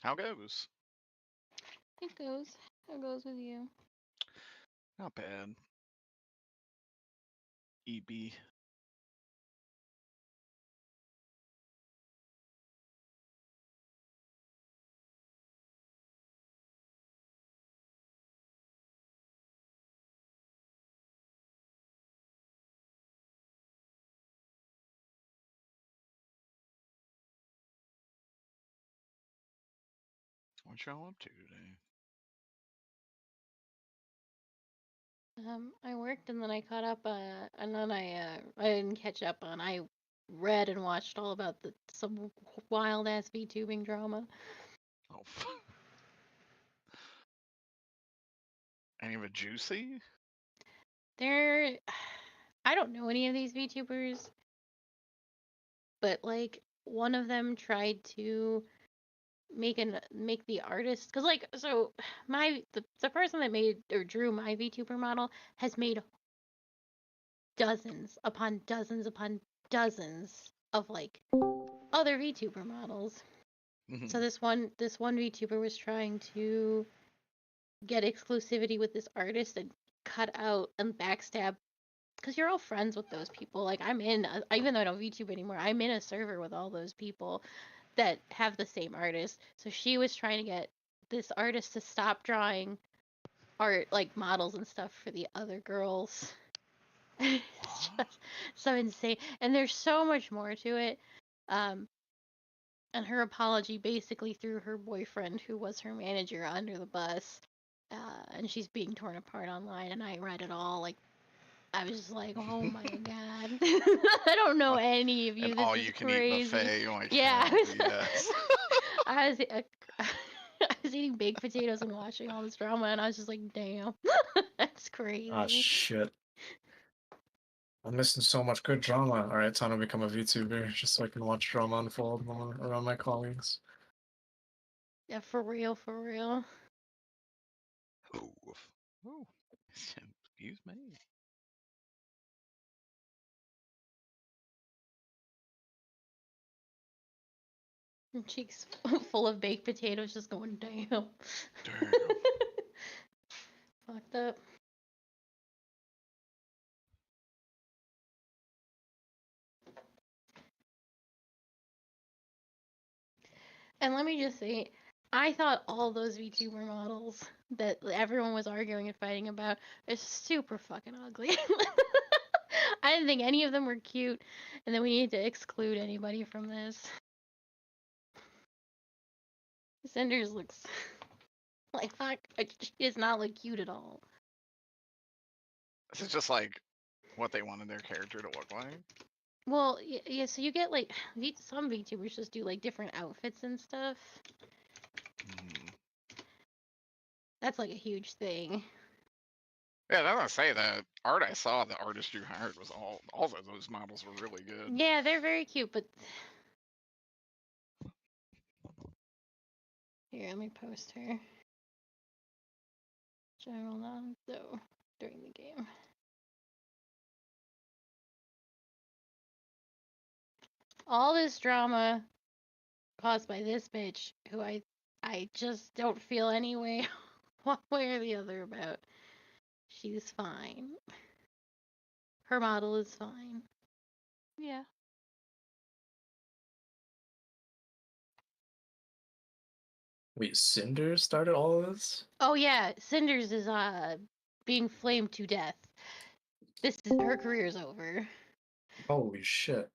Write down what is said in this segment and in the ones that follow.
How goes? It goes. How goes with you? Not bad. EB. What y'all up to today? I worked and then I caught up. And then I didn't catch up on. I read and watched all about some wild ass VTubing drama. Oh. Any of it juicy? I don't know any of these VTubers, but like one of them tried to make the artist, because like, so the person that made or drew my VTuber model has made dozens upon dozens upon dozens of like other VTuber models. So this one VTuber was trying to get exclusivity with this artist and cut out and backstab, because you're all friends with those people. Like even though I don't VTube anymore, I'm in a server with all those people that have the same artist. So she was trying to get this artist to stop drawing art, like models and stuff, for the other girls. It's just so insane, and there's so much more to it. And her apology basically threw her boyfriend, who was her manager, under the bus. And she's being torn apart online, and I read it all. Like, I was just like, oh my god. I don't know any of you. An This is all-you-can-eat crazy. buffet. Like, Yeah. Yes. I was eating baked potatoes and watching all this drama, and I was just like, damn. That's crazy. Ah, shit. I'm missing so much good drama. Alright, time to become a VTuber, just so I can watch drama unfold more around my colleagues. Yeah, for real, for real. Oh. Excuse me. And cheeks full of baked potatoes, just going, damn. Damn. Fucked up. And let me just say, I thought all those VTuber models that everyone was arguing and fighting about are super fucking ugly. I didn't think any of them were cute, and then we need to exclude anybody from this. Cinders looks like fuck. She does not look cute at all. This is just like what they wanted their character to look like. Well, yeah. So you get like some VTubers just do like different outfits and stuff. That's like a huge thing. Yeah, I was gonna say that art I saw, the artist you hired was all of those models were really good. Yeah, they're very cute, but here, let me post her. General non though during the game. All this drama caused by this bitch, who I just don't feel any way one way or the other about. She's fine. Her model is fine. Yeah. Wait, Cinder started all of this? Oh yeah, Cinders is being flamed to death. Her career's over. Holy shit.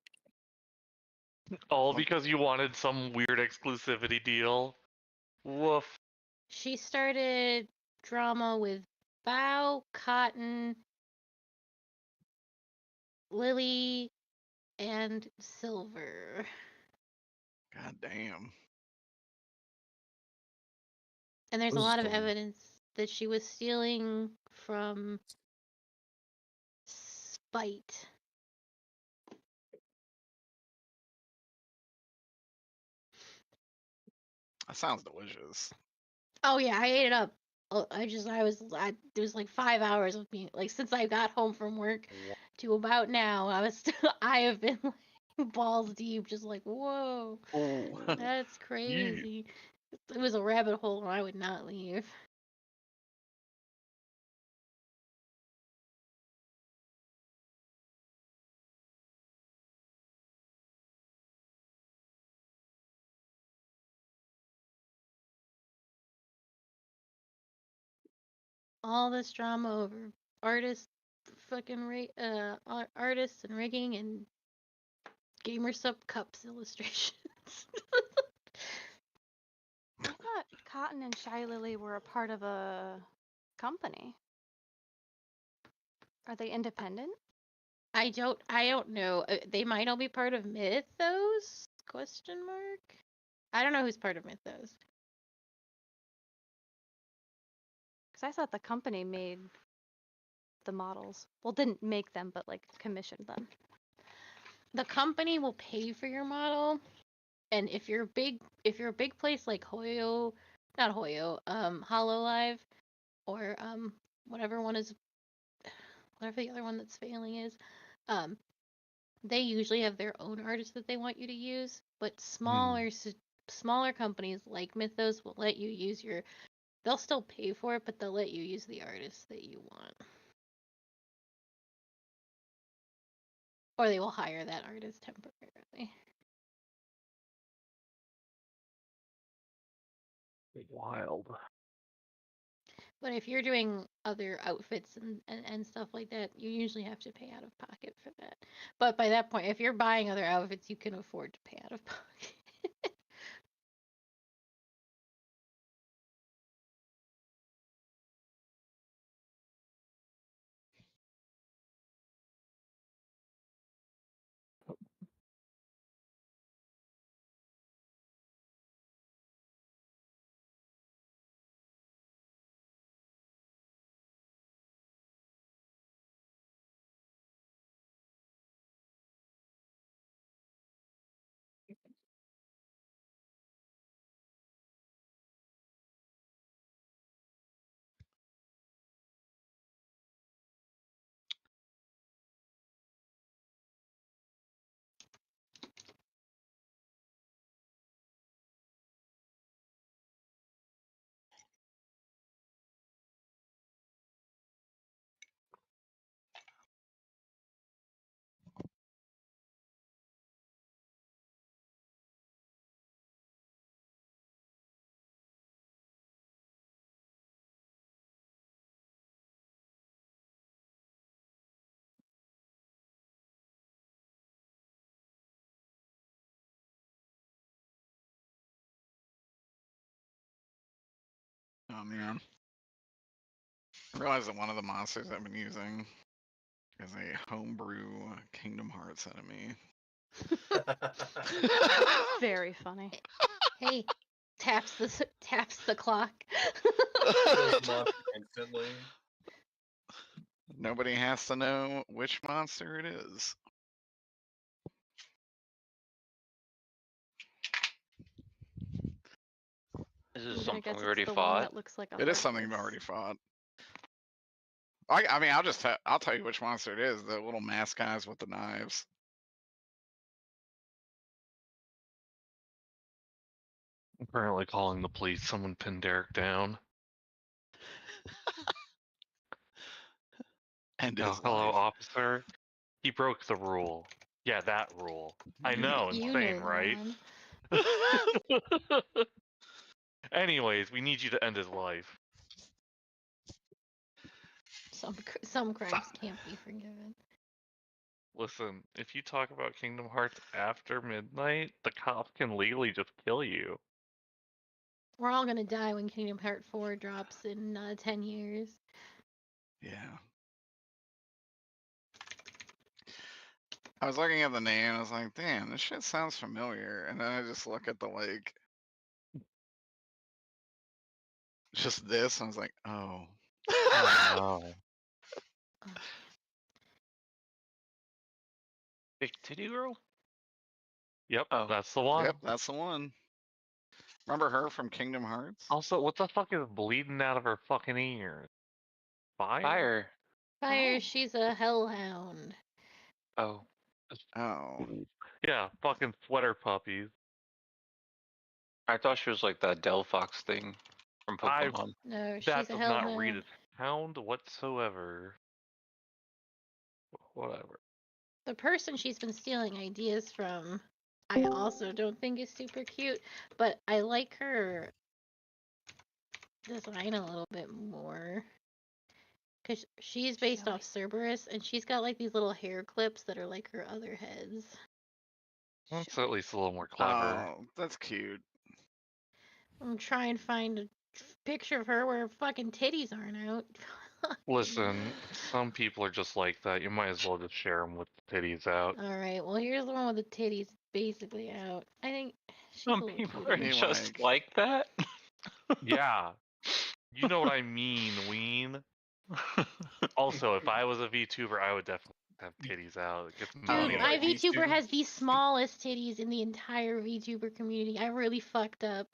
All because you wanted some weird exclusivity deal. Woof. She started drama with Bao, Cotton, Lily, and Silver. God damn. And there's a lot of evidence that she was stealing from spite. That sounds delicious. Oh yeah, I ate it up. There was like 5 hours of me, like, since I got home from work to about now. I have been like balls deep, just like, whoa, Oh. that's crazy. It was a rabbit hole, and I would not leave. All this drama over artists, artists and rigging and gamer sub cups illustrations. I thought Cotton and Shy Lily were a part of a company. Are they independent? I don't know. They might all be part of Mythos? Question mark. I don't know who's part of Mythos. Because I thought the company made the models. Well, didn't make them, but like commissioned them. The company will pay for your model, and if you're a big place like Hololive, or whatever the other one that's failing is, they usually have their own artists that they want you to use. But smaller companies like Mythos will let you use they'll still pay for it, but they'll let you use the artists that you want. Or they will hire that artist temporarily. Wild. But if you're doing other outfits and stuff like that, you usually have to pay out of pocket for that. But by that point, if you're buying other outfits, you can afford to pay out of pocket. Oh man. I realized that one of the monsters I've been using is a homebrew Kingdom Hearts enemy. Very funny. Hey, taps the clock. Kills monster instantly. Nobody has to know which monster it is. This Ooh, is I something guess we it's already the one fought. that looks like a It is something we've heartless. already fought. I mean, I'll tell you which monster it is. The little mask guys with the knives. I'm currently calling the police. Someone pinned Derek down. And Oh, his hello, life. officer. He broke the rule. Yeah, that rule. I know, You insane, know the right? one. Anyways, we need you to end his life. Some crimes can't be forgiven. Listen, if you talk about Kingdom Hearts after midnight, the cops can legally just kill you. We're all gonna die when Kingdom Hearts 4 drops in 10 years. Yeah. I was looking at the name, I was like, damn, this shit sounds familiar. And then I just look at the like just this, and I was like, oh. Oh, no. Oh, Big titty girl? Yep, Oh. that's the one. Yep, that's the one. Remember her from Kingdom Hearts? Also, what the fuck is bleeding out of her fucking ears? Fire? Fire. Fire, Oh. she's a hellhound. Oh. Oh. Yeah, fucking sweater puppies. I thought she was like that Delphox thing from I- Pokemon. No, she's That a does not read hellhound. as hound whatsoever. Whatever. The person she's been stealing ideas from, I also don't think is super cute, but I like her design a little bit more. Because she's based off Cerberus, and she's got like these little hair clips that are like her other heads. That's at least a little more clever. Oh, that's cute. I'm trying to find a picture of her where her fucking titties aren't out. Listen, some people are just like that. You might as well just share them with the titties out. Alright, well here's the one with the titties basically out. I think she's Some a little people cuter. are Hey, just Mike. like that. Yeah. You know what I mean, Ween. Also, if I was a VTuber, I would definitely have titties out. Get the Dude, money. yeah, my like these VTuber two. has the smallest titties in the entire VTuber community. I really fucked up.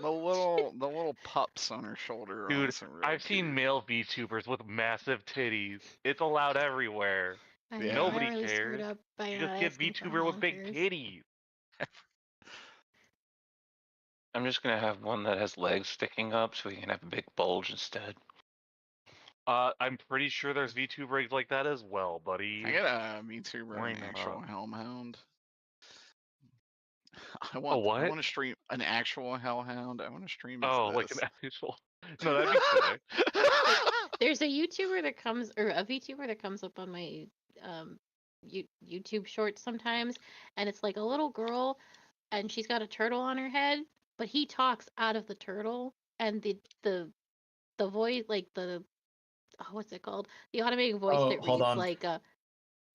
The little pups on her shoulder are Dude, also really I've seen cute. male VTubers with massive titties. It's allowed everywhere. I Yeah. know, Nobody I really screwed cares. up by You not just get asking for VTuber with big honkers. titties. I'm just gonna have one that has legs sticking up so we can have a big bulge instead. I'm pretty sure there's VTuber rigs like that as well, buddy. I get a VTuber Why an actual not? hellhound. I A want what? to stream an actual hellhound. I want to stream as Oh, like this. an actual. No, that'd be sick. There's a YouTuber that comes, or a VTuber that comes up on my YouTube shorts sometimes, and it's like a little girl, and she's got a turtle on her head, but he talks out of the turtle, and the voice, like the what's it called? The automated voice Oh, that hold reads on. like That's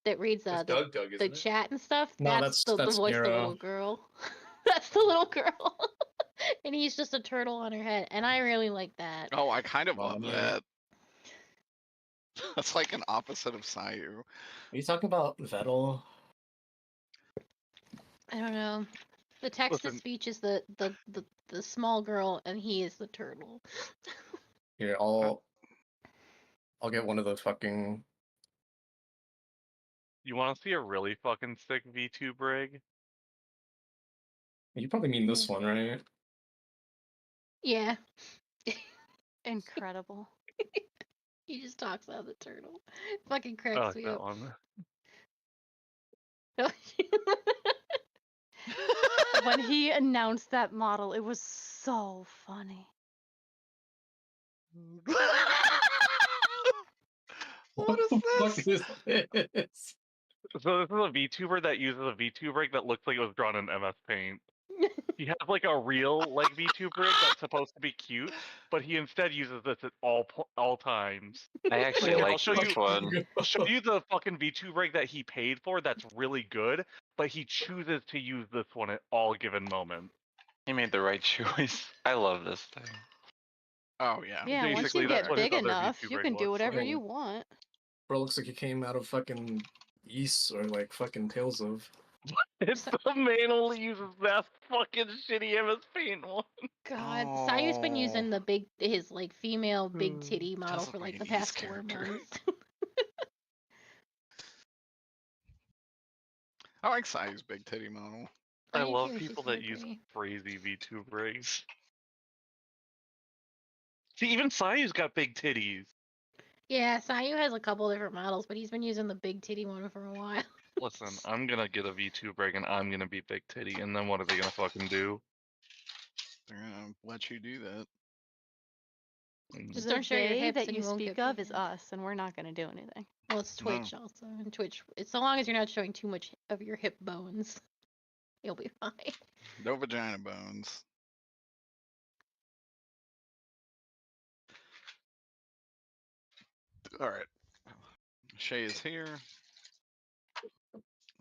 the Doug, the isn't it? chat and stuff. No, That's that's the voice of the Nero. little girl. That's the little girl. And he's just a turtle on her head, and I really like that. Oh, I kind of Well, love I mean- that. That's like an opposite of Sayu. Are you talking about Vettel? I don't know. The text to Listen. speech is the small girl, and he is the turtle. Here, I'll get one of the fucking. You want to see a really fucking sick VTube rig? You probably mean this one, right? Yeah, Incredible. he just talks out of the turtle. Fucking I cracks like me that up. one. When he announced that model, it was so funny. What is the this? fuck is this? So this is a VTuber that uses a VTube rig that looks like it was drawn in MS Paint. He has like a real like VTube rig that's supposed to be cute, but he instead uses this at all times. I actually Like, like I'll show this you- one. I'll show you the fucking VTube rig that he paid for that's really good, but he chooses to use this one at all given moments. He made the right choice. I love this thing. Oh yeah. Yeah, once Basically, you that's get what his big other enough, VTube you rig can do looks whatever like. you want. Bro, looks like he came out of fucking Ys or like fucking Tales of. It's the man only uses that fucking shitty MS Paint one. God, Sayu's been using Oh. his like female big titty model Does for look like like the an Ys past 4 character. months. I like Sayu's big titty model. I do love too, she's people that really use pretty. crazy VTube rigs. See, even Sayu's got big titties. Yeah, Sayu has a couple different models, but he's been using the big titty one for a while. Listen, I'm gonna get a VTube rig and I'm gonna be big titty, and then what are they gonna fucking do? They're gonna let you do that. Just The don't show your they hips that and you you won't speak get of is banned. us, and we're not going to do anything. Well, it's Twitch also. And Twitch, it's so long as you're not showing too much of your hip bones, you'll be fine. No vagina bones. All right. Shay is here.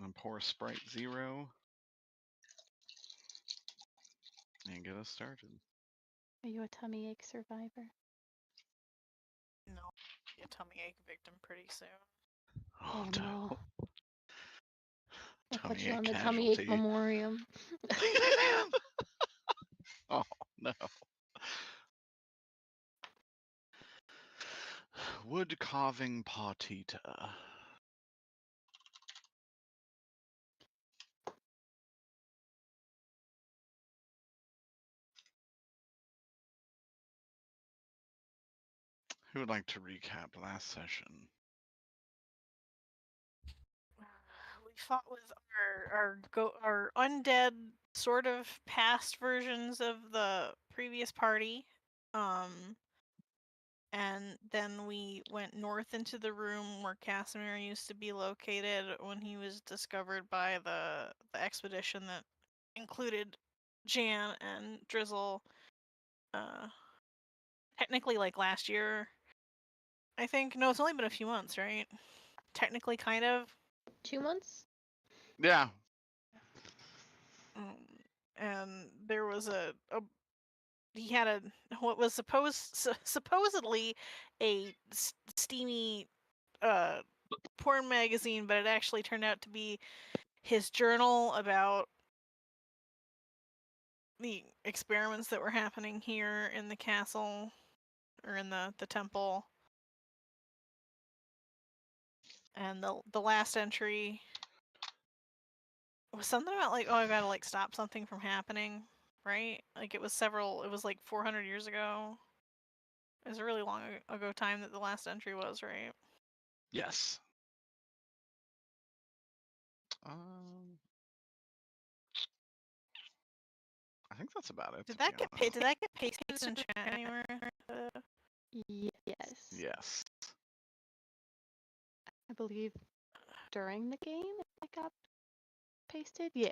And pour Sprite 0. And get us started. Are you a tummy ache survivor? No, be a tummy ache victim pretty soon. Oh no. I'll put Tummy you ache on the tummy ache casualty. memoriam. Oh no. Wood carving partita. Who would like to recap last session? We fought with our undead sort of past versions of the previous party. And then we went north into the room where Casimir used to be located when he was discovered by the expedition that included Jan and Drizzle. Technically, like last year, I think. No, it's only been a few months, right? Technically, kind of. 2 months? Yeah. And there was he had what was supposedly a steamy porn magazine, but it actually turned out to be his journal about the experiments that were happening here in the castle or in the temple. And the last entry was something about like, oh, I gotta like stop something from happening, right? Like it was like 400 years ago. It was a really long ago time that the last entry was, right? Yes. I think that's about it. Did that get pasted in chat anywhere? Yes. Yes. I believe during the game it got pasted. Yeah.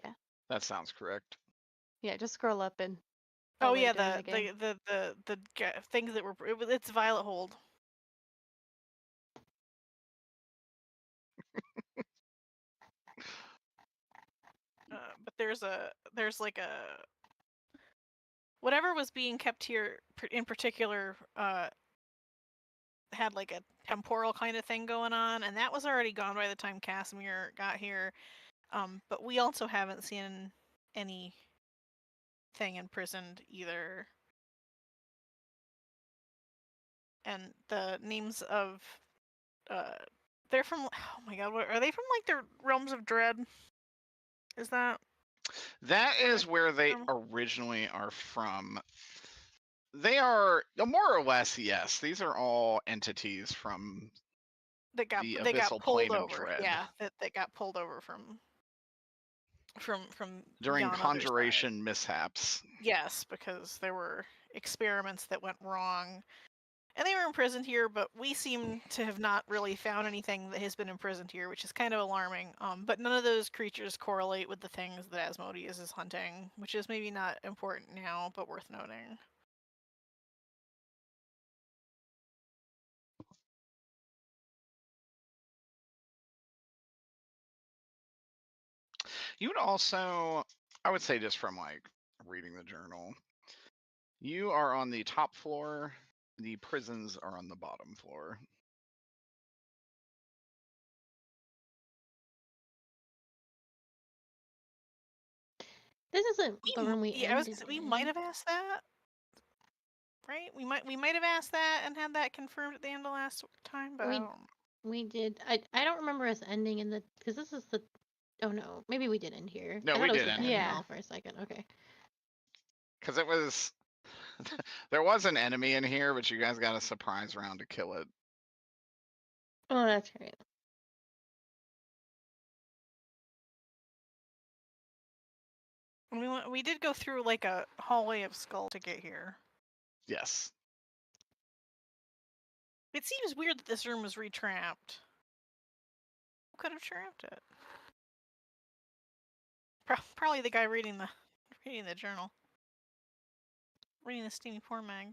That sounds correct. Yeah, just scroll up and. Oh yeah, during the game. the things that were it's Violet Hold. But there's like a whatever was being kept here in particular had like a temporal kind of thing going on, and that was already gone by the time Casimir got here. But we also haven't seen anything imprisoned either. And the names of they're from, oh my god, what are they from? Like the Realms of Dread? Is that is where they originally are from. They are more or less, yes. These are all entities from that got the they got abyssal pulled plane of over. dread. Yeah, that got pulled over from during Yon conjuration mishaps. Yes, because there were experiments that went wrong. And they were imprisoned here, but we seem to have not really found anything that has been imprisoned here, which is kind of alarming. But none of those creatures correlate with the things that Asmodeus is hunting, which is maybe not important now, but worth noting. You would also, I would say, just from like reading the journal, you are on the top floor. The prisons are on the bottom floor. This isn't the room we ended we in. might have asked that, right? We might have asked that and had that confirmed at the end of last time, but we did. I don't remember us ending in the, because this is the. Oh no, maybe we did end here. No, we didn't. Yeah. For a second, okay. Because it was, there was an enemy in here, but you guys got a surprise round to kill it. Oh, that's right. We did go through like a hallway of skull to get here. Yes. It seems weird that this room was retrapped. Who could have trapped it? Probably the guy reading the journal. Reading the steamy porn mag.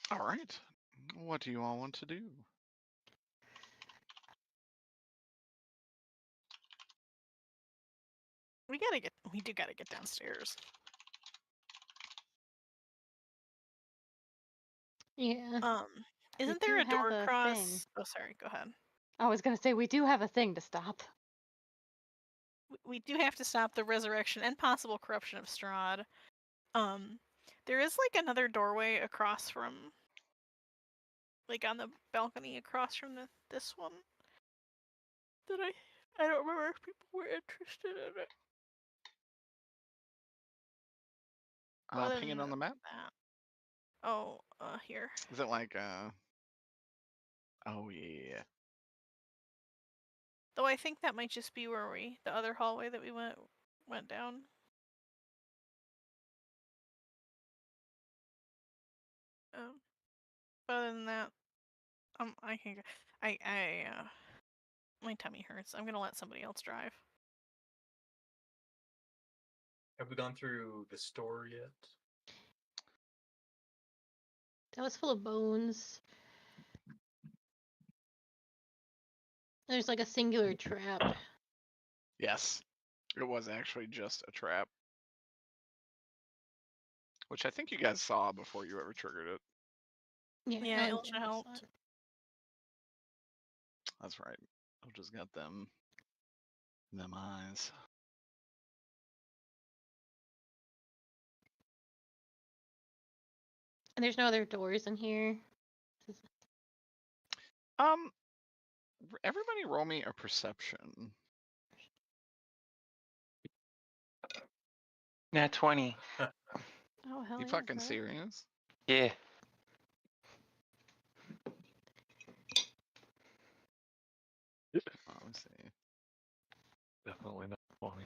All right. What do you all want to do? We do gotta get downstairs. Yeah. Isn't there a door across? Oh, sorry. Go ahead. I was gonna say we do have a thing to stop. We do have to stop the resurrection and possible corruption of Strahd. There is like another doorway across from, like on the balcony across from this one. That I don't remember if people were interested in it. Other Ping it than on the map. that. Oh, here. Is it like Oh yeah. Though I think that might just be where the other hallway that we went down. But other than that, I can go. My tummy hurts. I'm gonna let somebody else drive. Have we gone through the store yet? That was full of bones. There's like a singular trap. Yes. It was actually just a trap. Which I think you guys saw before you ever triggered it. Yeah, oh, Ilja helped. That's right. I've just got them eyes. And there's no other doors in here. Everybody roll me a perception. Nat 20. Oh hell You yeah, fucking bro. serious? Yeah. Oh, let me see. Definitely not funny.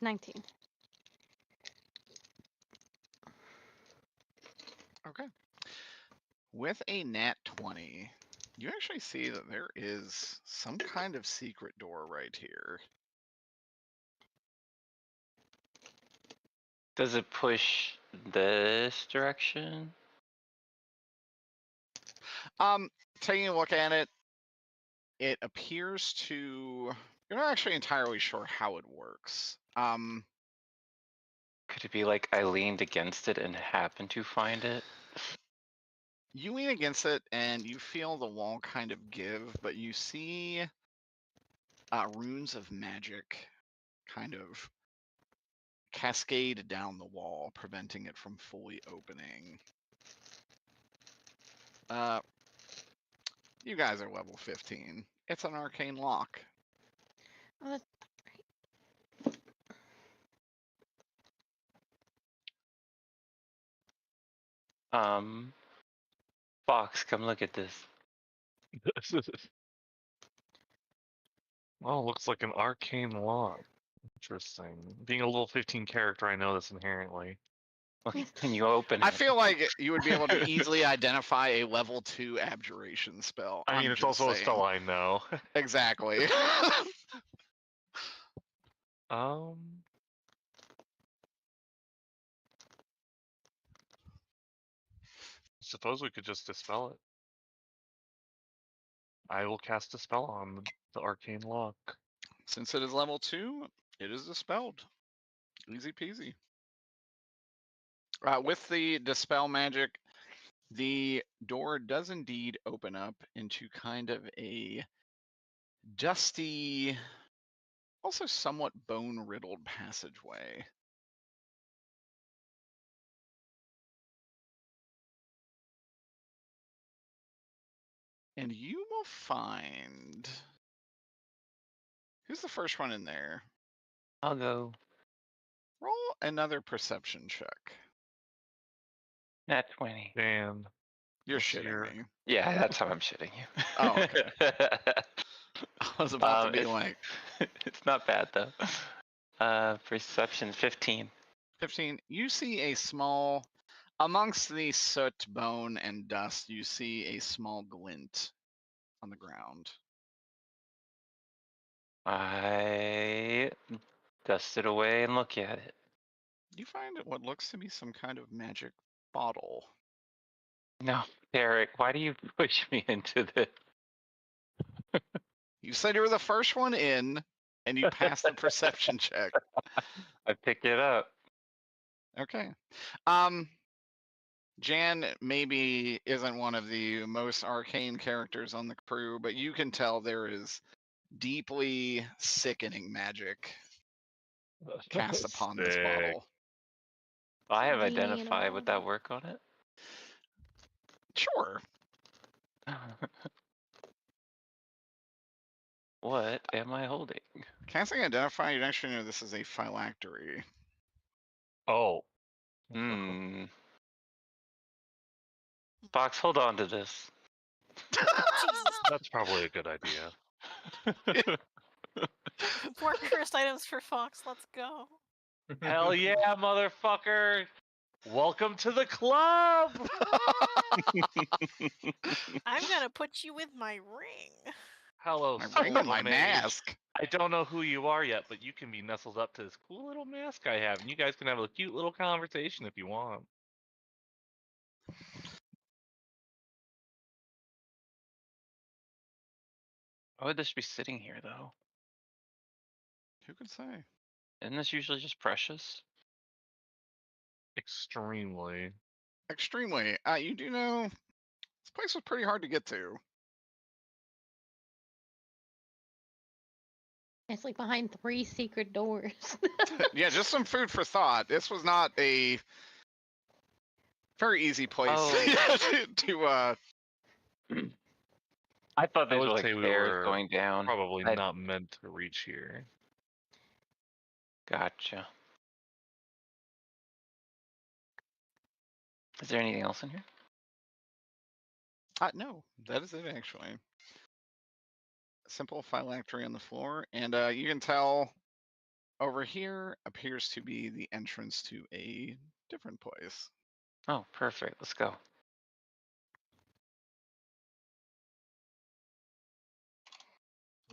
19. Okay. With a nat 20, you actually see that there is some kind of secret door right here. Does it push this direction? Taking a look at it, it appears to. You're not actually entirely sure how it works. Could it be like I leaned against it and happened to find it? You lean against it and you feel the wall kind of give, but you see runes of magic kind of cascade down the wall, preventing it from fully opening. You guys are level 15. It's an arcane lock. Oh, that's Fox, come look at this. Well, looks like an arcane lock. Interesting. Being a level 15 character, I know this inherently. Can you open it? I feel like you would be able to easily identify a level 2 abjuration spell. I mean, it's also a spell I know. Exactly. Suppose we could just dispel it. I will cast a spell on the arcane lock. Since it is level 2, it is dispelled. Easy peasy. With the dispel magic, the door does indeed open up into kind of a dusty, also somewhat bone-riddled passageway. And you will find... Who's the first one in there? I'll go. Roll another perception check. Nat 20. Dan. You're What's shitting your- me. Yeah, that's how I'm shitting you. Oh, okay. I was about to be like... It's not bad, though. Perception 15. 15. You see a small... Amongst the soot, bone, and dust, you see a small glint on the ground. I dust it away and look at it. You find what looks to be some kind of magic bottle. No, Derek, why do you push me into this? You said you were the first one in, and you passed the perception check. I pick it up. Okay. Jan maybe isn't one of the most arcane characters on the crew, but you can tell there is deeply sickening magic cast upon this Sick. bottle. I have Leaning in a identified. Would that work on it? Sure. What am I holding? Casting Identify, you'd actually know this is a phylactery. Oh. Hmm. Fox, hold on to this. Jesus. That's probably a good idea. More cursed items for Fox. Let's go. Hell yeah, motherfucker! Welcome to the club! I'm gonna put you with my ring. Hello, My soul ring of on a my mage. mask. I don't know who you are yet, but you can be nestled up to this cool little mask I have, and you guys can have a cute little conversation if you want. Why would this be sitting here, though? Who could say? Isn't this usually just precious? Extremely. Extremely. You do know this place was pretty hard to get to. It's like behind 3 secret doors. Yeah, just some food for thought. This was not a very easy place Oh. to I thought I these would were like say we stairs were going down. probably I- not meant to reach here. Gotcha. Is there anything else in here? no, that is it actually. Simple phylactery on the floor, and you can tell over here appears to be the entrance to a different place. Oh, perfect. Let's go.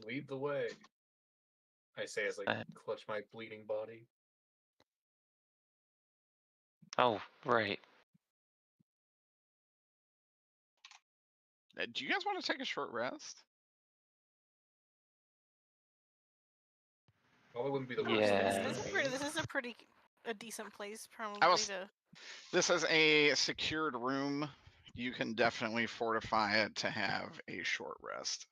Lead the way. I say as I Uh, clutch my bleeding body. Oh, right. Do you guys want to take a short rest? Probably wouldn't be the worst Yeah. thing. This is a decent place probably was- to. This is a secured room. You can definitely fortify it to have a short rest.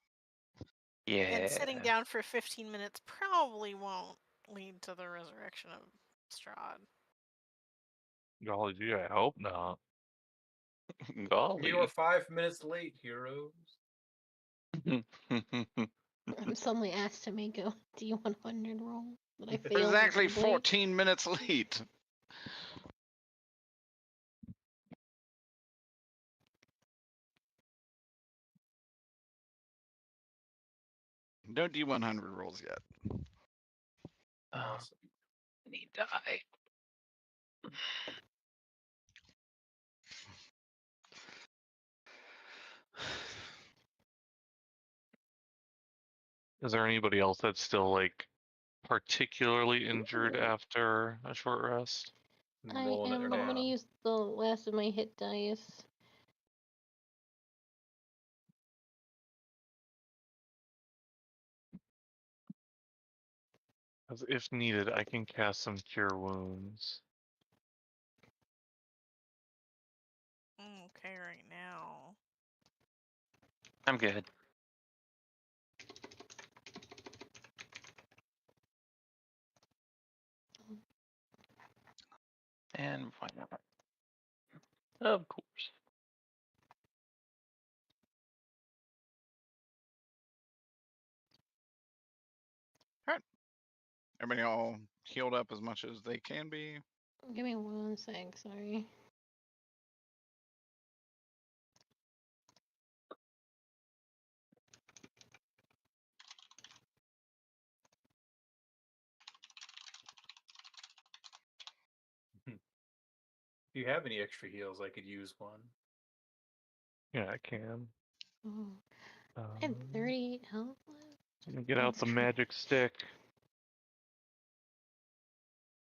Yeah. And sitting down for 15 minutes probably won't lead to the resurrection of Strahd. Golly gee, I hope not. Golly. You are 5 minutes late, heroes. I'm suddenly asked to make a D100 roll that I failed. Exactly miserably. 14 minutes late. No D100 rolls yet. Awesome. Need die. Is there anybody else that's still like particularly injured after a short rest? I Rolling it am, but I'm gonna now. use the last of my hit dice. As if needed, I can cast some cure wounds. Okay, right now. I'm good. And why not? Of course. Everybody all healed up as much as they can be. Give me 1 sec, sorry. If you have any extra heals, I could use one. Yeah, I can. Oh, I had 38 health left. Let me get out the magic stick.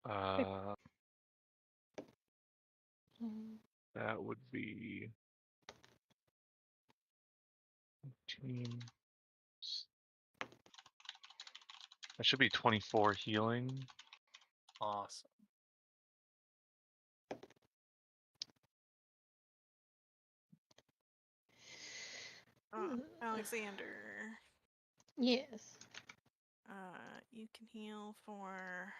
Mm. That would be 15. That should be 24 healing. Awesome. Alexander. Yes. You can heal for.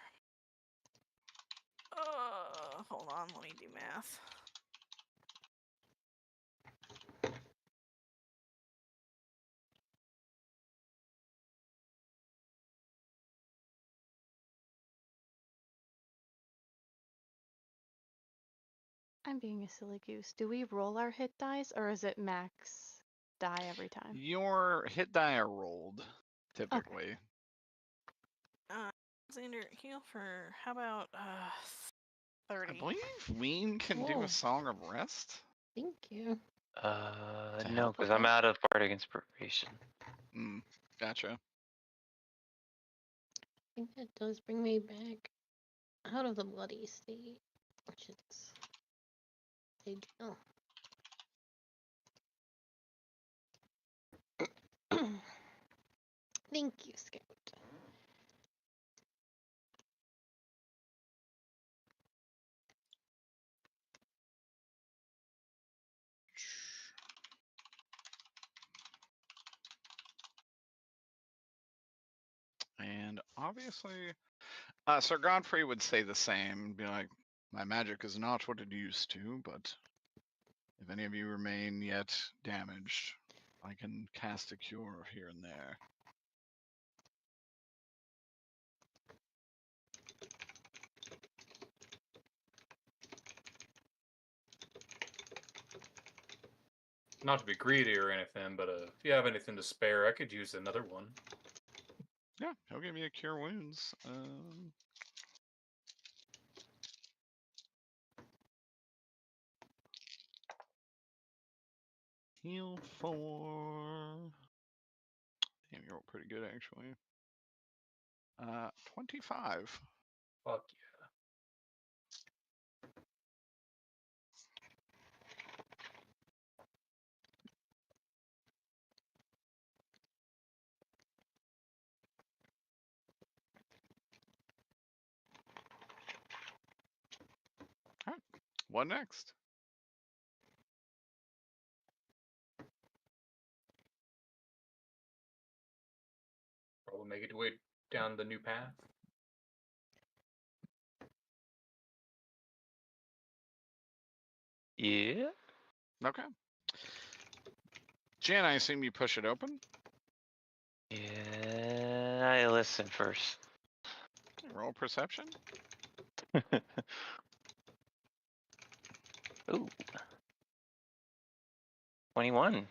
Hold on, let me do math. I'm being a silly goose. Do we roll our hit dice, or is it max die every time? Your hit die are rolled, typically. Alexander, heal for how about 30? I believe Ween can do Oh. a Song of Rest. Thank you. To No, help with because I'm that? out of Bardic Inspiration. Gotcha. I think that does bring me back out of the bloody state, which is ideal. Thank you, Scout. And obviously, Sir Godfrey would say the same, be like, my magic is not what it used to, but if any of you remain yet damaged, I can cast a cure here and there. Not to be greedy or anything, but if you have anything to spare, I could use another one. Yeah, he'll give me a cure wounds. Heal for. Damn, you rolled pretty good actually. 25. Fuck yeah. Alright, what next? Probably make it way down the new path. Yeah. Okay. Jan, I assume you push it open? Yeah. I listen first. Roll perception. Ooh. 21.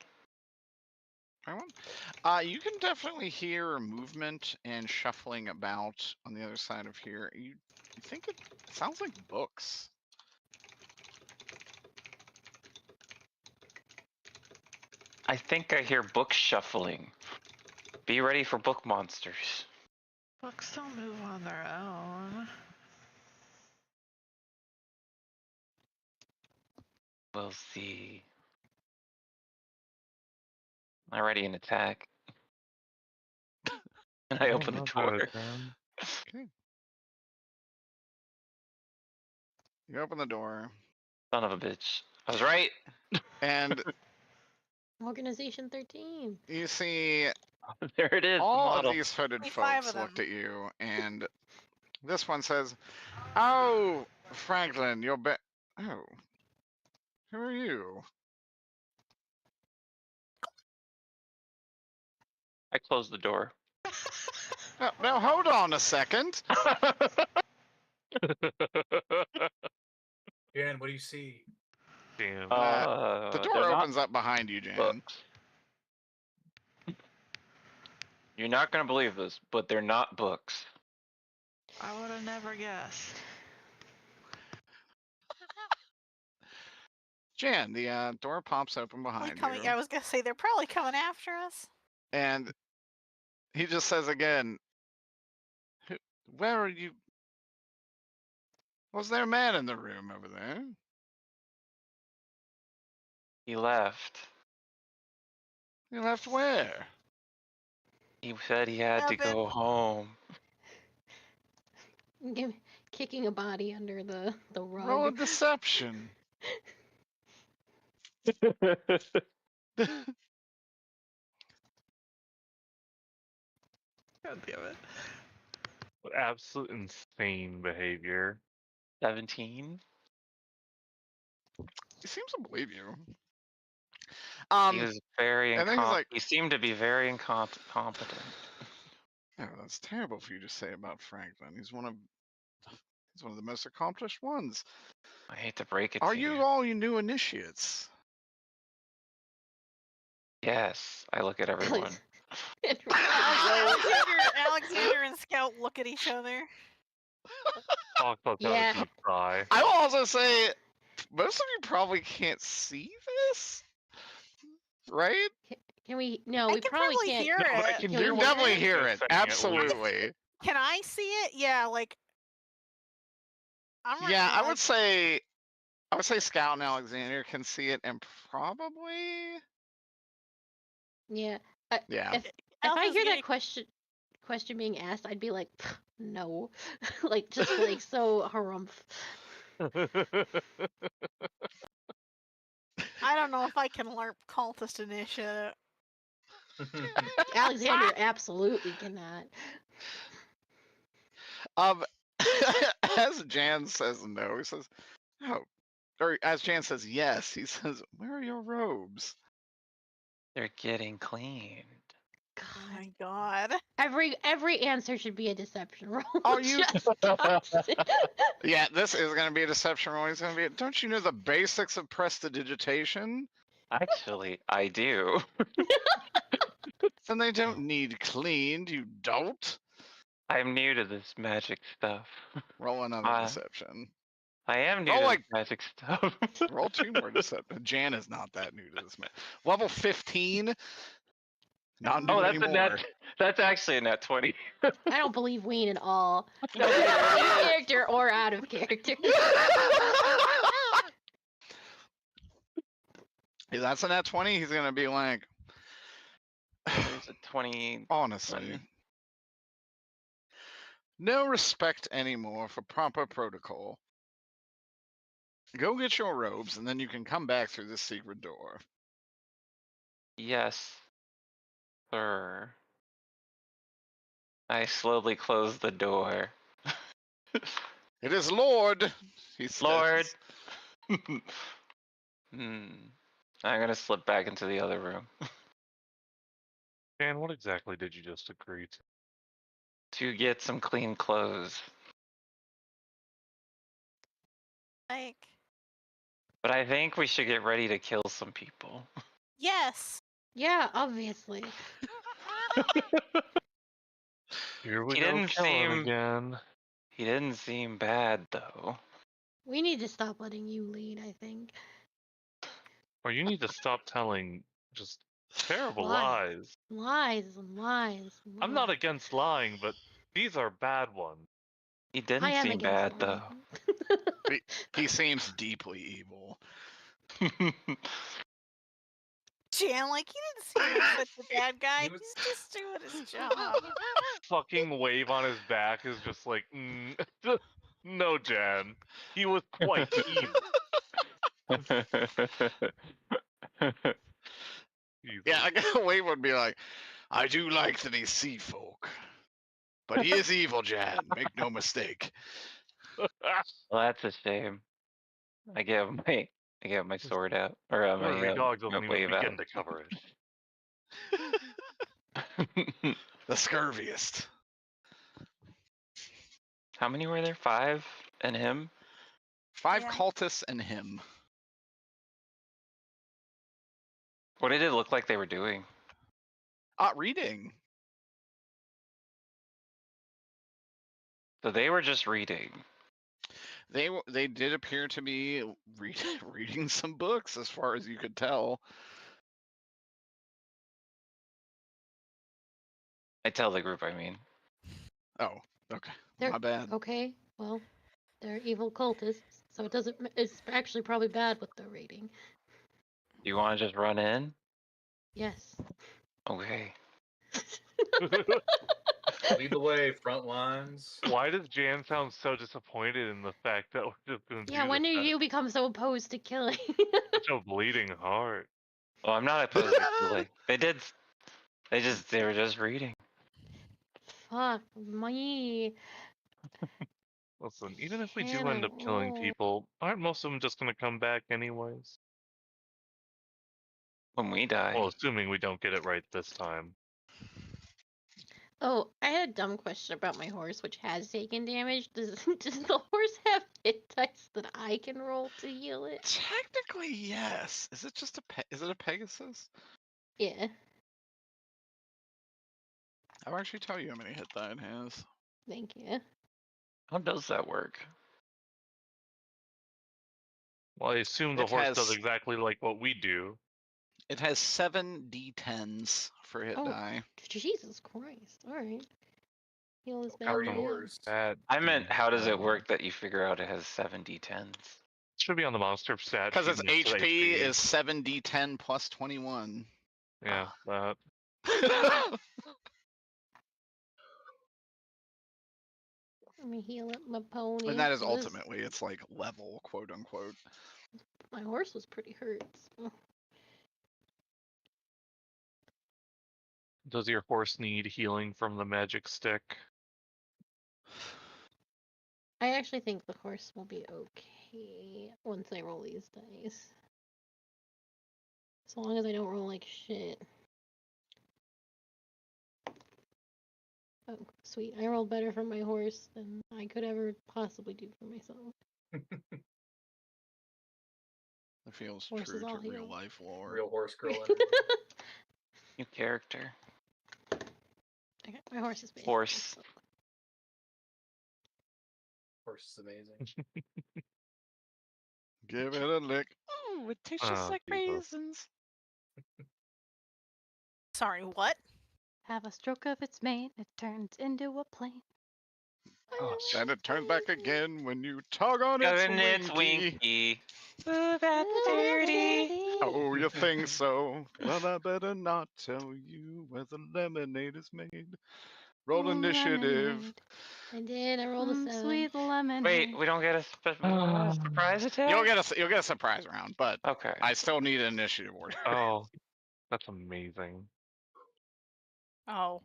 You can definitely hear movement and shuffling about on the other side of here. You think it sounds like books. I think I hear books shuffling. Be ready for book monsters. Books don't move on their own. We'll see. I'm ready an attack. And I open the door. Okay. You open the door, Son of a bitch. I was right. and Organization 13. you see There it is. all the of model. these hooded 25 folks of looked them. at you, and this one says, "Oh, Franklin, you're Oh, who are you?" I closed the door. Now hold on a second. Jan, what do you see? Damn. The door they're not opens up behind you, Jan. books. You're not gonna believe this, but they're not books. I would have never guessed. Jan, the door pops open Probably behind coming. you, I was gonna say they're probably coming after us. and he just says again, "Where are you? Was there a man in the room over there?" He left. He left where? He said he had to go home. Kicking a body under the rug. Roll a deception. God damn it. Absolute insane behavior. 17. He seems to believe you. He was very and then he's incompetent. like, He seemed to be very incompetent. "Oh, that's terrible for you to say about Franklin. He's one of He's one of the most accomplished ones. I hate to break it Are to you all you new initiates? Yes, I look at everyone. Alexander and Scout look at each other. Talk about Yeah. a deep sigh. I will also say, most of you probably can't see this, right? Can we? No, I we can probably probably can't. hear No, but I it. can Can hear we You what definitely Jane hear is it. saying, at least. Absolutely. Can I see it? Yeah, like. I'm right Yeah, now, I would say Scout and Alexander can see it, and probably. Yeah. Yeah. If I Alpha's hear getting- that question being asked, I'd be like, no, like just like so harumph. I don't know if I can learn cultist initiative. Alexander absolutely cannot. As Jan says no, he says, "Oh," or as Jan says yes, he says, "Where are your robes?" They're getting cleaned. Oh God, my god. every answer should be a deception roll. Are you- Just constant. Yeah, this is going to be a deception roll. He's going to be. Don't you know the basics of prestidigitation? Actually, I do. Then they don't need cleaned. You don't. I'm new to this magic stuff. Roll another deception. I am new Oh, to like- this magic stuff. Roll 2 more deception. Jan is not that new to this man. Level 15. Not new Oh, that's anymore. a net. That's actually a net 20. I don't believe Ween at all. In character or out of character. If that's a net 20, he's gonna be like, There's a 20. honestly, no respect anymore for proper protocol. Go get your robes, and then you can come back through this secret door. Yes, sir. I slowly close the door. It is Lord, he says. Lord. I'm gonna slip back into the other room. Dan, what exactly did you just agree to? To get some clean clothes. Like, But I think we should get ready to kill some people. yes. Yeah, obviously. Here we He go, didn't killing seem- again. He didn't seem bad though. We need to stop letting you lead, I think. Or you need to stop telling just terrible Lies. lies. Lies and lies. And I'm not lies. against lying, but these are bad ones. He I didn't am seem bad against though. lying. He seems deeply evil. Jan, like, he didn't seem like such a bad guy. He was- He's just doing his job. Fucking wave on his back is just like, no, Jan. He was quite evil. Yeah, I guess Wade would be like, I do like that he's sea folk, but he is evil, Jan. Make no mistake. Well, that's a shame. I get my sword out, or Every my dog doesn't even wave begin out. to cover it. The scurviest. How many were there? 5 and him? 5 Yeah. cultists and him. What did it look like they were doing? Reading. So they were just reading. They did appear to be reading some books, as far as you could tell. I tell the group, I mean. Oh, okay. They're- My bad. Okay, well, they're evil cultists, so it doesn't. It's actually probably bad what they're reading. You want to just run in? Yes. Okay. Lead the way, front lines. Why does Jan sound so disappointed in the fact that we're just going to Yeah. do When this? did you become so opposed to killing? Such a bleeding heart. Well, I'm not opposed to killing. They were just reading. Fuck me. Listen, even if we do Can end I up killing roll? people, aren't most of them just going to come back anyways? When we die. Well, assuming we don't get it right this time. Oh, I had a dumb question about my horse, which has taken damage. Does the horse have hit dice that I can roll to heal it? Technically, yes. Is it just is it a Pegasus? Yeah, I'll actually tell you how many hit die it has. thank you. How does that work? Well, I assume the It horse does has- exactly like what we do. It has 7 d10s for hit Oh. die. Jesus Christ! All right, heal is bad. Party yeah. horse. That I meant, how does it work that you figure out it has 7 d10s? should be on the monster stat. Because sheet its next to the HP is 7d10 plus 21. Yeah, that. Let me heal up my pony. And that is This- ultimately its like level, quote unquote. My horse was pretty hurt. So. Does your horse need healing from the magic stick? I actually think the horse will be okay once I roll these dice. As long as I don't roll like shit. Oh, sweet. I rolled better for my horse than I could ever possibly do for myself. It feels Horse true is to all real healed. life lore. Real horse girl energy. New character. Okay, my horse is big. Horse. Horse is amazing. Give it a lick. Ooh, it tastes just Oh, like Jesus. raisins. Sorry, what? Have a stroke of its mane, it turns into a plane. Then it turns back again when you tug on its And it's winky. winky. Move at the dirty. Oh, you think so? Well, I better not tell you where the lemonade is made. Roll initiative. Lemonade, I did. I rolled a 7. sweet lemonade. Wait, we don't get a surprise attack? You'll get a surprise round, but Okay. I still need an initiative order. Oh, that's amazing. Oh.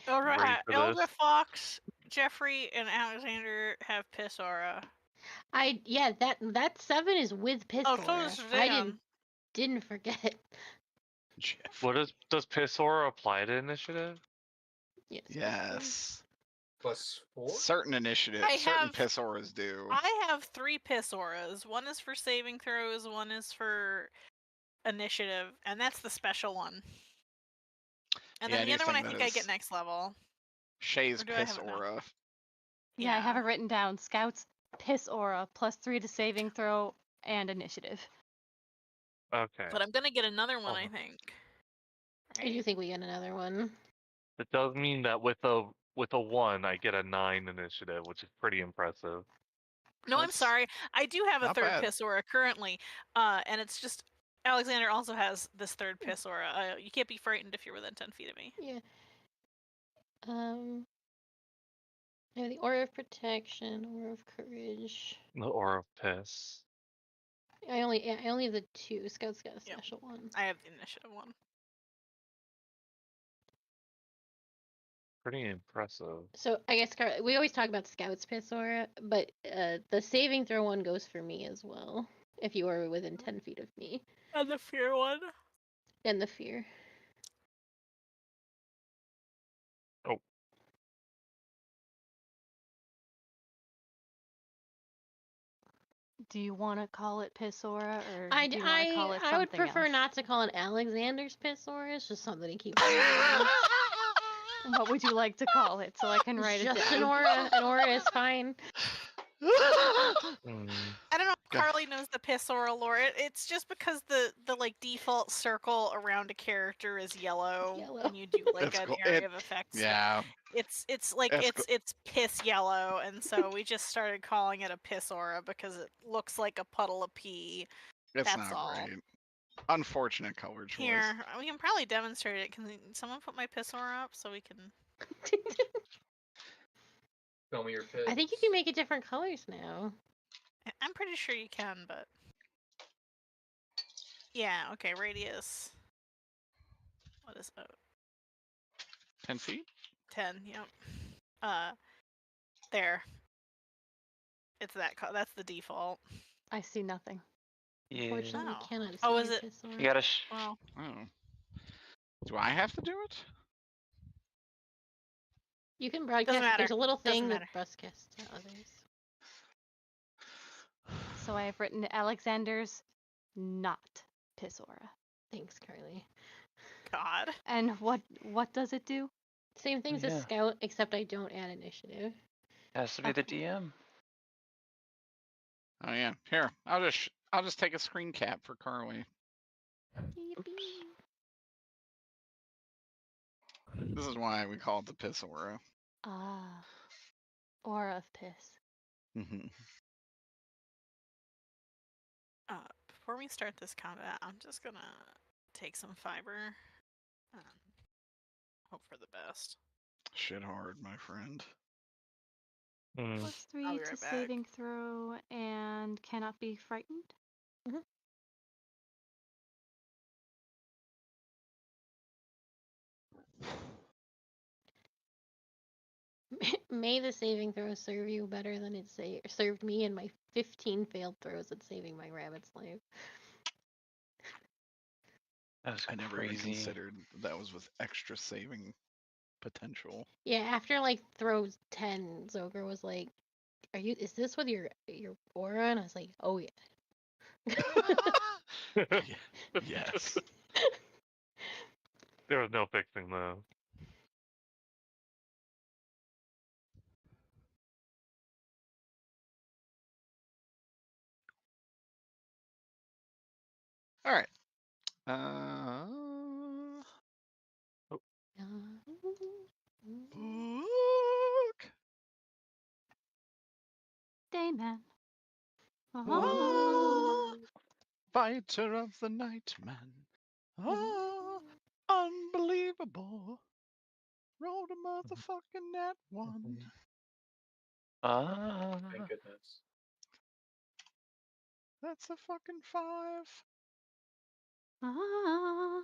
Ready for Elder this? Fox, Jeffrey, and Alexander have piss aura. That 7 is with piss Oh, so aura. does I Zan. didn't forget. Jeff. What does piss aura apply to initiative? Yes. Yes. +4? Certain initiatives, I certain have- piss auras do. I have 3 piss auras. One is for saving throws, one is for initiative, and that's the special one. And Yeah, then the other one I anything think that I get is- next level. Shay's Or do I piss have it now? aura. Yeah, I have it written down. Scouts, piss aura, +3 to saving throw and initiative. Okay. But I'm gonna get another one, I Oh. think. I do think we get another one. It does mean that with a 1, I get a 9 initiative, which is pretty impressive. No, I'm That's sorry. I do have a not third bad. piss aura currently, and it's just Alexander also has this third piss aura. You can't be frightened if you're within 10 feet of me. Yeah. I have the Aura of Protection, Aura of Courage. The aura of piss. I only have the 2. Scout's got a Yep. special one. I have the initiative one. Pretty impressive. So I guess we always talk about Scout's piss aura, but the saving throw one goes for me as well. If you are within 10 feet of me, And the fear one. and the fear. Do you want to call it piss aura, or I do you want to call it something would prefer else? not to call it Alexander's piss aura. It's just something to keep. What would you like to call it so I can write it Just down? an aura. An aura is fine. Hmm. I don't know if Go. Carly knows the piss aura lore. It's just because the like default circle around a character is yellow, Yellow. when you do like It's an cool. area of effects. Yeah. It's like It's it's piss yellow, and so we just started calling it a piss aura because it looks like a puddle of pee. It's That's not all. great. Unfortunate color choice. Here, we can probably demonstrate it. Can someone put my piss aura up so we can? Tell me your piss. I think you can make it different colors now. I'm pretty sure you can, but yeah, okay, radius. What is it? 10 feet? 10. Yep. There. It's that. That's the default. I see nothing. Yeah. Unfortunately, Oh. we cannot see Oh, your is it- piss aura. You gotta Well, Oh. Do I have to do it? You can broadcast. matter. There's a little Doesn't thing that matter. broadcasts to others. So I have written Alexander's not piss aura. Thanks, Carly. God. And what does it do? Same things Yeah. as Scout, except I don't add initiative. Has to be the Okay. DM. Oh yeah. Here, I'll just take a screen cap for Carly. Yippee. This is why we call it the piss aura. Ah. Aura of piss. Mm-hmm. Before we start this combat, I'm just gonna take some fiber. Hope for the best. Shit hard, my friend. Hmm. Plus 3 I'll be to right back. saving throw and cannot be frightened. May the saving throw serve you better than it served me in my 15 failed throws at saving my rabbit's life. That was I never even crazy. considered that was with extra saving potential. Yeah, after like throw 10, Zoger was like, is this with your aura? And I was like, oh yeah. Yes. There was no fixing those. All right. Book. Dayman. Ah, fighter of the night, man. Ah, unbelievable. Rolled a motherfucking nat one. Thank goodness. That's a fucking 5. Ah.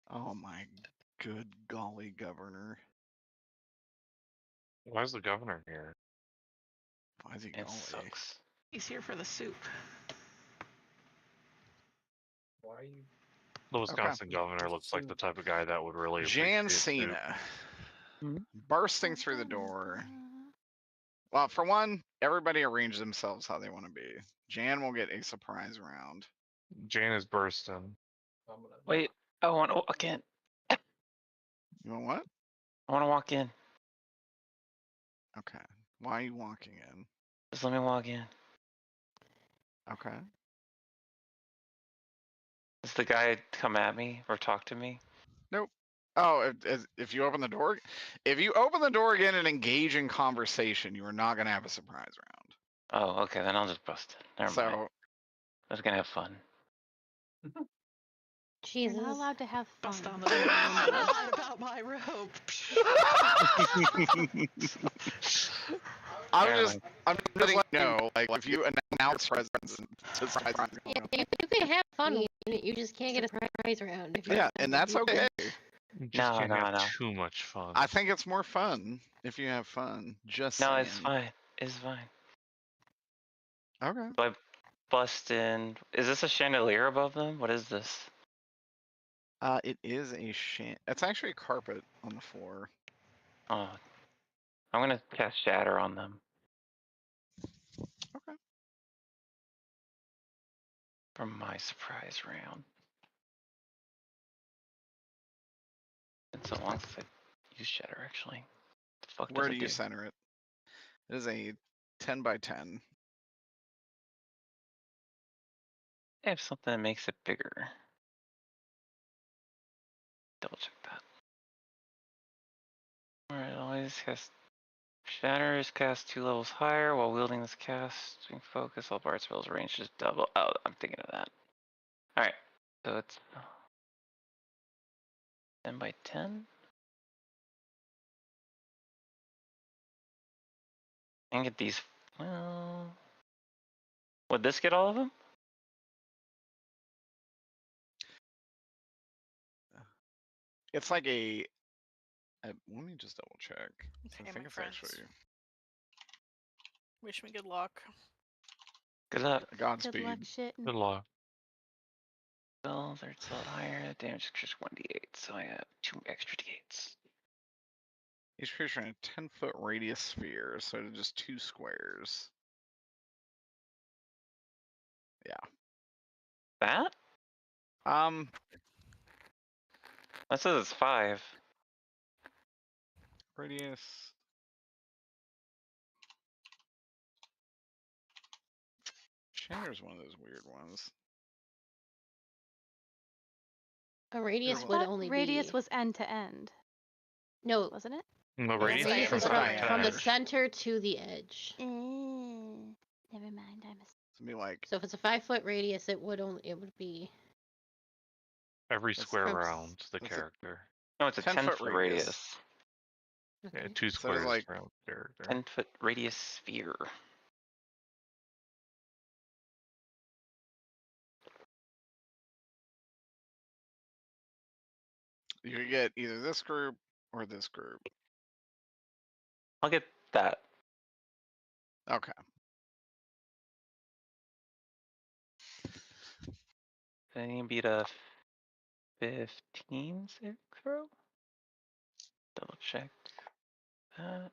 Oh my good golly, Governor. Why is the governor here? Why is he It golly? sucks. He's here for the soup. Why are you? The Wisconsin governor looks like the type of guy that would really Jan appreciate soup. Cena. Bursting through the door. Well, for one, everybody arrange themselves how they want to be. Jan will get a surprise round. Jan is bursting. I'm gonna Wait, I want to walk in. You want what? I want to walk in. Okay. Why are you walking in? Just let me walk in. Okay. Does the guy come at me or talk to me? Nope. Oh, if you open the door, again and engage in conversation, you are not gonna have a surprise round. Oh, okay, then I'll just bust it. Never mind. So I was gonna have fun. You're Jesus. not allowed to have fun. Bust on the door. I lied about my rope. Apparently. I'm just letting you know, like if you announce presence to surprise round. Yeah, you can have fun with it, you just can't get a surprise round. If you're Yeah, not and good that's people. okay. You just No, can't no, have no. too much fun. I think it's more fun if you have fun. Just No, saying. it's fine. It's fine. Okay. Do I bust in? Is this a chandelier above them? What is this? It is it's actually a carpet on the floor. Oh, I'm gonna cast Shatter on them. Okay. For my surprise round. It's so long since I used Shatter, actually. The fuck Where does do it you do? center it? It is a 10 by 10. I have something that makes it bigger. Double check that. Alright, always cast Shatter is cast 2 levels higher while wielding this cast. Being focus, all bar spells range is double. Oh, I'm thinking of that. Alright, so it's 10 by 10. I can get these. Well, would this get all of them? It's like let me just double check. So Okay, I think my it's friends. actually Wish me good luck. Good luck. Good Godspeed. luck shitting. Good luck. spell, third slot higher. The damage is just 1d8, so I have 2 extra d8s. Each creature in a 10-foot radius sphere, so it's just 2 squares. That? Um, That says it's 5. radius. Shatter's one of those weird ones. A radius I would Thought only radius be was end to end, no. wasn't it? The Yes, radius I is Radius from is am. start to from the finish. center to the edge. Never mind, I missed. It's gonna be like So if it's a 5-foot radius, it would be Every That's square from around the that's a- character. No, it's a 10-foot 10-foot radius. radius. Yeah, okay. 2 So squares there's like around the character. 10-foot radius sphere. you could get either this group or this group. I'll get that. Okay. Then you beat a 15 save throw. Double check that.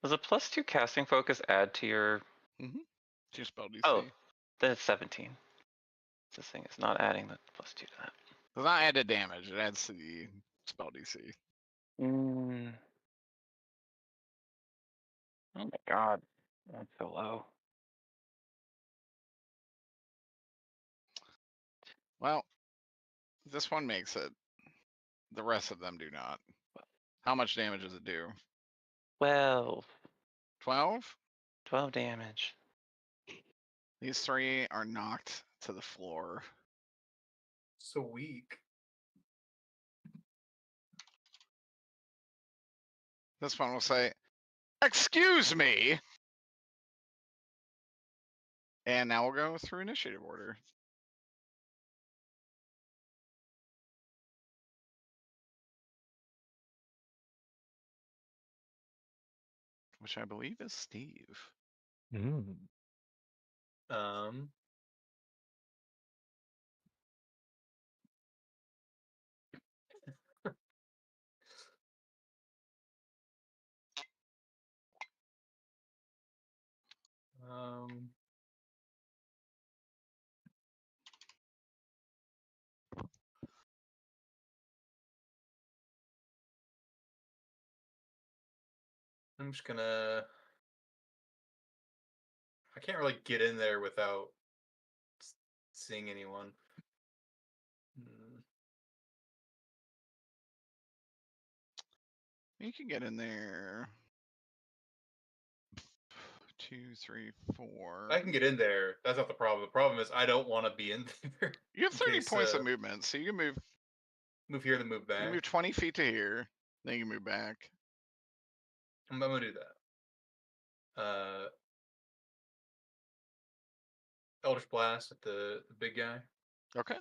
Does a +2 casting focus add to your? Mm-hmm. It's your spell DC. Oh, then it's 17. This thing is not adding the +2 to that. Does not add to damage. It adds to the spell DC. Oh my god, that's so low. Well, this one makes it. The rest of them do not. How much damage does it do? 12. 12? 12 damage. These 3 are knocked to the floor. So weak. This one will say, "Excuse me!" And now we'll go through initiative order. Which I believe is Steve. Mm. Um. um. I'm just gonna. I can't really get in there without seeing anyone. You can get in there. 2, 3, 4. I can get in there. That's not the problem. The problem is I don't want to be in there. You have in 30 case, points of movement, so you can move. Move here, then move You back. can move 20 feet to here, then you can move back. I'm gonna do that. Eldritch Blast at the big guy. Okay.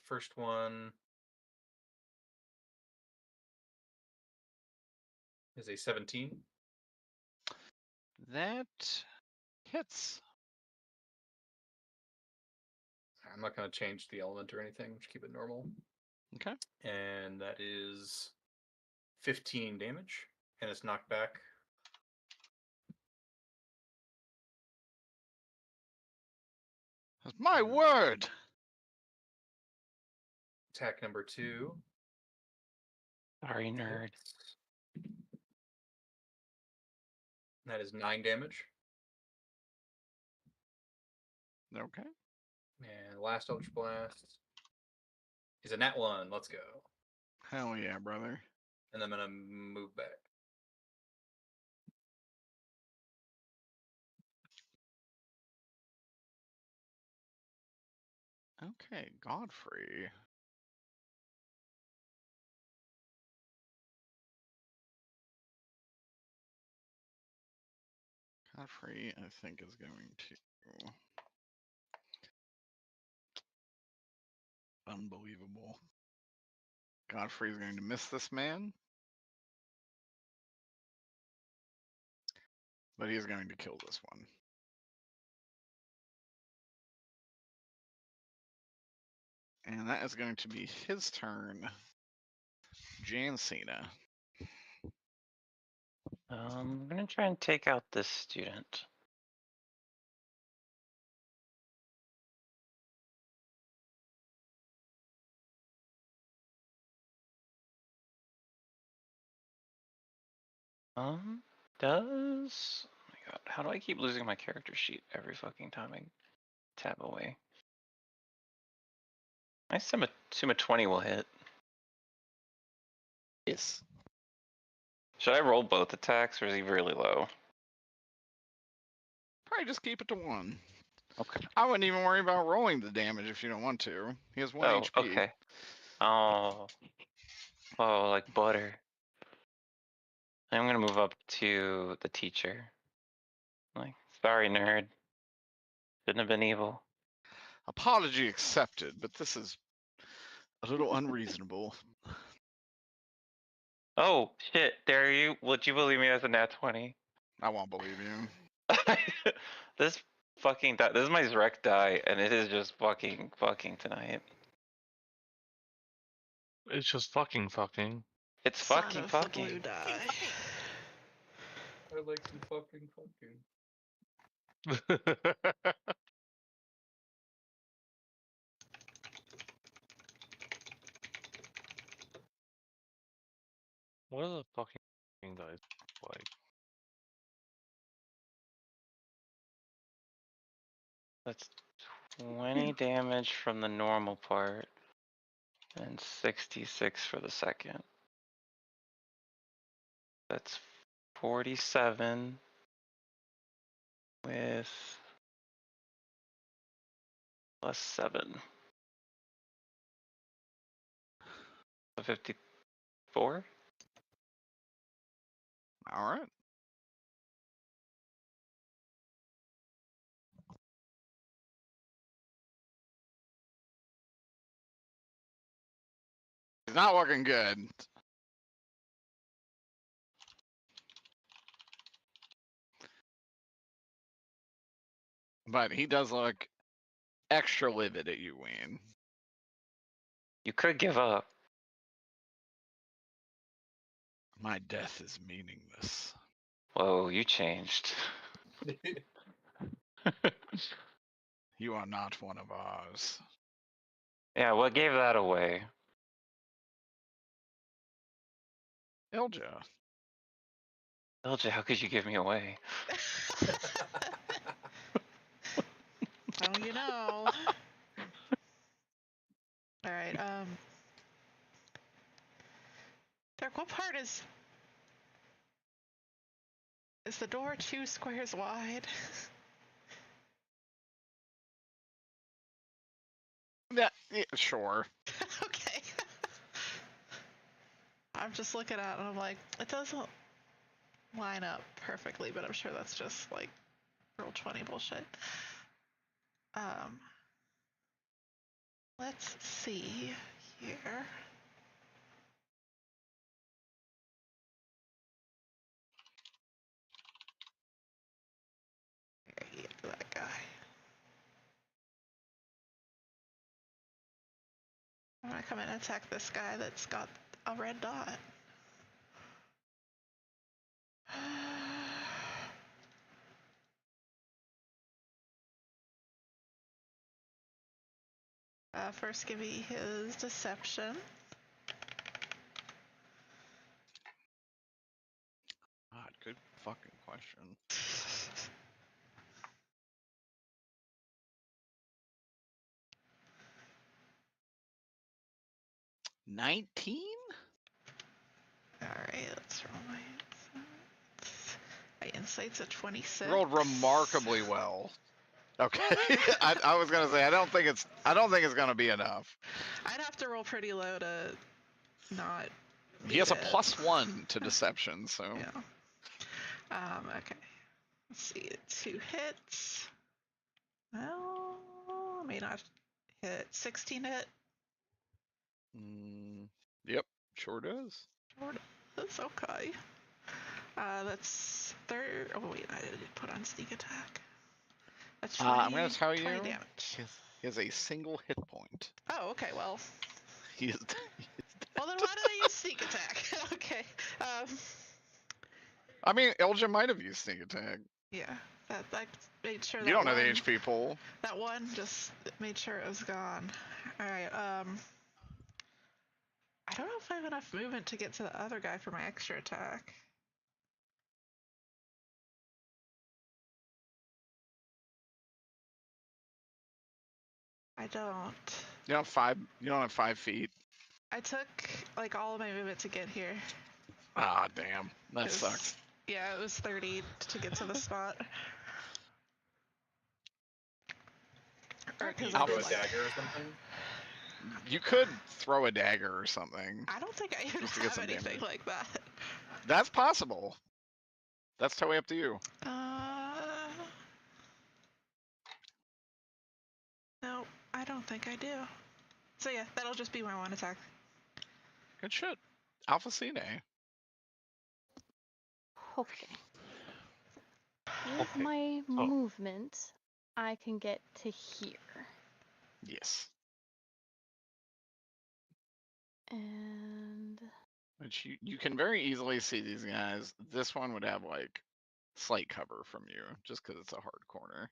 First one is a 17. That hits. I'm not going to change the element or anything. Just keep it normal. Okay. And that is 15 damage, and it's knocked back. That's my word. Attack number 2. Sorry, nerd. That is 9 damage. Okay. And last Eldritch Blast is a nat 1. Let's go. Hell yeah, brother. And I'm going to move back. Okay, Godfrey. Godfrey, I think, is going to. Unbelievable. Godfrey is going to miss this man. But he is going to kill this one. And that is going to be his turn. Jancina. I'm gonna try and take out this student. Does... Oh my god, how do I keep losing my character sheet every fucking time I tab away? I assume a 20 will hit. Yes. Should I roll both attacks, or is he really low? Probably just keep it to 1. Okay. I wouldn't even worry about rolling the damage if you don't want to. He has 1 Oh, HP. okay. Oh, like butter. I'm gonna move up to the teacher. Like, sorry, nerd. Shouldn't have been evil. Apology accepted, but this is a little unreasonable. Oh, shit, dare you? Would you believe me as a nat 20? I won't believe you. This fucking die, this is my Zrek die, and it is just fucking tonight. It's just fucking. It's Son fucking. of the blue die. I like to fucking. What are the fucking dice like? That's 20 damage from the normal part, and 66 for the second. That's 47 with plus 7. So 54? All right. He's not looking good. But he does look extra livid at you, Wayne. You could give up. My death is meaningless. Whoa, you changed. You are not one of ours. Yeah, what gave that away? Ilja. LJ, how could you give me away? Oh, you know. All right. Dirk, what part is the door 2 squares wide? Yeah, sure. Okay. I'm just looking at it and I'm like, it doesn't line up perfectly, but I'm sure that's just like roll 20 bullshit. Let's see here. Here, that guy. I'm gonna come in and attack this guy that's got a red dot. First, give me his deception. God, good fucking question. $19? Alright, let's roll my insights. My insight's a 26. You rolled remarkably well. Okay. I was gonna say I don't think it's gonna be enough. I'd have to roll pretty low to not. He has a beat it. +1 to deception, so Yeah. Okay. Let's see. 2 hits. Well, may not hit. 16 hit. Yep, sure does. That's okay. That's third. Oh wait, I did put on sneak attack. That's 20, I'm going to tell 20 you, damage. he has a single hit point. Oh, okay. Well, He is. well then why did I use sneak attack? Okay. I mean, Elgin might have used sneak attack. Yeah. That made sure. You that don't know one, the HP pool. That one just made sure it was gone. All right. I don't know if I have enough movement to get to the other guy for my extra attack. I don't. You don't have 5. You don't have 5 feet. I took like all of my movement to get here. Ah, damn. That 'Cause, sucks. Yeah, it was 30 to get to the spot. Or, Can you 'cause throw a I'm like- dagger or something? You could throw a dagger or something. I don't think I even Just to get have some anything damage. like that. That's possible. That's totally up to you. No, I don't think I do. So yeah, that'll just be my one attack. Good shit. Alpha Cine. Okay. With my movement, I can get to here. Yes. And Which you can very easily see these guys. This one would have like slight cover from you just because it's a hard corner.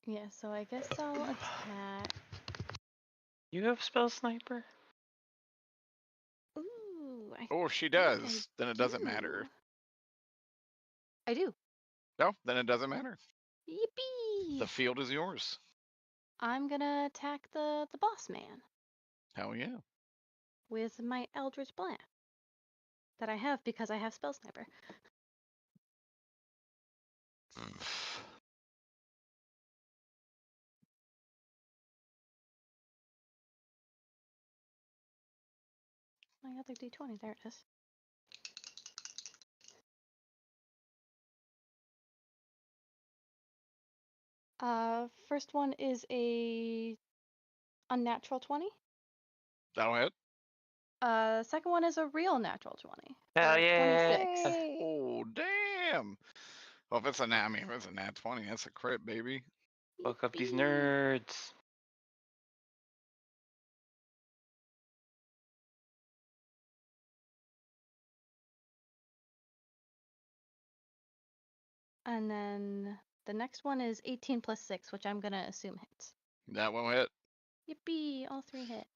yeah, so I guess I'll attack. You have spell sniper? Ooh, I Oh, if she think I does, then it doesn't matter. do. I do. No, then it doesn't matter. Yippee! The field is yours. I'm gonna attack the boss man Hell yeah. with my Eldritch Blast that I have because I have Spell Sniper. My other D20, there it is. First one is a unnatural 20. That'll hit. Second one is a real natural 20. Hell yeah! 26. Oh, damn. Well, if it's a nat, I mean, if it's a nat 20, that's a crit, baby. Fuck up these Yippee. nerds. And then the next one is 18 plus 6, which I'm gonna assume hits. That will hit. Yippee, all 3 hit.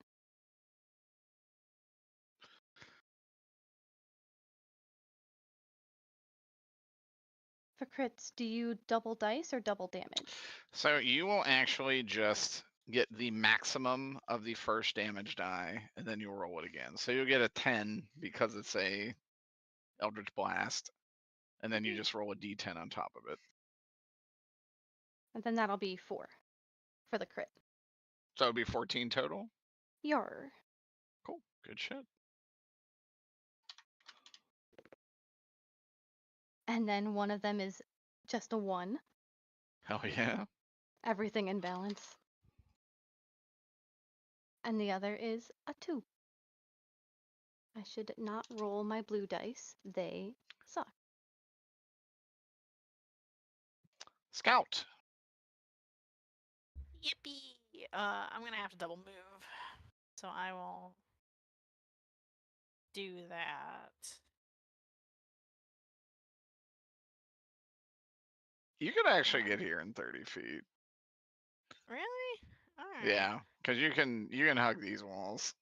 For crits, do you double dice or double damage? So you will actually just get the maximum of the first damage die, and then you'll roll it again. So you'll get a 10 because it's a Eldritch Blast, and then you just roll a d10 on top of it. And then that'll be 4 for the crit. So it would be 14 total. Yar. Cool. Good shit. And then one of them is just a 1. Hell yeah. Everything in balance. And the other is a 2. I should not roll my blue dice. They suck. Scout. Yippee! I'm gonna have to double move, so I will do that. You could actually get here in 30 feet. Really? All right. Yeah, because you can hug these walls.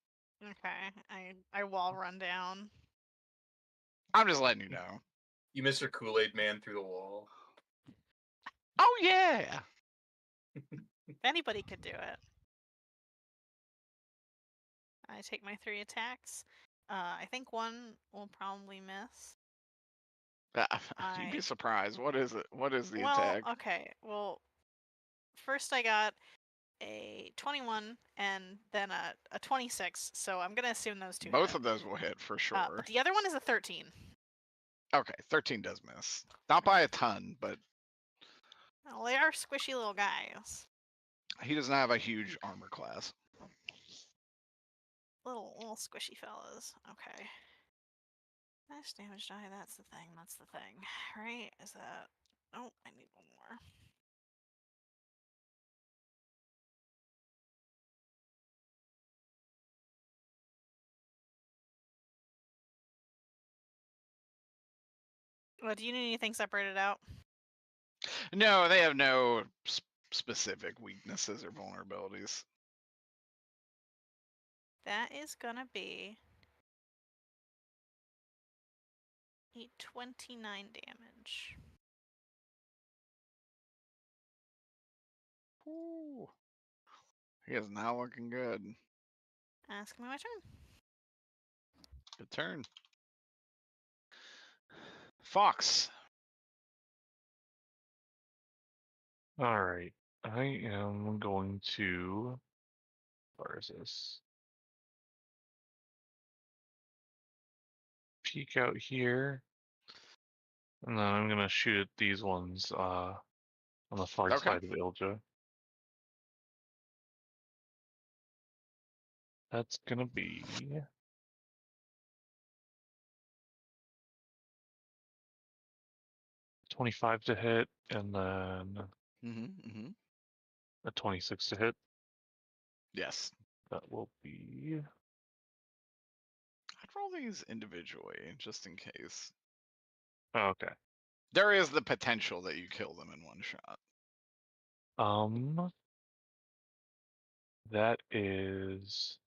Okay. I wall run down. I'm just letting you know. You Mr. Kool-Aid Man through the wall. Oh yeah. If anybody could do it. I take my 3 attacks. I think one will probably miss. You'd be surprised. What is it? What is the well, attack? Okay. Well, first I got a 21 and then a 26, so I'm gonna assume those two Both hit. of those will hit for sure. But the other one is a 13. Okay, 13 does miss. Not by a ton, but Well, they are squishy little guys. he does not have a huge armor class. Little squishy fellas. Okay. Max damage die, that's the thing, right? Is that... Oh, I need one more. Well, do you need anything separated out? No, they have no specific weaknesses or vulnerabilities. That is gonna be 29 damage. Ooh. He is not looking good. Ask me my turn. Good turn. Fox. All right. I am going to. Where is this? Peek out here. And then I'm gonna shoot at these ones on the far Okay. side of Ilja. That's gonna be 25 to hit, and then a 26 to hit. Yes. That will be. I'd roll these individually, just in case. Oh, okay. There is the potential that you kill them in one shot. That is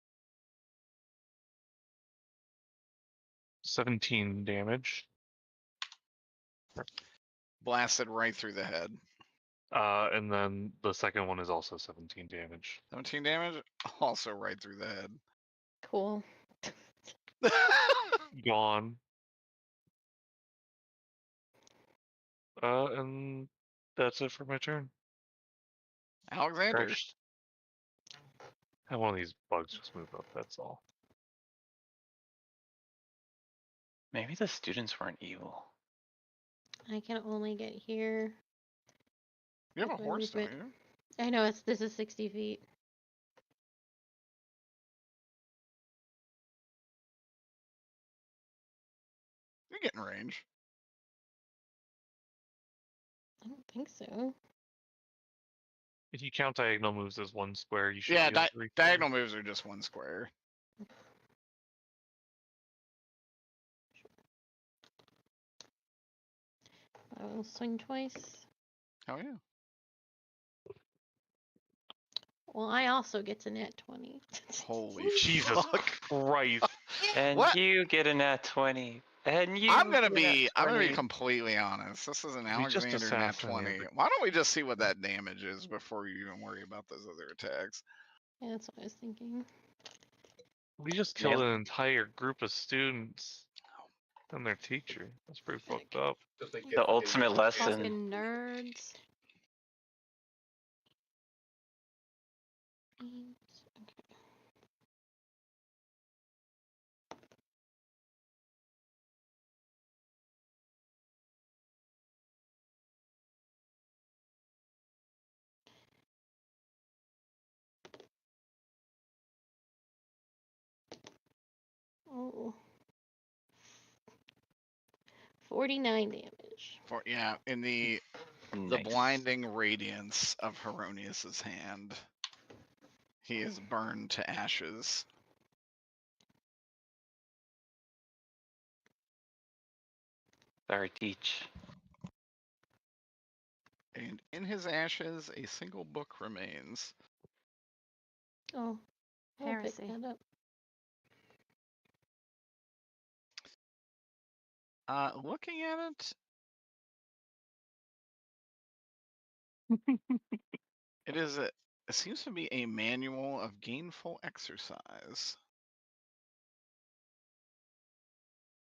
17 damage. Blasted right through the head. And then the second one is also 17 damage. 17 damage, also right through the head. Cool. Gone. And that's it for my turn. Alexander. Crashed. Have one of these bugs just move up, that's all. Maybe the students weren't evil. I can only get here. You have a with my horse, don't movement. you? I know this is 60 feet. You get in range. I don't think so. If you count diagonal moves as one square, you should Yeah, be able to reach diagonal moves are just one square. I will swing twice. Oh yeah. Well, I also get to nat 20. Holy Jesus fuck. Christ. And What? you get a nat 20. And you I'm gonna get a be nat 20. completely honest. This is an We just Alexander nat assassinated 20. Why don't we just see what that damage is before you even worry about those other attacks? Yeah, that's what I was thinking. We just killed an entire group of students and their teacher. That's pretty fucked up. The ultimate lesson. Fucking nerds. Okay. Oh. 49 damage. Yeah, in the Nice. blinding radiance of Heronius's hand, he is burned to ashes. Sorry, teach. And in his ashes, a single book remains. Oh, I'll pick Heresy. that up. Looking at it, it seems to be a manual of gainful exercise.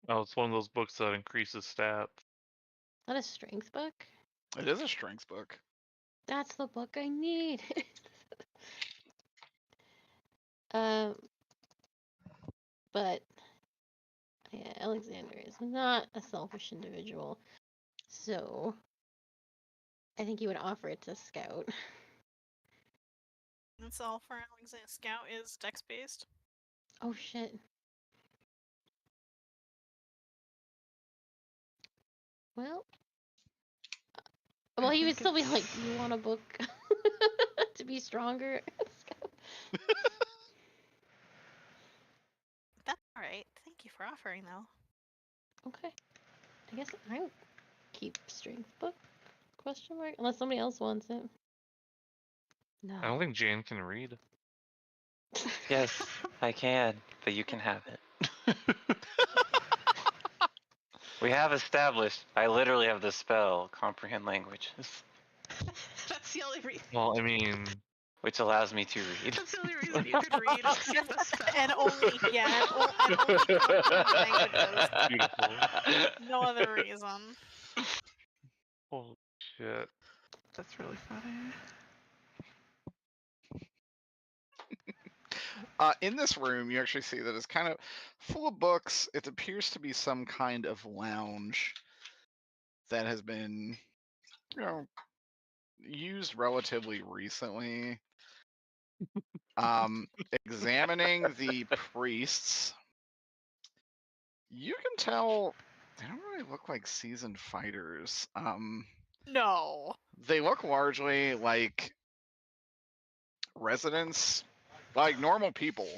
Oh, it's one of those books that increases stats. Is that a strength book? It is a strength book. That's the book I need. But yeah, Alexander is not a selfish individual, so I think he would offer it to Scout. That's all for Alexander. Scout is dex based. Oh shit. Well, he would still be like, "Do you want a book to be stronger?" That's all right. Thank you for offering, though. Okay. I guess I would keep strength book? Question mark. Unless somebody else wants it. No. I don't think Jane can read. Yes, I can, but you can have it. We have established. I literally have the spell comprehend languages, That's the only reason. Well, I mean, which allows me to read. That's the only reason you could read is you have a spell. And only, yeah, and only comprehend languages. beautiful. No other reason. Holy shit. That's really funny. In this room, you actually see that it's kind of full of books. It appears to be some kind of lounge that has been, used relatively recently. Examining the priests, you can tell they don't really look like seasoned fighters. No. They look largely like residents, like normal people.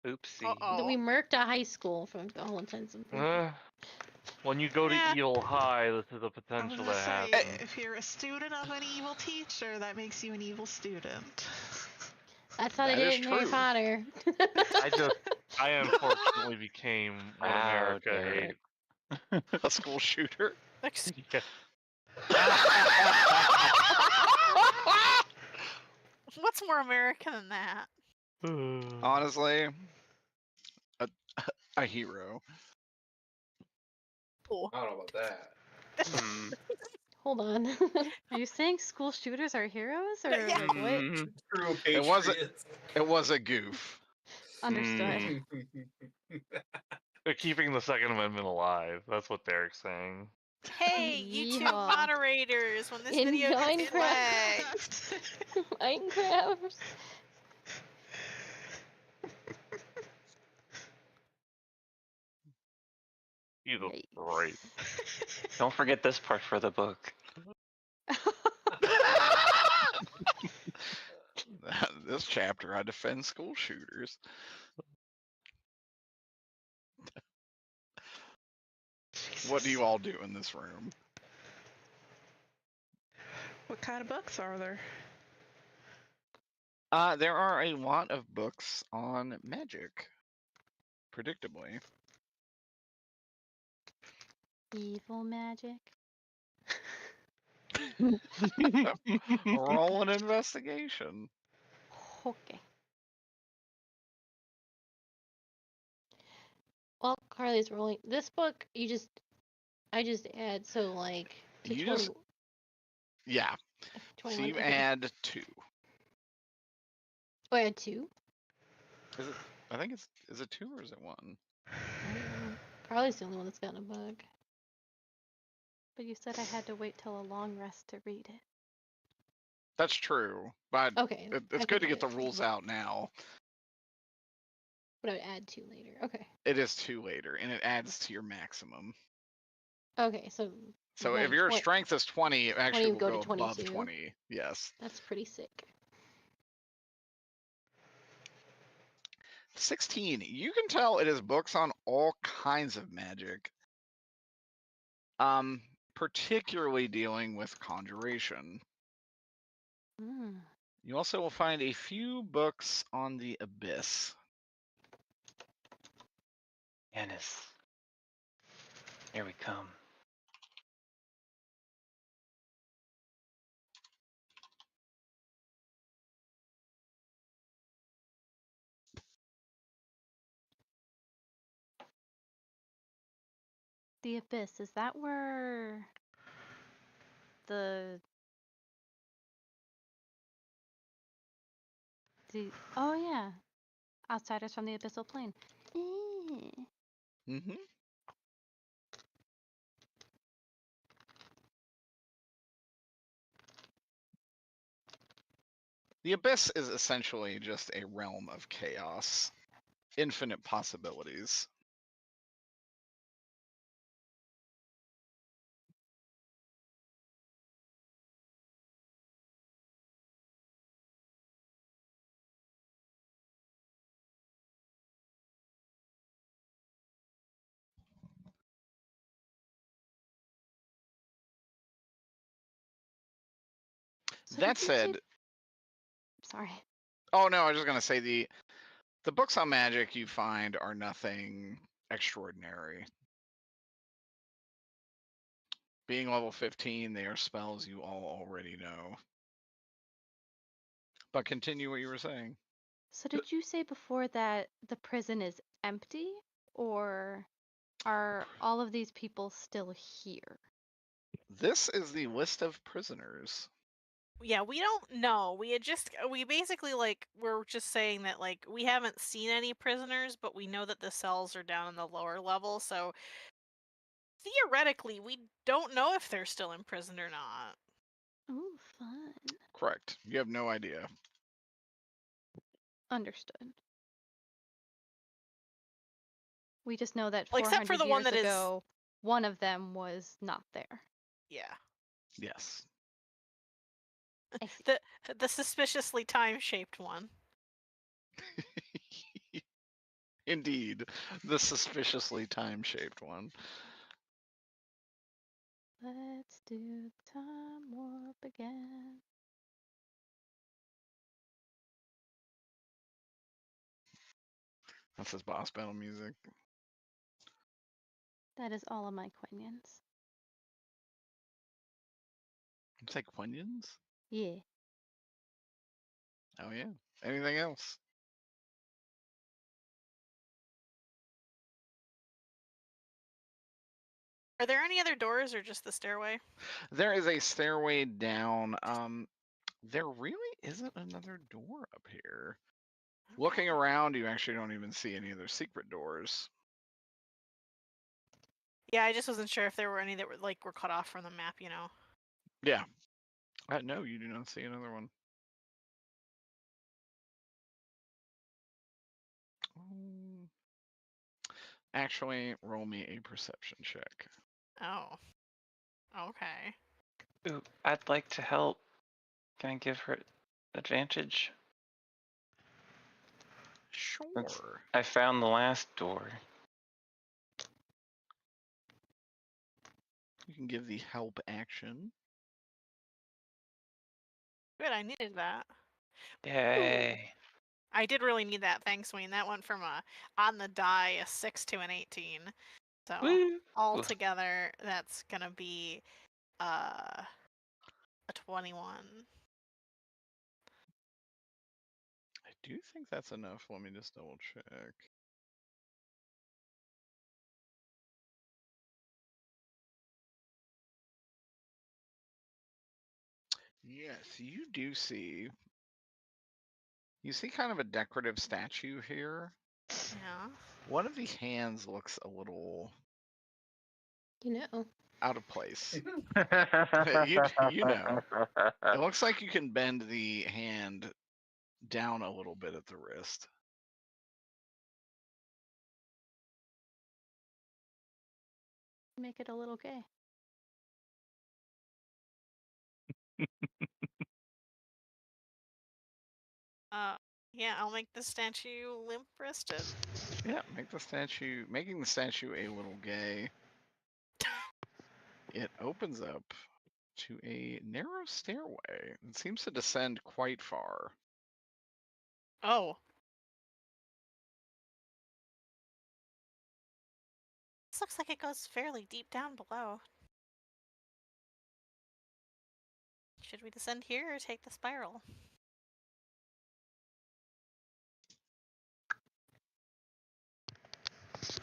Oopsie. Uh-oh. We murked a high school from all intents and purposes. When you go to Yeah. Eel High, this is a I was potential gonna to say, happen. if you're a student of an evil teacher, that makes you an evil student. That's how they That did is it in Harry true. Potter. I unfortunately became what Wow, America Derek. hates. A school shooter. Yeah. What's more American than that? Honestly, a hero. Cool. I don't know about that. Hmm. Hold on. Are you saying school shooters are heroes, or Yeah. like what? Mm, True It wasn't- patriots. It was a goof. Understood. They're keeping the Second Amendment alive. That's what Derek's saying. Hey, YouTube Yeehaw. moderators, when this In video gets Minecraft. flagged. Minecraft. Jesus Yikes. Christ. Don't forget this part for the book. This chapter, I defend school shooters. What do you all do in this room? What kind of books are there? There are a lot of books on magic. Predictably. Evil magic. Roll an investigation. Okay. Well, Carly's rolling. This book, I just add, so like, to You 20, just- Yeah. So 21. you okay. add 2. Oh, I had 2? Is it? I think it's. Is it 2 or is it 1? I don't know. Carly's the only one that's gotten a book. But you said I had to wait till a long rest to read it. That's true, but Okay. it's good to get the rules out now. But I would add 2 later. Okay. It is 2 later, and it adds to your maximum. Okay, so So Like if your 20 strength is 20, it actually will go go to above 22. 20. Yes. that's pretty sick. 16. You can tell it is books on all kinds of magic. Particularly dealing with conjuration. Mm. You also will find a few books on the abyss. Yanis. Here we come. The Abyss, is that where the oh yeah. Outsiders from the Abyssal Plane. Eh. Mm-hmm. The abyss is essentially just a realm of chaos. Infinite possibilities. So That did you say- said, Sorry. oh no, I was just gonna say the books on magic you find are nothing extraordinary. Being level 15, they are spells you all already know. But continue what you were saying. So did you say before that the prison is empty, or are all of these people still here? This is the list of prisoners. Yeah, we don't know. We basically like we're just saying that like we haven't seen any prisoners, but we know that the cells are down in the lower level, so theoretically we don't know if they're still in prison or not. Oh, fun. Correct. You have no idea. Understood. We just know that Well, 400 except for the one years that is- ago, one of them was not there. Yeah. Yes. I see. The suspiciously time-shaped one. Indeed. The suspiciously time-shaped one. Let's do the time warp again. That's his boss battle music. That is all of my quinions. It's like Quinions? Yeah. Oh yeah. Anything else? Are there any other doors or just the stairway? There is a stairway down. There really isn't another door up here. Looking around, you actually don't even see any other secret doors. Yeah, I just wasn't sure if there were any that were cut off from the map, you know. Yeah. No, you do not see another one. Actually, roll me a perception check. Oh. Okay. Ooh, I'd like to help. Can I give her advantage? Sure. I found the last door. You can give the help action. Good, I needed that. Yay. I did really need that, thanks, Wayne. That went from on the die, a 6 to an 18. So Woo. altogether, that's gonna be a 21. I do think that's enough. Let me just double check. Yes, you do see. You see kind of a decorative statue here. Yeah. One of the hands looks a little You know. out of place. You know. It looks like you can bend the hand down a little bit at the wrist. Make it a little gay. Yeah, I'll make the statue limp-wristed. Yeah, making the statue a little gay. It opens up to a narrow stairway. It seems to descend quite far. Oh. This looks like it goes fairly deep down below. Should we descend here or take the spiral?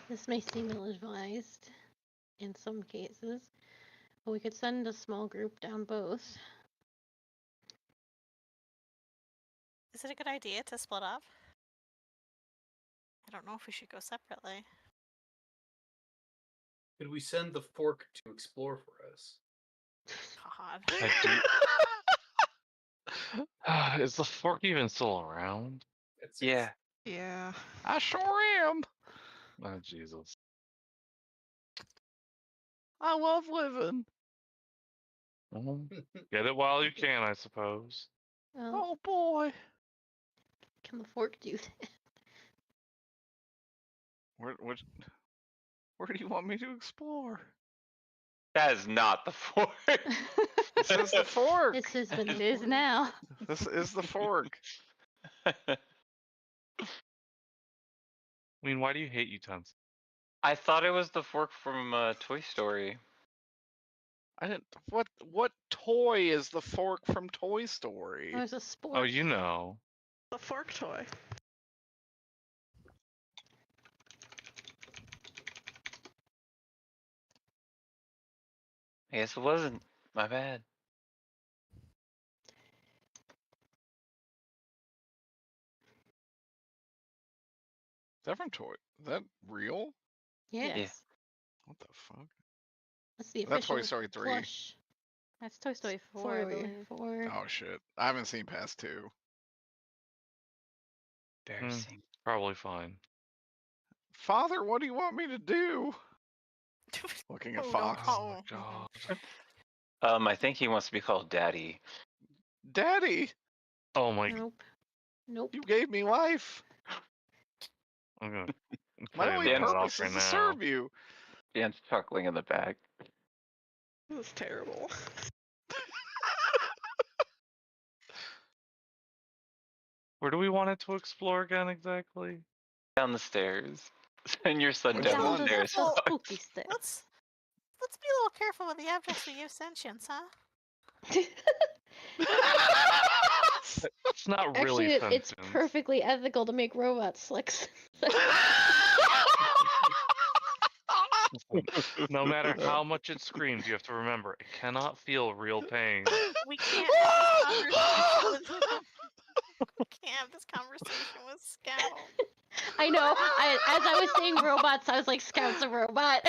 This may seem ill-advised in some cases, but we could send a small group down both. Is it a good idea to split up? I don't know if we should go separately. Could we send the fork to explore for us? God. Is the fork even still around? Yeah. Yeah. I sure am. Oh, Jesus. I love living. Well, get it while you can, I suppose. Oh, Oh boy. can the fork do that? Where do you want me to explore? That is not the fork. This is the fork. This has been It is now. This is the fork. I mean, why do you hate utensils? I thought it was the fork from Toy Story. I didn't. What toy is the fork from Toy Story? There's a sport. Oh, you know. The fork toy. I guess it wasn't. My bad. Is that from Toy? Is that real? Yes. Yeah. What the fuck? That's the That's official Toy Story 3. plush. That's Toy Story 4, I believe. Four. Oh shit! I haven't seen past 2. Embarrassing. Probably fine. Father, what do you want me to do? Looking at Oh, Fox. don't- Oh my god. I think he wants to be called Daddy. Daddy, Oh my. Nope. Nope. you gave me life. I'm gonna My tell you only that Dan's- off purpose right is to now. serve you. Dan's chuckling in the back. This is terrible. Where do we want it to explore again exactly? Down the stairs. Send your son Which down one? the the stairs. Well, spooky stairs. Let's be a little careful with the objects we give sentience, huh? It's not Actually, really it's sentient. perfectly ethical to make robots slick. No matter how much it screams, you have to remember it cannot feel real pain. We can't have this conversation with we can't have this conversation with Scout. I know. As I was saying robots, I was like, Scout's a robot.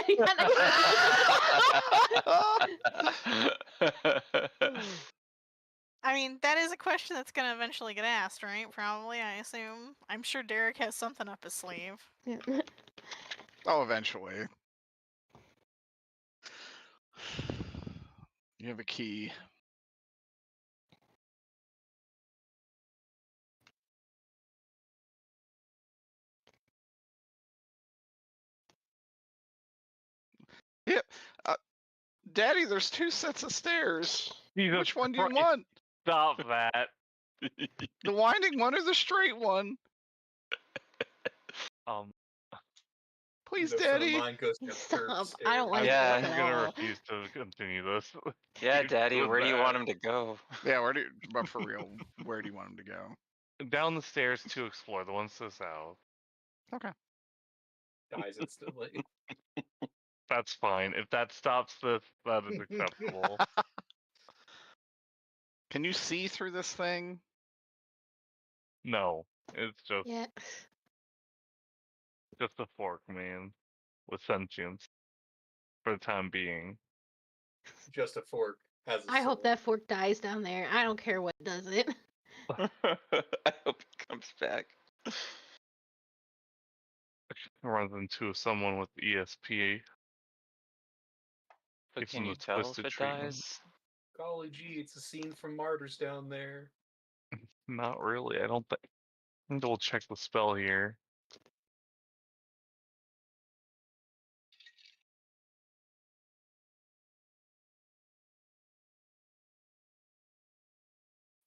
I mean, that is a question that's gonna eventually get asked, right? Probably, I assume. I'm sure Derek has something up his sleeve. Oh, eventually. You have a key. Yeah. Daddy, there's 2 sets of stairs. Jesus Which one do you Christ, want? Stop that. The winding one or the straight one? Um, Please, No son of Daddy. mine goes down Stop. curved I don't like stairs. Yeah. this I'm at gonna all. refuse to continue this. Yeah, Keep Daddy, doing where do you that. want him to go? Yeah, but for real, where do you want him to go? Down the stairs to explore, the ones to the south. Okay. Dies instantly. That's fine. If that stops this, that is acceptable. Can you see through this thing? No, it's just Yeah. a fork, man, with sentience for the time being. Just a fork has a I hope soul. that fork dies down there. I don't care what does it. I hope he comes back. Runs into someone with ESP. But Gives can him you the tell if twisted it treatment. dies? Golly gee, it's a scene from Martyrs down there. Not really. I don't think. I think we'll check the spell here.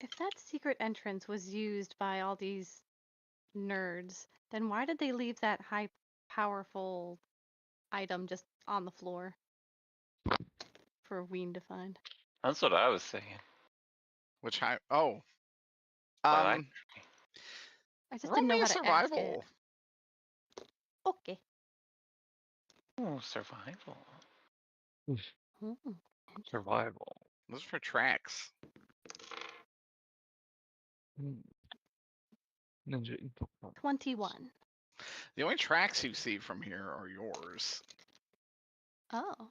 If that secret entrance was used by all these nerds, then why did they leave that high powerful item just on the floor for Ween to find? That's what I was saying. Which high? Oh. Well, Um. I just Roll didn't know me how a to ask it. survival. Okay. Oh, survival. Mm. Survival. Those are for tracks. Ninja info card. 21. The only tracks you see from here are yours. Oh.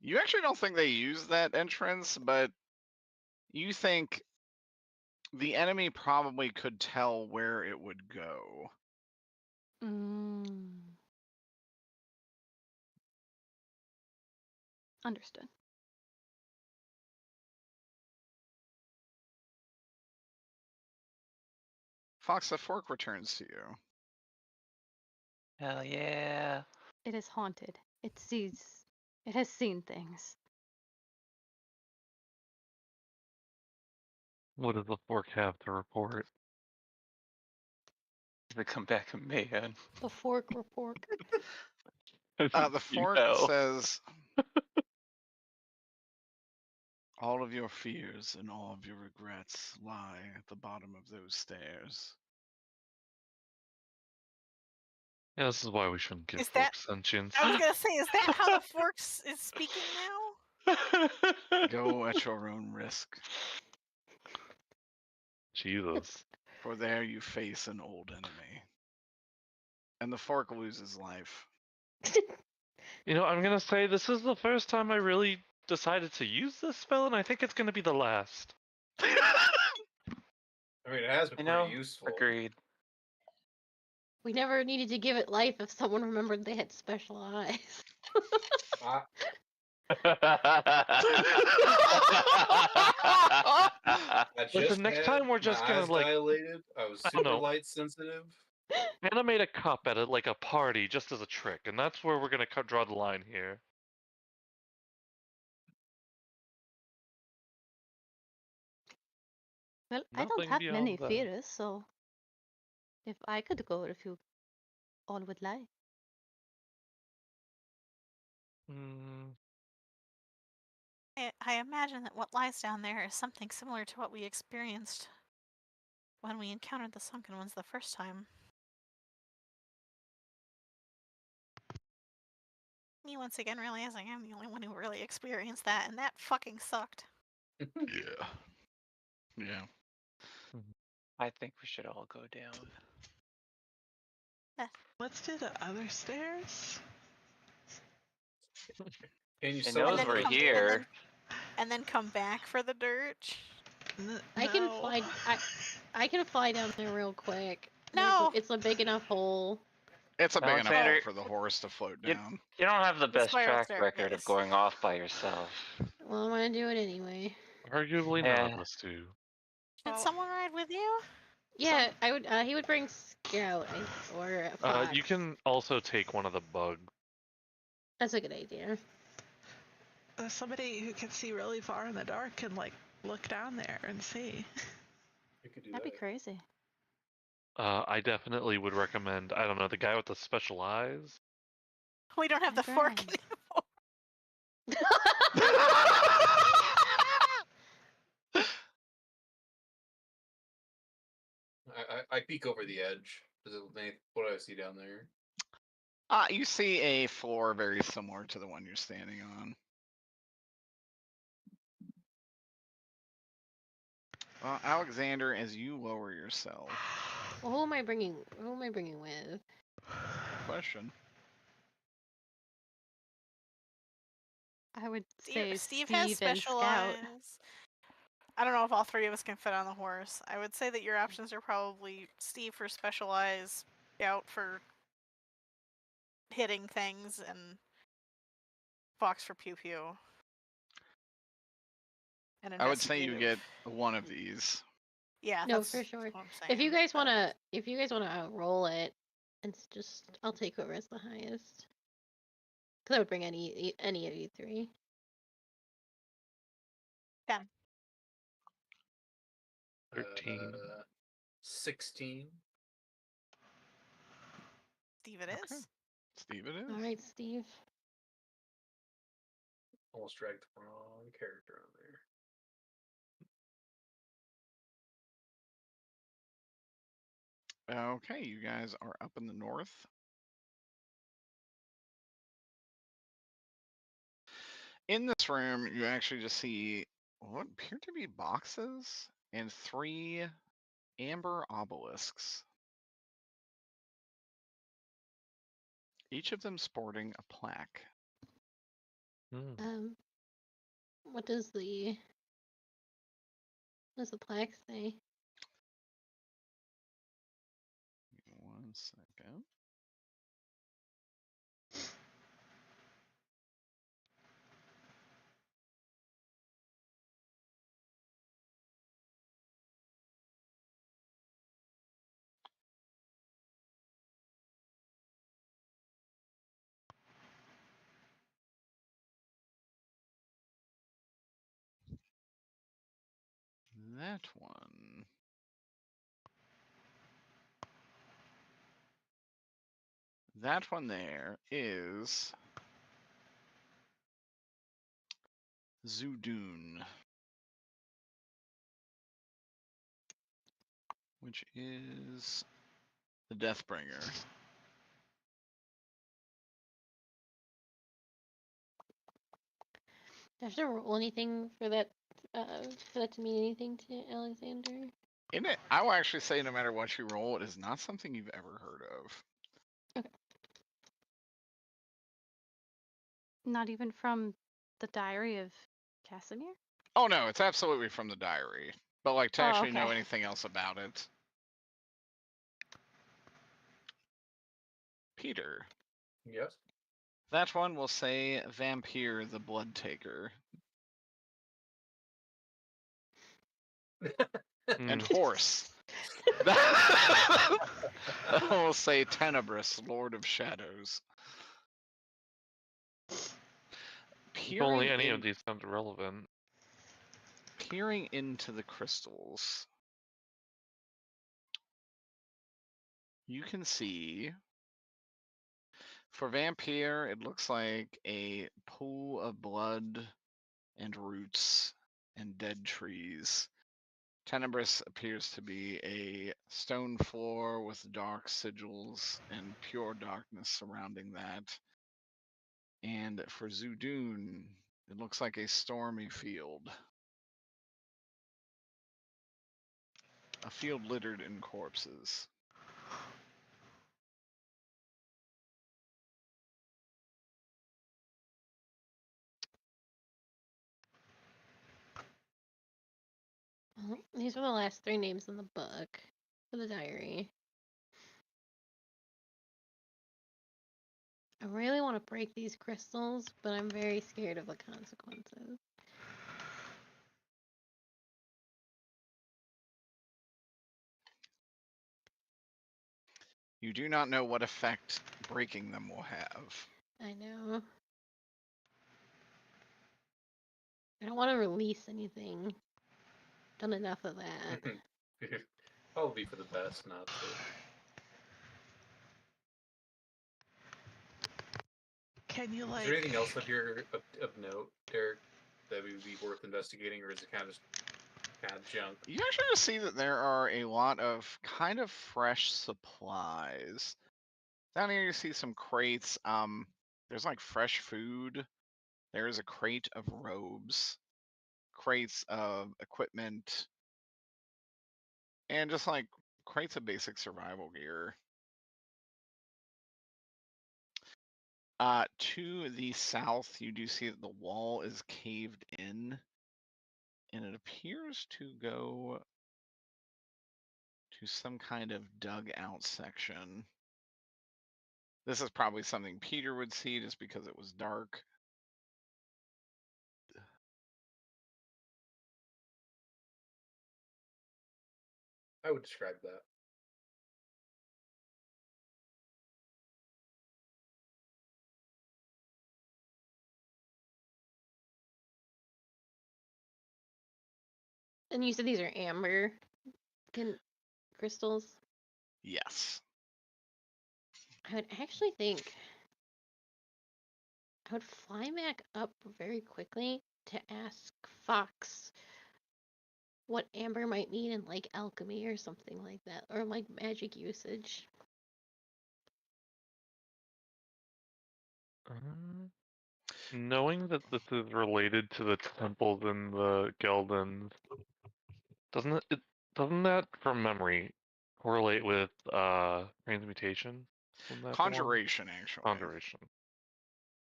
You actually don't think they use that entrance, but you think the enemy probably could tell where it would go. Understood. Fox, the fork returns to you. Hell yeah. It is haunted. It sees It has seen things. What does the fork have to report? They come back a man. The fork report. The You fork know. says, all of your fears and all of your regrets lie at the bottom of those stairs. Yeah, this is why we shouldn't give Is that- forks sentience. I was gonna say, is that how the forks is speaking now? Go at your own risk, Jesus. for there you face an old enemy. And the fork loses life. You know, I'm gonna say this is the first time I really decided to use this spell, and I think it's gonna be the last. I mean, it has been You know, pretty useful. agreed. We never needed to give it life if someone remembered they had special eyes. I, I Listen, just next had time we're my just gonna, eyes like, dilated. I was I don't super know. light sensitive. Animate a cup at like a party just as a trick, and that's where we're gonna draw the line here. Well, I don't Nothing have many beyond that. fears, so if I could go if you all would like. Mm, I imagine that what lies down there is something similar to what we experienced when we encountered the sunken ones the first time. Me once again realizing I'm the only one who really experienced that, and that fucking sucked. Yeah. Yeah. I think we should all go down. Let's do the other stairs. Can you It summon knows then we're come- here. And then come back for the dirt. I can No. fly. I can fly down there real quick. No! It's a big enough hole. It's a big enough Alexander, hole for the horse to float you- down. You don't have the best spiral track record of staircase. going off by yourself. Well, I'm gonna do it anyway. arguably Yeah. not, us two. Should Well- someone ride with you? Yeah, I would. He would bring Scout or a fox. You can also take one of the bugs. That's a good idea. Somebody who can see really far in the dark can like look down there and see. You could do That'd be that. crazy. I definitely would recommend, I don't know, the guy with the special eyes. We don't have the My fork grand. I peek over the edge. What do I see down there? You see a floor very similar to the one you're standing on. Alexander, as you lower yourself, Well, who am I bringing? Who am I bringing with? question. I would say Steve has and special Scout. eyes. I don't know if all three of us can fit on the horse. I would say that your options are probably Steve for special eyes, Scout for hitting things, and Fox for pew pew. And I would say you investigative. get one of these. Yeah, No, that's for sure. what I'm If you saying. guys wanna, roll it, it's just I'll take whoever has the highest. Cause I would bring any of you three. 13. 16. Steve it is. Okay. Steve, it is. All right, Steve. Almost dragged the wrong character on there. Okay, you guys are up in the north. In this room, you actually just see what appear to be boxes and 3 amber obelisks. Each of them sporting a plaque. Hmm. What does the plaque say? Give me 1 second. that one. That one there is Zudun, which is the Deathbringer. Do I have to roll anything for that to mean anything to Alexander? In it, I will actually say no matter what you roll, it is not something you've ever heard of. Okay. Not even from the Diary of Casimir? Oh no, it's absolutely from the diary. But like to Oh, actually know okay. anything else about it. Peter. Yes. That one will say Vampire the Blood Taker. And horse. That will say Tenebrous, Lord of Shadows. If only any of these sound relevant. Peering into the crystals, you can see for Vampire, it looks like a pool of blood and roots and dead trees. Tenebrous appears to be a stone floor with dark sigils and pure darkness surrounding that. And for Zudun, it looks like a stormy field. A field littered in corpses. Well, these are the last 3 names in the book for the diary. I really want to break these crystals, but I'm very scared of the consequences. You do not know what effect breaking them will have. I know. I don't want to release anything. Done enough of that. Probably for the best not to. Can you Is there anything else of note, Derek, that would be worth investigating, or is it kind of junk? You actually just see that there are a lot of kind of fresh supplies. Down here you see some crates. There's like fresh food. There is a crate of robes, crates of equipment, and just like crates of basic survival gear. To the south, you do see that the wall is caved in, and it appears to go to some kind of dug out section. This is probably something Peter would see just because it was dark. I would describe that. And you said these are amber crystals? Yes. I would actually think I would fly back up very quickly to ask Fox what amber might mean in like alchemy or something like that, or like magic usage. Knowing that this is related to the temples and the Geldans, doesn't that from memory correlate with transmutation? Wouldn't that be one? Conjuration, actually. Conjuration.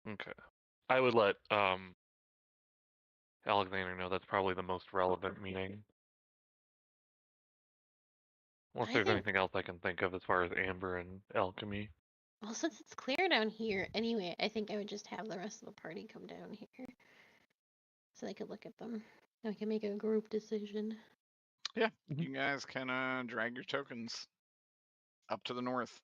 Okay. I would let Alexander know that's probably the most relevant meaning. Unless there's anything else I can think of as far as amber and alchemy. Well, since it's clear down here anyway, I think I would just have the rest of the party come down here so they could look at them. And we can make a group decision. Yeah, you guys can drag your tokens up to the north.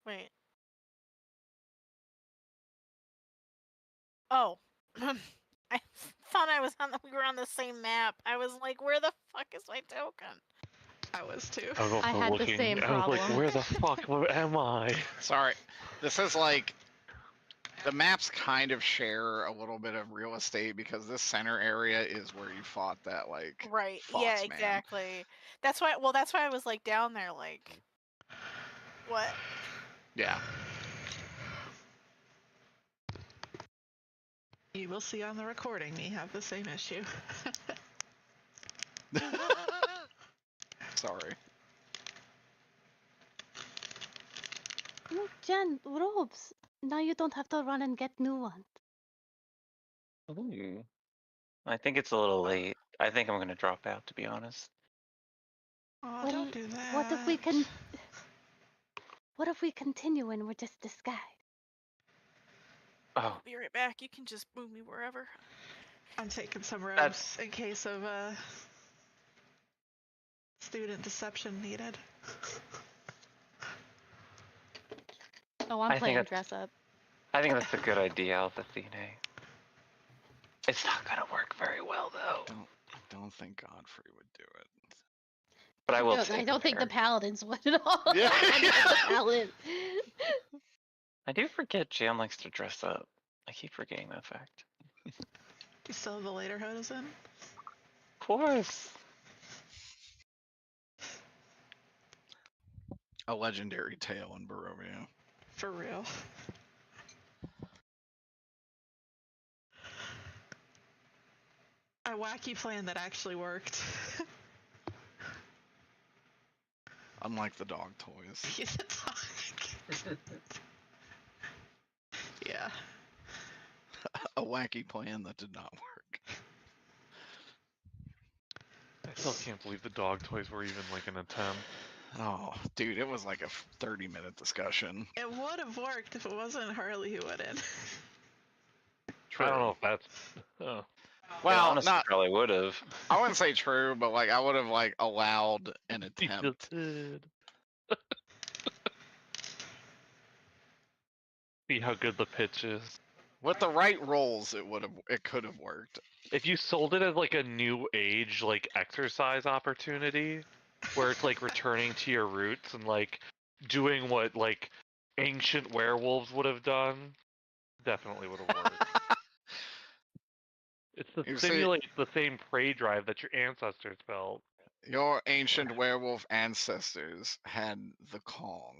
Wait. Oh. I thought we were on the same map. I was like, where the fuck is my token? I was too. I was also I had the looking. same I was like, problem. where the fuck am I? Sorry. This is like the maps kind of share a little bit of real estate because this center area is where you fought that like Right. fox Yeah, man. exactly. That's why I was like down there like what? Yeah. You will see on the recording me have the same issue. Sorry. Look, Jen, robes. Now you don't have to run and get new ones. Ooh. I think it's a little late. I think I'm gonna drop out, to be honest. Oh, Well, don't do that. What if we can? What if we continue and we're just disguised? Oh, I'll be right back. You can just move me wherever. I'm taking some robes in case of student deception needed. Oh, I'm I think playing that's- dress up. I think that's a good idea, Alphathene. It's not gonna work very well, though. I don't think Godfrey would do it. But I will No, take I don't think the there. paladins would at all. Yeah. I'm not the paladin. I do forget Jam likes to dress up. I keep forgetting that fact. You still have the later in? Of course. A legendary tale in Barovia. For real. A wacky plan that actually worked. Unlike the dog toys. Yeah. A wacky plan that did not work. I still can't believe the dog toys were even like an attempt. Oh, dude, it was like a 30-minute discussion. It would have worked if it wasn't Harley who went in. True. I don't know if that's. Oh. Well, Yeah, honestly, not. probably would have. I wouldn't say true, but like I would have like allowed an He attempt. just did. See how good the pitch is. With the right rolls, it could have worked. If you sold it as like a new age like exercise opportunity, where it's like returning to your roots and like doing what like ancient werewolves would have done, definitely would have worked. It's to You see- simulate the same prey drive that your ancestors felt. Your ancient werewolf ancestors had the Kong.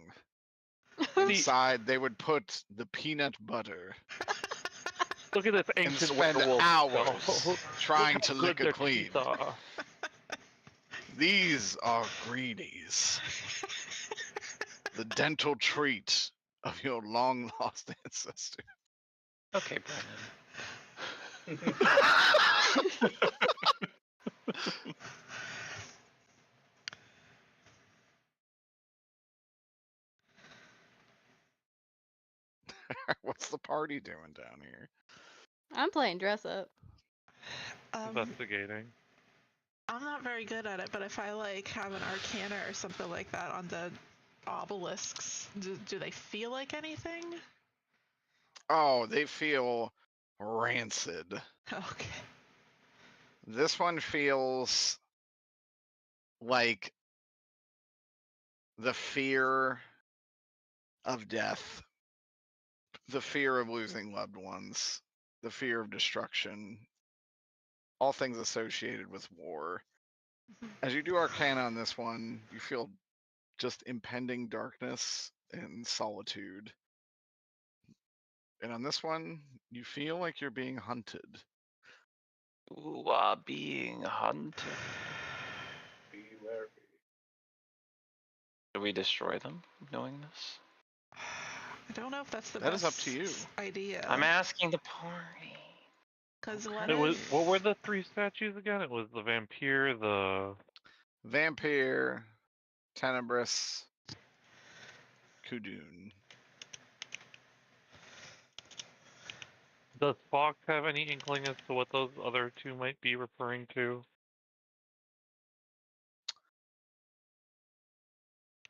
See, Inside, they would put the peanut butter look at this and ancient spend werewolf hours skull. trying Look to how lick good it their clean. teeth are. These are greenies, the dental treat of your long lost ancestor. Okay, Brennan. What's the party doing down here? I'm playing dress up. Investigating. I'm not very good at it, but if I like have an arcana or something like that on the obelisks, do they feel like anything? Oh, they feel rancid. Okay. This one feels like the fear of death, the fear of losing loved ones, the fear of destruction, all things associated with war. As you do Arcana on this one, you feel just impending darkness and solitude. And on this one, you feel like you're being hunted. Ooh, being hunted. Be wary. Do we destroy them, knowing this? I don't know if that's the That best is up to you. idea. I'm asking the party. Because Okay. What were the three statues again? It was the vampire, the Vampire, Tenebrous, Kudun. Does Fox have any inkling as to what those other two might be referring to?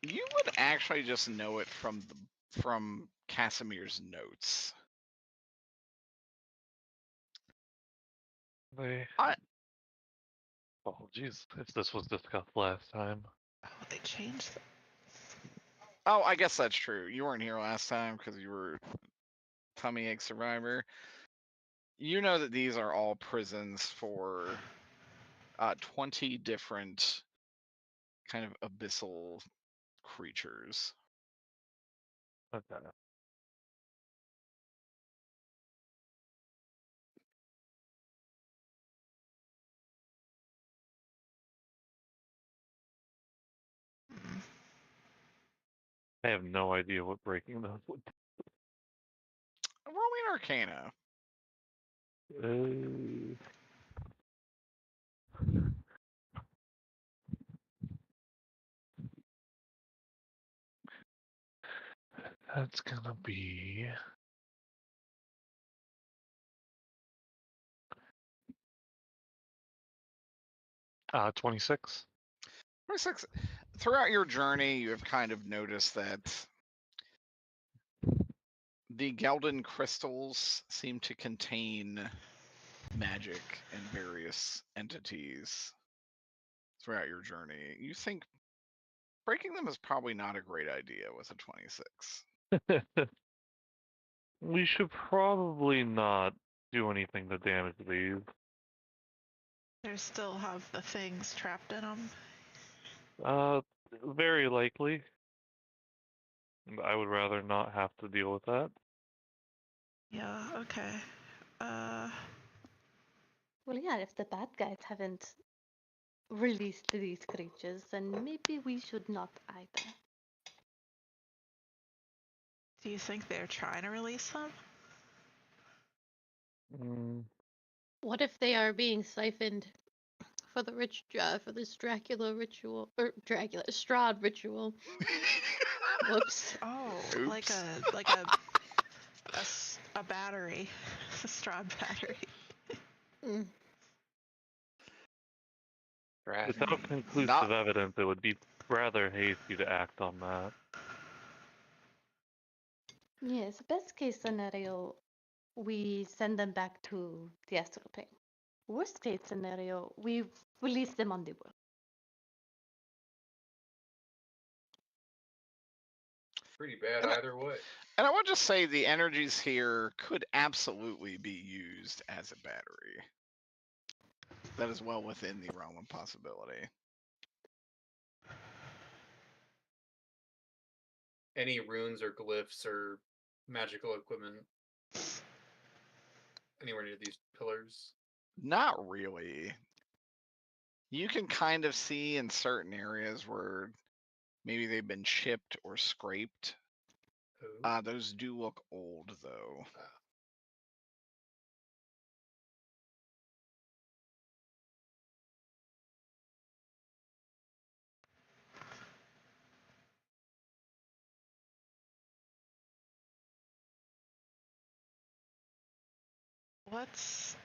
You would actually just know it from the from Casimir's notes. They... I- Oh, jeez. If this was discussed last time. Oh, they changed it. Oh, I guess that's true. You weren't here last time because you were tummy ache survivor. You know that these are all prisons for 20 different kind of abyssal creatures. Okay. I have no idea what breaking those would Roll me an Arcana. do. That's gonna be 26. 26. Throughout your journey, you have kind of noticed that the Gelden crystals seem to contain magic and various entities throughout your journey. You think breaking them is probably not a great idea with a 26. We should probably not do anything to damage these. They still have the things trapped in them. Very likely. I would rather not have to deal with that. Yeah, okay. Well, yeah, if the bad guys haven't released these creatures, then maybe we should not either. Do you think they're trying to release them? What if they are being siphoned for the for this Dracula ritual or Strahd ritual? Whoops. Oh, Oops. like a battery, a Strahd battery. Mm. Without conclusive Not- evidence, it would be rather hasty to act on that. Yes, best case scenario, we send them back to the astral plane. Worst case scenario, we release them on the world. Pretty bad either way. And I would just say the energies here could absolutely be used as a battery. That is well within the realm of possibility. Any runes or glyphs or magical equipment anywhere near these pillars? Not really. You can kind of see in certain areas where maybe they've been chipped or scraped. Oh. Those do look old, though. What's...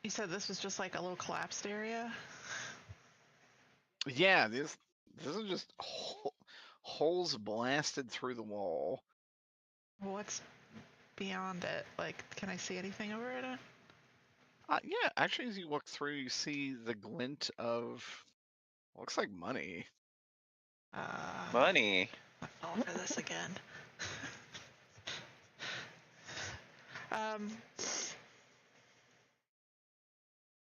You said this was just like a little collapsed area? Yeah, this are just holes blasted through the wall. What's beyond it? Like, can I see anything over it? Yeah, actually, as you look through, you see the glint of looks like money. Money. I fall for this again.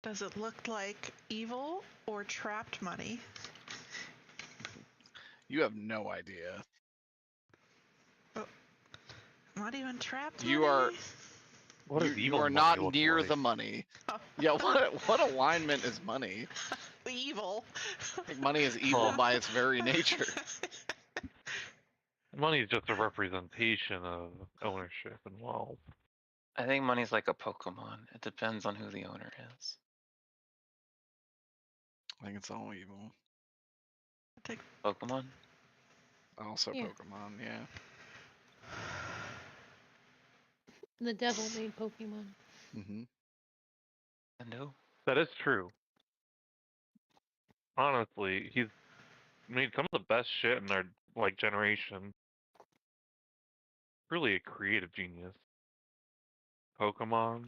Does it look like evil or trapped money? You have no idea. Not even trapped You money? are What does you evil are money not look near like? the money. Oh. Yeah, what alignment is money? Evil. Like money is evil by its very nature. Money is just a representation of ownership and wealth. I think money's like a Pokemon. It depends on who the owner is. I think it's all evil. Pokemon? Also Yeah. Pokemon, yeah. The devil made Pokemon. Mm-hmm. Nintendo? That is true. Honestly, he's made some of the best shit in our generation. Truly a creative genius. Pokemon,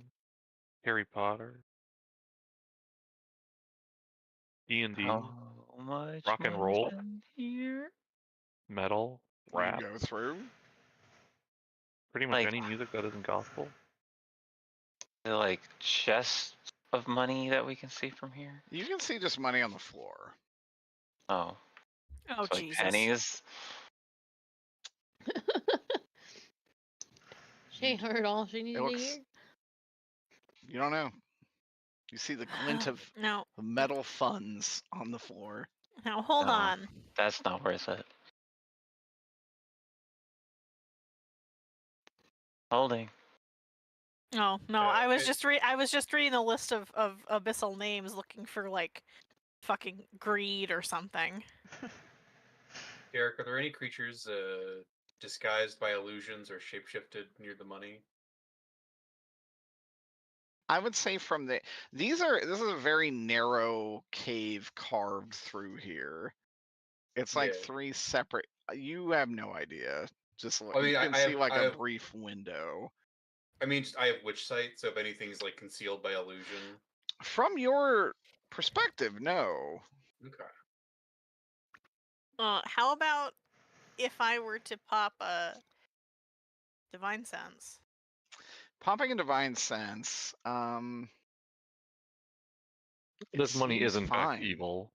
Harry Potter, D&D, How much rock and money's roll, in here? metal, You rap, go through. pretty much Like- any music that isn't gospel. Is it like chests of money that we can see from here? You can see just money on the floor. Oh, Oh, it's like Jesus. pennies. She heard all she needed to looks- hear. You don't know. You see the glint of No, the metal funds on the floor. now hold No. on. That's not worth it. Holding. No, no, Uh, I was it- just reading a list of abyssal names, looking for like fucking greed or something. Derek, are there any creatures disguised by illusions or shapeshifted near the money? I would say from the this is a very narrow cave carved through here. It's like Yeah. 3 separate. You have no idea. Just I you mean, can I see have- like I a have- brief window. I mean, I have witch sight, so if anything's like concealed by illusion. From your perspective, no. Okay. How about if I were to pop a divine sense? Popping a divine sense. This money seems is in fact fine. evil.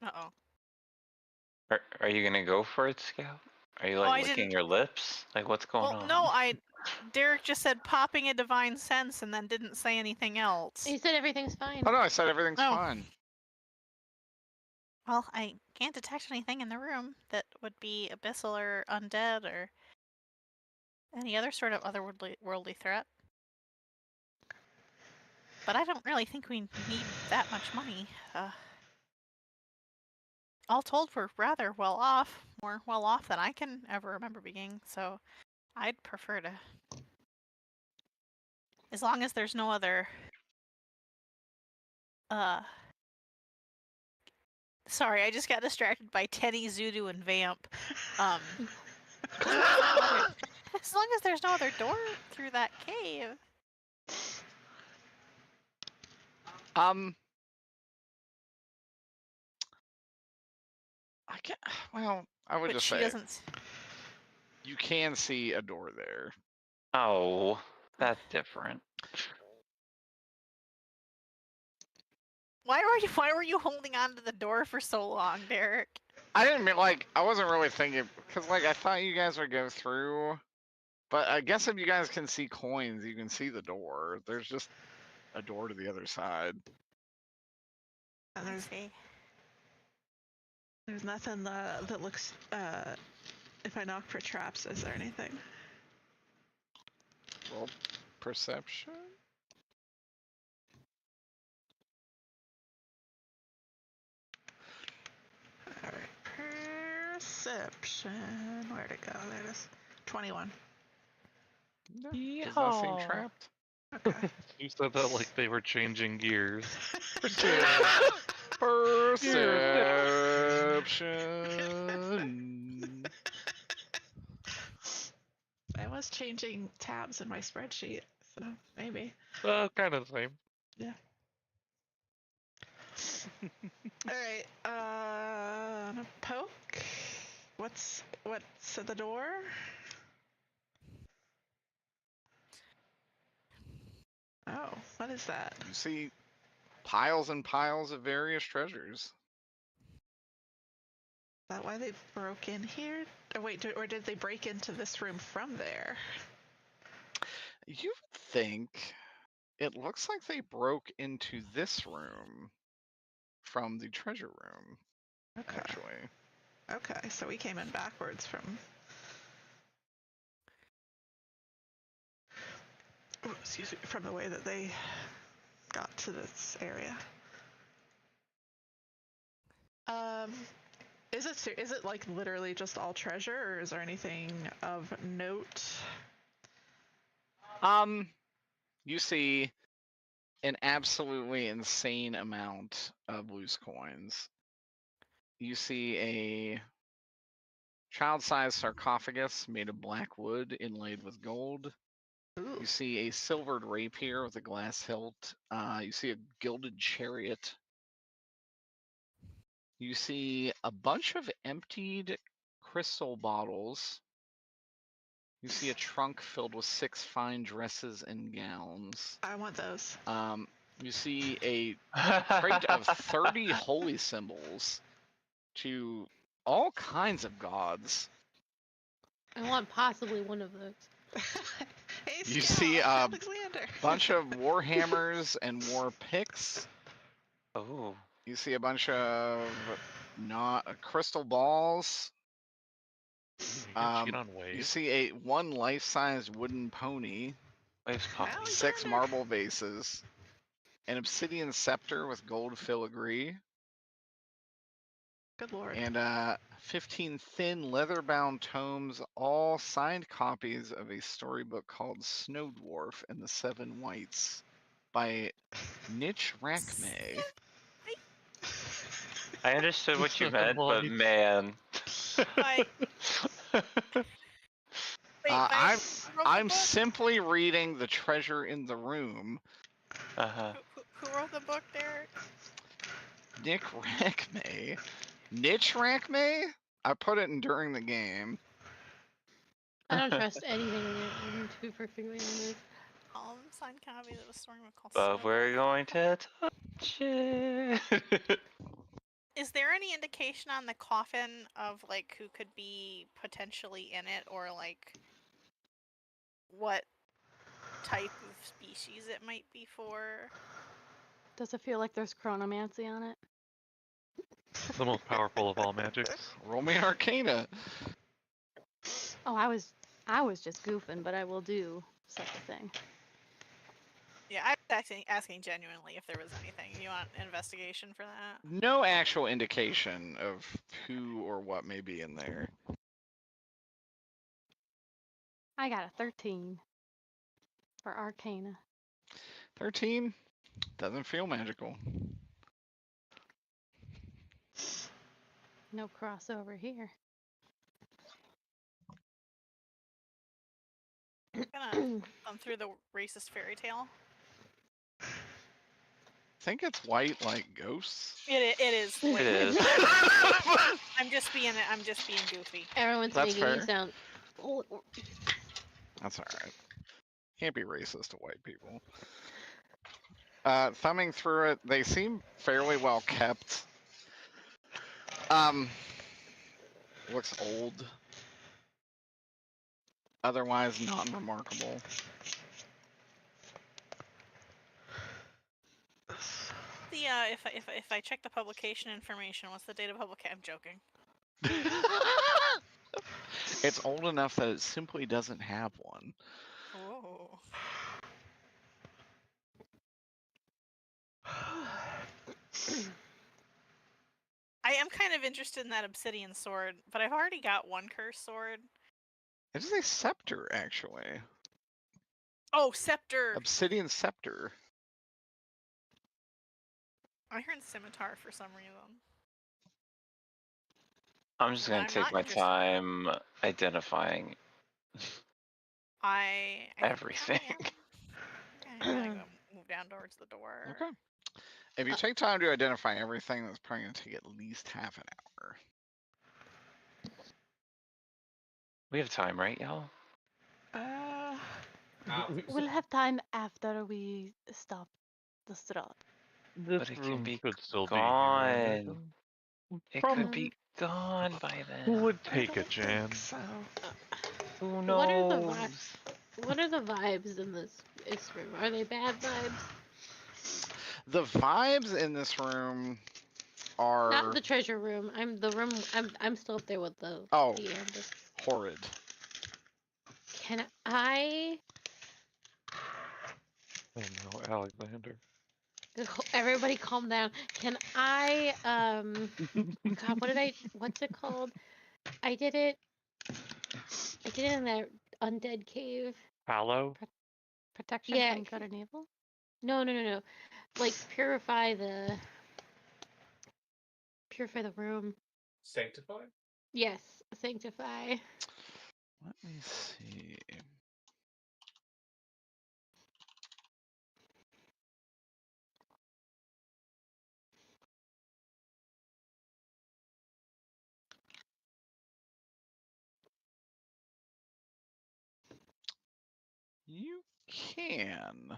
Uh-oh. Are you gonna go for it, Scout? Are you Oh, like I licking didn't- your lips? Like what's going Well, on? no, Derek just said popping a divine sense and then didn't say anything else. He said everything's fine. Oh no, I said everything's Oh. fine. Well, I can't detect anything in the room that would be abyssal or undead or any other sort of otherworldly threat. But I don't really think we need that much money. All told, we're rather well off, more well off than I can ever remember being, so I'd prefer to... As long as there's no other... Sorry, I just got distracted by Teddy, Zudu, and Vamp. As long as there's no other door through that cave. I can't. Well, I would Which just she say doesn't... you can see a door there. Oh, that's different. Why were you holding on to the door for so long, Derek? I didn't mean like I wasn't really thinking because like I thought you guys would go through, but I guess if you guys can see coins, you can see the door. There's just a door to the other side. And I see. there's nothing that looks. If I knock for traps, is there anything? Roll perception. Alright, perception. Where'd it go? There it is. 21. Yeah, does that seem trapped? Okay. You said that like they were changing gears. Perception. I was changing tabs in my spreadsheet, so maybe. Kind of the same. Yeah. Alright, a poke. What's at the door? Oh, what is that? You see piles and piles of various treasures. Is that why they broke in here? Or wait, or did they break into this room from there? You would think it looks like they broke into this room from the treasure room, Okay. actually. Okay, so we came in backwards from... Oh, excuse me, from the way that they got to this area. Is it like literally just all treasure, or is there anything of note? You see an absolutely insane amount of loose coins. You see a child-sized sarcophagus made of black wood inlaid with gold. Ooh. You see a silvered rapier with a glass hilt. You see a gilded chariot. You see a bunch of emptied crystal bottles. You see a trunk filled with 6 fine dresses and gowns. I want those. You see a crate of 30 holy symbols to all kinds of gods. I want possibly one of those. Hey, You Scout, see a Alexander. bunch of war hammers and war picks. Oh. You see a bunch of crystal balls. Cheat on You Wave. see one life-size wooden pony, Waves pop. 6 Alexander. marble vases, an obsidian scepter with gold filigree, Good lord. and 15 thin leather-bound tomes, all signed copies of a storybook called Snow Dwarf and the 7 Whites by Nitch Rakme. I understood what you meant, but Lights. man. I- Wait, I'm who wrote the book? simply reading the treasure in the room. Uh-huh. Who wrote the book, Derek? Nick Rakme. Nitch Rakme? I put it in during the game. I don't trust anything in it, to be perfectly honest. All of them signed copies of a storybook called But Snow we're Dwarf. going to touch it. Is there any indication on the coffin of like who could be potentially in it, or like what type of species it might be for? Does it feel like there's chronomancy on it? The most powerful of all magics. Roll me an Arcana. Oh, I was just goofing, but I will do such a thing. Yeah, I was asking genuinely if there was anything. You want investigation for that? No actual indication of who or what may be in there. I got a 13 for Arcana. 13? Doesn't feel magical. No crossover here. I'm gonna thumb through the racist fairy tale. I think it's white like ghosts. It is. It is. I'm just being goofy. Everyone's That's making you fair. sound. That's alright. Can't be racist to white people. Thumbing through it, they seem fairly well kept. Looks old. Otherwise, not remarkable. The if I check the publication information, what's the date of publication? I'm joking. It's old enough that it simply doesn't have one. Oh. I am kind of interested in that obsidian sword, but I've already got one cursed sword. It is a scepter, actually. Oh, scepter! Obsidian scepter. I heard scimitar for some reason. I'm just gonna I'm take not my interested. time identifying I everything. I'm gonna go move down towards the door. Okay. If you take time to identify everything, that's probably going to take at least half an hour. We have time, right, y'all? We'll have time after we stop the strat. This But it can room be could still gone. be It Probably- could be gone by then. Who would take it, Jan? So. Who What are the knows? What are the vibes in this room? Are they bad vibes? The vibes in this room are Not the treasure room. I'm still up there with the. Oh. The horrid. Can I? Oh no, Alexander. Everybody calm down. Can I God, what's it called? I did it in that undead cave. Hallow? Protection Yeah. from good and evil? No. Like purify the room. Sanctify? Yes, sanctify. Let me see. You can.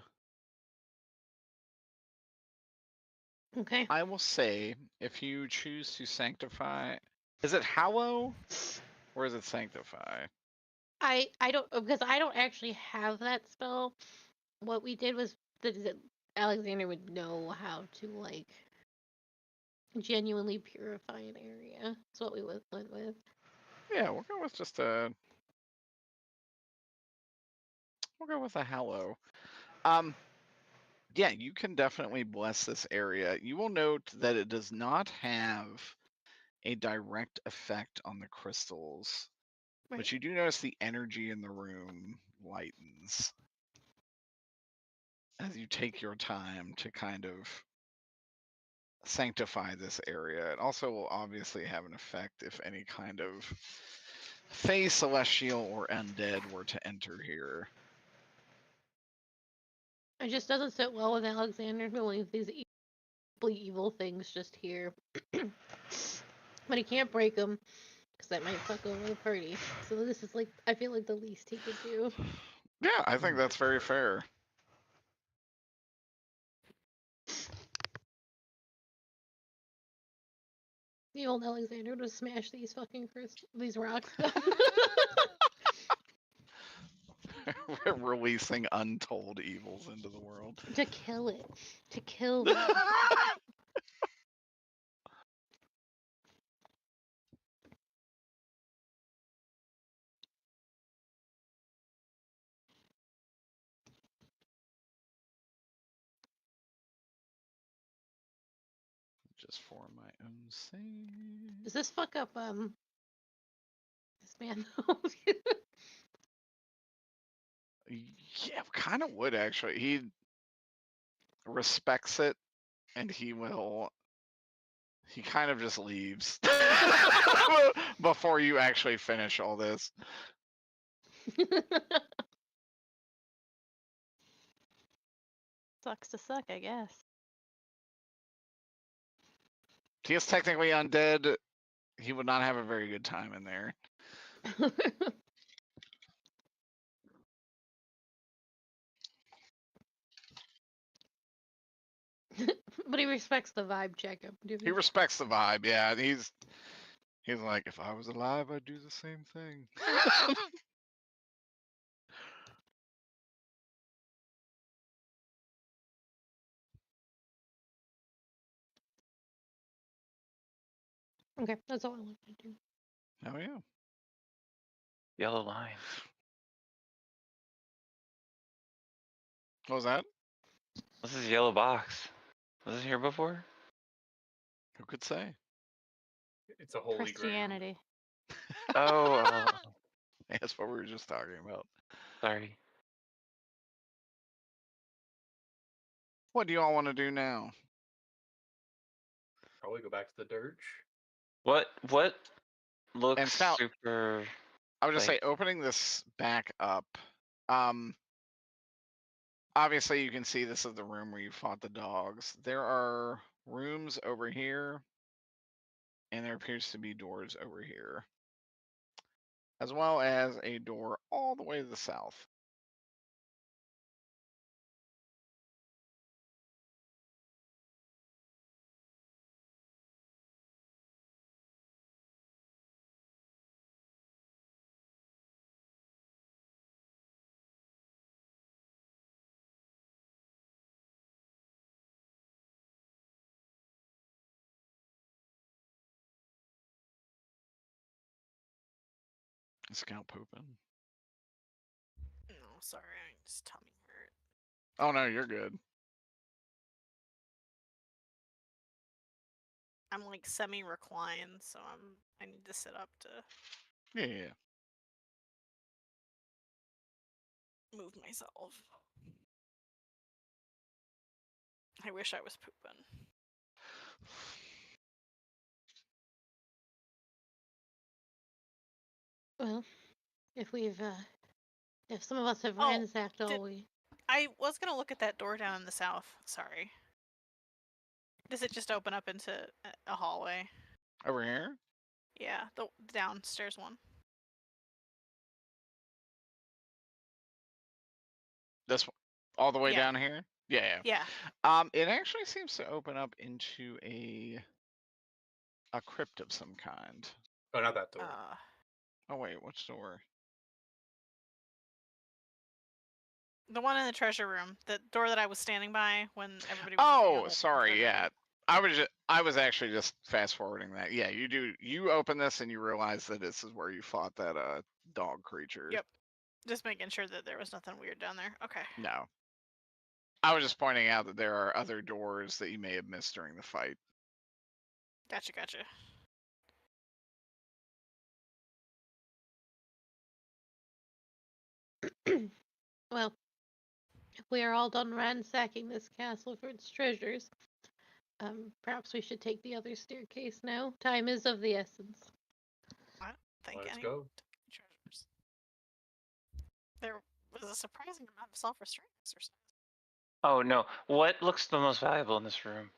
Okay. I will say, if you choose to sanctify, is it hallow or is it sanctify? I don't, because I don't actually have that spell. What we did was that Alexander would know how to like genuinely purify an area. That's what we went with. Yeah, we'll go with just a. We'll go with a hallow. Yeah, you can definitely bless this area. You will note that it does not have a direct effect on the crystals, Right. but you do notice the energy in the room lightens as you take your time to kind of sanctify this area. It also will obviously have an effect if any kind of Fey, celestial, or undead were to enter here. It just doesn't sit well with Alexander to leave these evil things just here. But he can't break them because that might fuck over the party. So this is like, I feel like the least he could do. Yeah, I think that's very fair. The old Alexander would smash these fucking these rocks. Releasing untold evils into the world. To kill it. To kill them. Just for my own sake. Does this fuck up this man? Yeah, kind of would actually. He respects it, and he will. He kind of just leaves before you actually finish all this. Sucks to suck, I guess. He is technically undead. He would not have a very good time in there. But he respects the vibe check. He respects the vibe. Yeah, he's like, if I was alive, I'd do the same thing. Okay, that's all I wanted to do. Oh yeah. Yellow line. What was that? This is yellow box. Was it here before? Who could say? It's a holy ground. Christianity. Oh, That's what we were just talking about. sorry. What do you all want to do now? Probably go back to the dirge. What looks Scout, super? I would just like- say opening this back up. Obviously you can see this is the room where you fought the dogs. There are rooms over here, and there appears to be doors over here, as well as a door all the way to the south. Scout pooping. No, sorry, I just tummy hurt. Oh no, you're good. I'm like semi-reclined, so I need to sit up to Yeah. move myself. I wish I was pooping. Well, if if some of us have Oh, ransacked all we. I was gonna look at that door down in the south. Sorry. Does it just open up into a hallway? Over here? Yeah, the downstairs one. This one? All the way Yeah. down here? Yeah. Yeah. It actually seems to open up into a crypt of some kind. Oh, not that door. Oh wait, which door? The one in the treasure room, the door that I was standing by when everybody was. Oh, sorry. Yeah, I was actually just fast forwarding that. Yeah, you open this and you realize that this is where you fought that dog creature. Yep. Just making sure that there was nothing weird down there. Okay. No. I was just pointing out that there are other doors that you may have missed during the fight. Gotcha. Well, if we are all done ransacking this castle for its treasures, perhaps we should take the other staircase now. Time is of the essence. I don't think Let's any go. treasures. There was a surprising amount of self-restraint exercise. Oh no! What looks the most valuable in this room?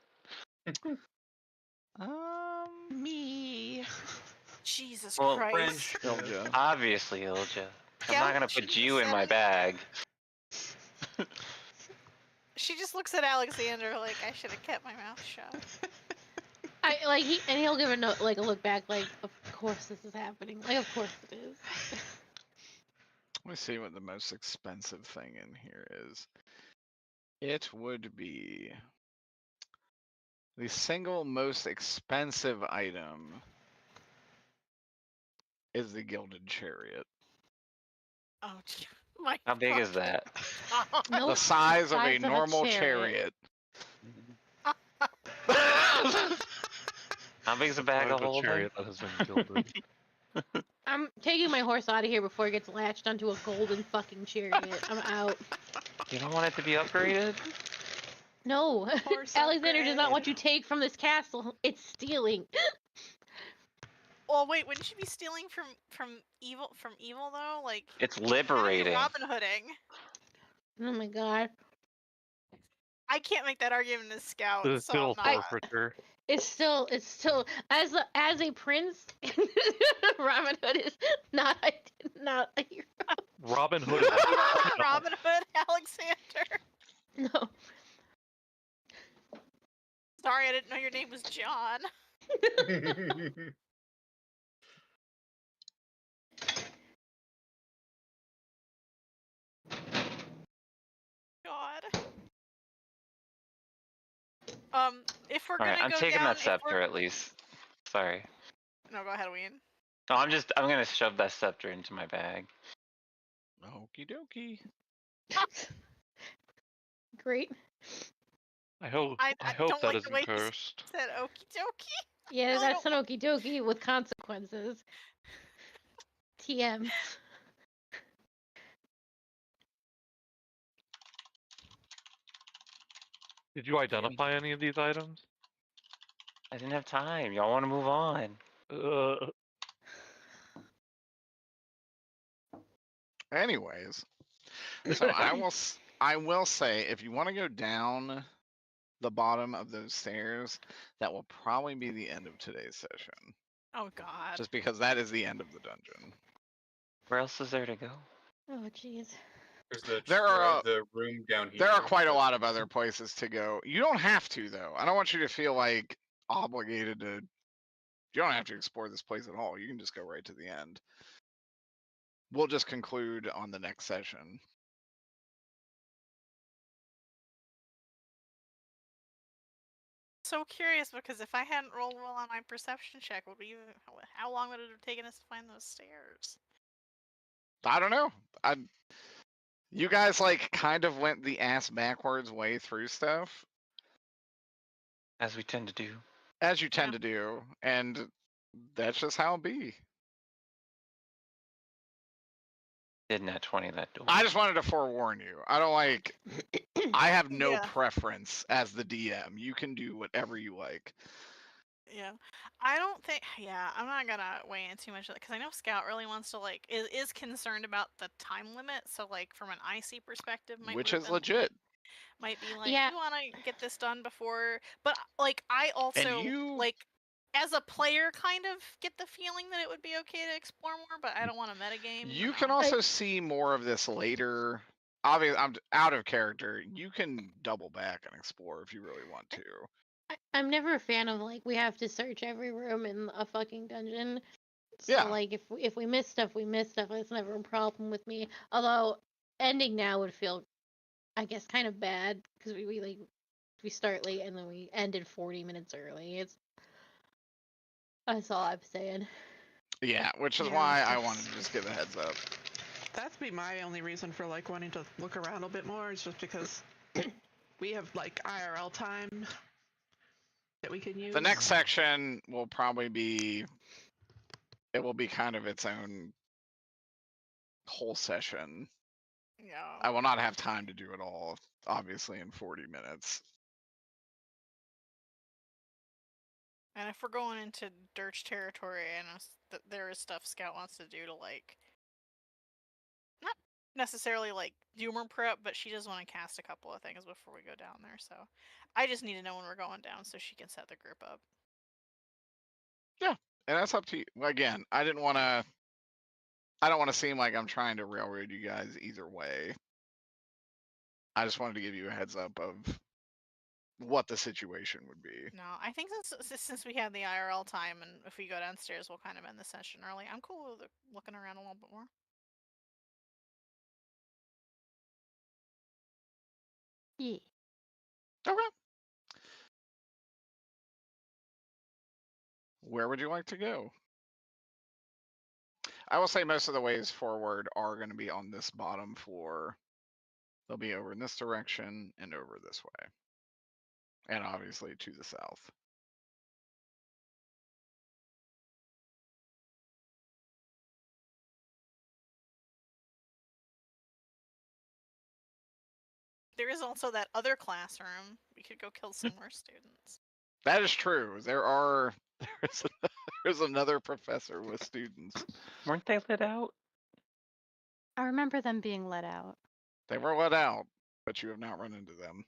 Me. Jesus Well, Christ. Ilja. Obviously, Ilja. I'm Yeah, not gonna she put just you in said my it. bag. She just looks at Alexander like I should have kept my mouth shut. He'll give a look back, like, of course this is happening. Like, of course it is. Let me see what the most expensive thing in here is. It would be the single most expensive item is the Gilded Chariot. Oh my. How big is that? Nope. The size of a Size of a normal chariot. How big is a bag of holding? chariot that has been gilded. I'm taking my horse out of here before it gets latched onto a golden fucking chariot. I'm out. You don't want it to be upgraded? No. Horse Alexander does not upgrade. want you to take from this castle. It's stealing. Well, wait, wouldn't you be stealing from evil though? Like It's liberating. Robin Hooding. Oh my god. I can't make that argument as Scout. It's So still I'm not. forfeiture. It's still as a prince, Robin Hood is not a hero. Robin Hood is Robin Hood, Alexander. No. Sorry, I didn't know your name was John. God. If we're All gonna right, I'm go taking down, that scepter at least. Sorry. No, go ahead, Ween. No, I'm gonna shove that scepter into my bag. Okie dokie. Great. I hope I hope don't that like the isn't way he cursed. said okie dokie. Yeah, Really that's an okie dokie with consequences. TM. Did you identify any of these items? I didn't have time. Y'all want to move on? Anyways, so I will say if you want to go down the bottom of those stairs, that will probably be the end of today's session. Oh God. Just because that is the end of the dungeon. Where else is there to go? Oh jeez. There's the room down here. There are quite a lot of other places to go. You don't have to though. I don't want you to feel like obligated to. You don't have to explore this place at all. You can just go right to the end. We'll just conclude on the next session. So curious because if I hadn't rolled well on my perception check, how long would it have taken us to find those stairs? I don't know. You guys like kind of went the ass backwards way through stuff. As we tend to do. as you tend to do, and that's just how it be. Did not 20 that door. I just wanted to forewarn you. I don't like. I have no Yeah. preference as the DM. You can do whatever you like. Yeah, I don't think. Yeah, I'm not gonna weigh in too much of that because I know Scout really wants to is concerned about the time limit. So from an IC perspective, Which is legit. Might be like, Yeah. we want to get this done before. But I also you- as a player, kind of get the feeling that it would be okay to explore more, but I don't want to metagame. You can also see more of this later. Obviously, I'm out of character. You can double back and explore if you really want to. I'm never a fan of we have to search every room in a fucking dungeon. So Yeah. if we miss stuff, we miss stuff. It's never a problem with me. Although ending now would feel, I guess, kind of bad because we start late and then we ended 40 minutes early. That's all I'm saying. Yeah, which is Yeah, why I that's- wanted to just give a heads up. That'd be my only reason for wanting to look around a bit more. Is just because we have IRL time that we can use. The next section will probably be. It will be kind of its own whole session. Yeah. I will not have time to do it all, obviously, in 40 minutes. And if we're going into Dirge territory, I know that there is stuff Scout wants to do to not necessarily Doomer prep, but she does want to cast a couple of things before we go down there. So I just need to know when we're going down so she can set the group up. Yeah, and that's up to you. Again, I don't want to seem like I'm trying to railroad you guys either way. I just wanted to give you a heads up of what the situation would be. No, I think since we have the IRL time, and if we go downstairs, we'll kind of end the session early. I'm cool with looking around a little bit more. Yeah. Okay. Where would you like to go? I will say most of the ways forward are going to be on this bottom floor. They'll be over in this direction and over this way. And obviously to the south. There is also that other classroom. We could go kill some more students. That is true. There's another professor with students. Weren't they lit out? I remember them being let out. They were let out, but you have not run into them.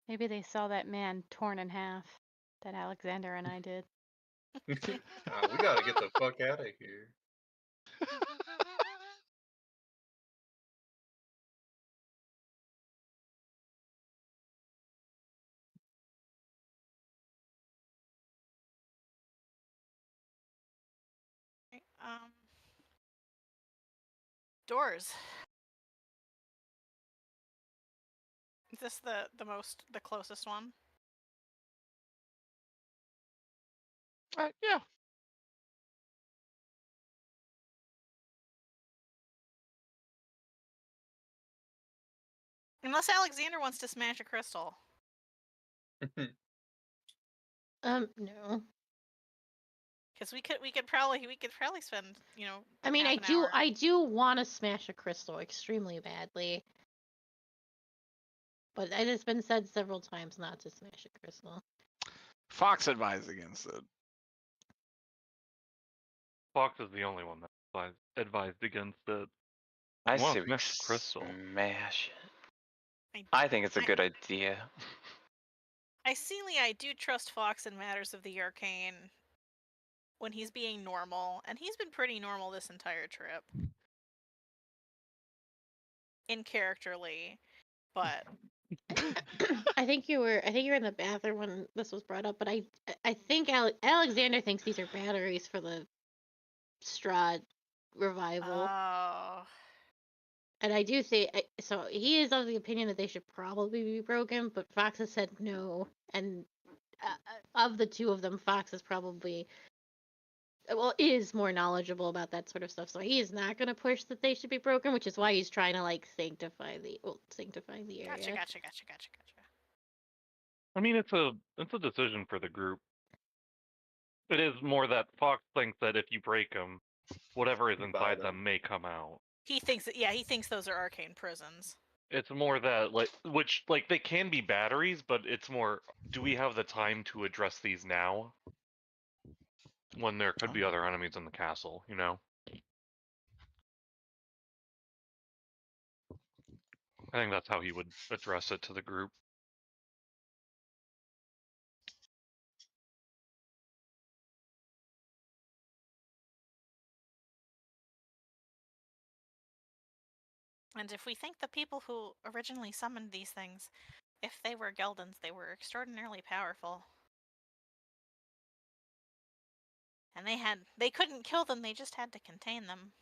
Maybe they saw that man torn in half that Alexander and I did. We gotta get the fuck out of here. Doors. Is this the closest one? Yeah. Unless Alexander wants to smash a crystal. No. Because we could probably spend I mean, half an hour. I do want to smash a crystal extremely badly. But it has been said several times not to smash a crystal. Fox advised against it. Fox is the only one that advised against it. I Well, say we smash the crystal. smash it. I think it's a good idea. I do trust Fox in matters of the arcane when he's being normal, and he's been pretty normal this entire trip. In characterly, but I think you were in the bathroom when this was brought up, but I think Alexander thinks these are batteries for the Strahd revival. Oh. And I do say, so he is of the opinion that they should probably be broken, but Fox has said no. And of the two of them, Fox is probably is more knowledgeable about that sort of stuff. So he's not going to push that they should be broken, which is why he's trying to like sanctify the area. Gotcha. I mean, it's a decision for the group. It is more that Fox thinks that if you break them, whatever is inside them may come out. He thinks that, he thinks those are arcane prisons. It's more that, like, they can be batteries, but it's more, do we have the time to address these now? When there could be other enemies in the castle, you know? I think that's how he would address it to the group. And if we think the people who originally summoned these things, if they were Geldans, they were extraordinarily powerful. And they couldn't kill them, they just had to contain them.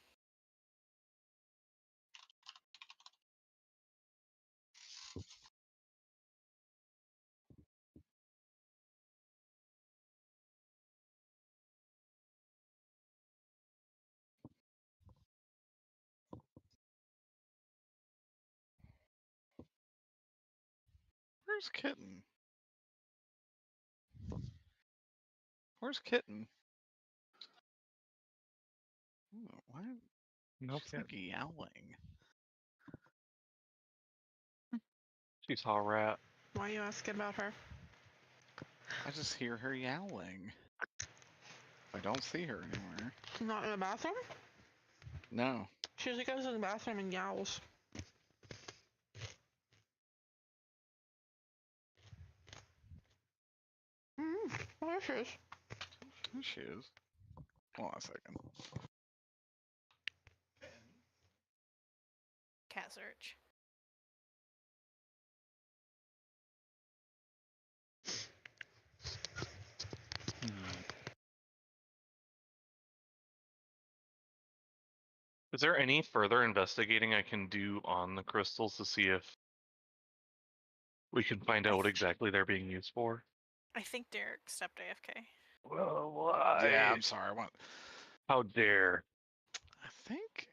Where's Kitten? Where's Kitten? Oh, why? No She's like yowling. She's all rat. Why are you asking about her? I just hear her yowling. I don't see her anywhere. She's not in the bathroom? No. She usually goes in the bathroom and yowls. There she is. There she is. Hold on a second. Cat search. Is there any further investigating I can do on the crystals to see if we can find out what exactly they're being used for? I think Derek stepped AFK. Well, why? Yeah, I'm sorry. How dare? I think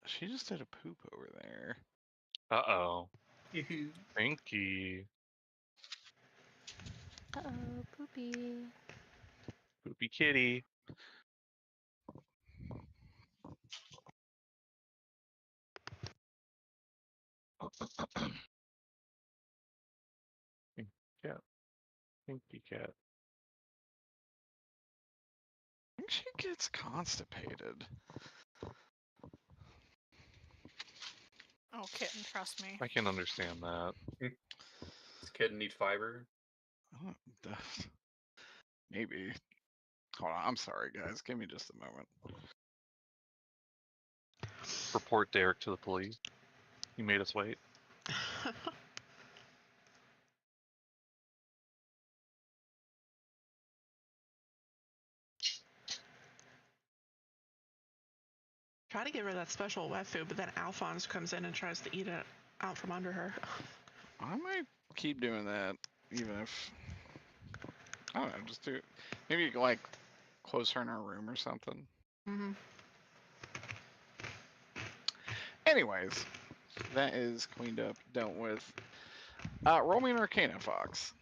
she just did a poop over there. Uh-oh. Pinky. Uh-oh, poopy. Poopy kitty. Pinky cat. Pinky cat. I think she gets constipated. Oh, Kitten, trust me. I can understand that. Does Kitten need fiber? Maybe. Hold on, I'm sorry, guys. Give me just a moment. Report Derek to the police. He made us wait. Try to give her that special wet food, but then Alphonse comes in and tries to eat it out from under her. I might keep doing that, even if I don't know. Just do maybe like close her in her room or something. Mm-hmm. Anyways, that is cleaned up, dealt with. Roll me an Arcana, Fox.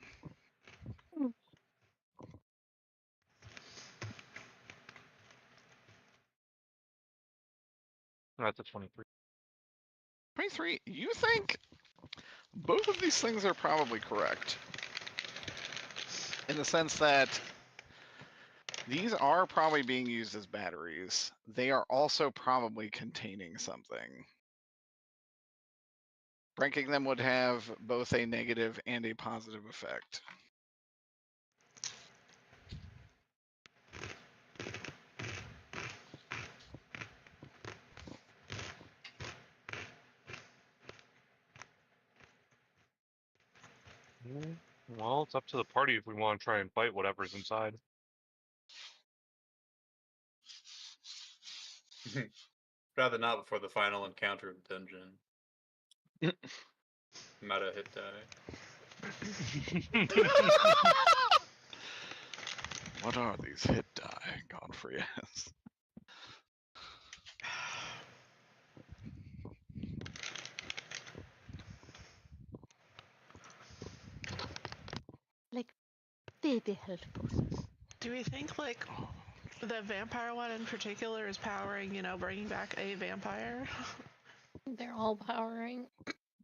That's a 23. 23. You think both of these things are probably correct. In the sense that these are probably being used as batteries. They are also probably containing something. Breaking them would have both a negative and a positive effect. Well, it's up to the party if we want to try and fight whatever's inside. Rather not before the final encounter of the dungeon. Meta hit die. What are these hit die? God out for you. Like, baby helpful. Do we think like the vampire one in particular is powering, bringing back a vampire? They're all powering.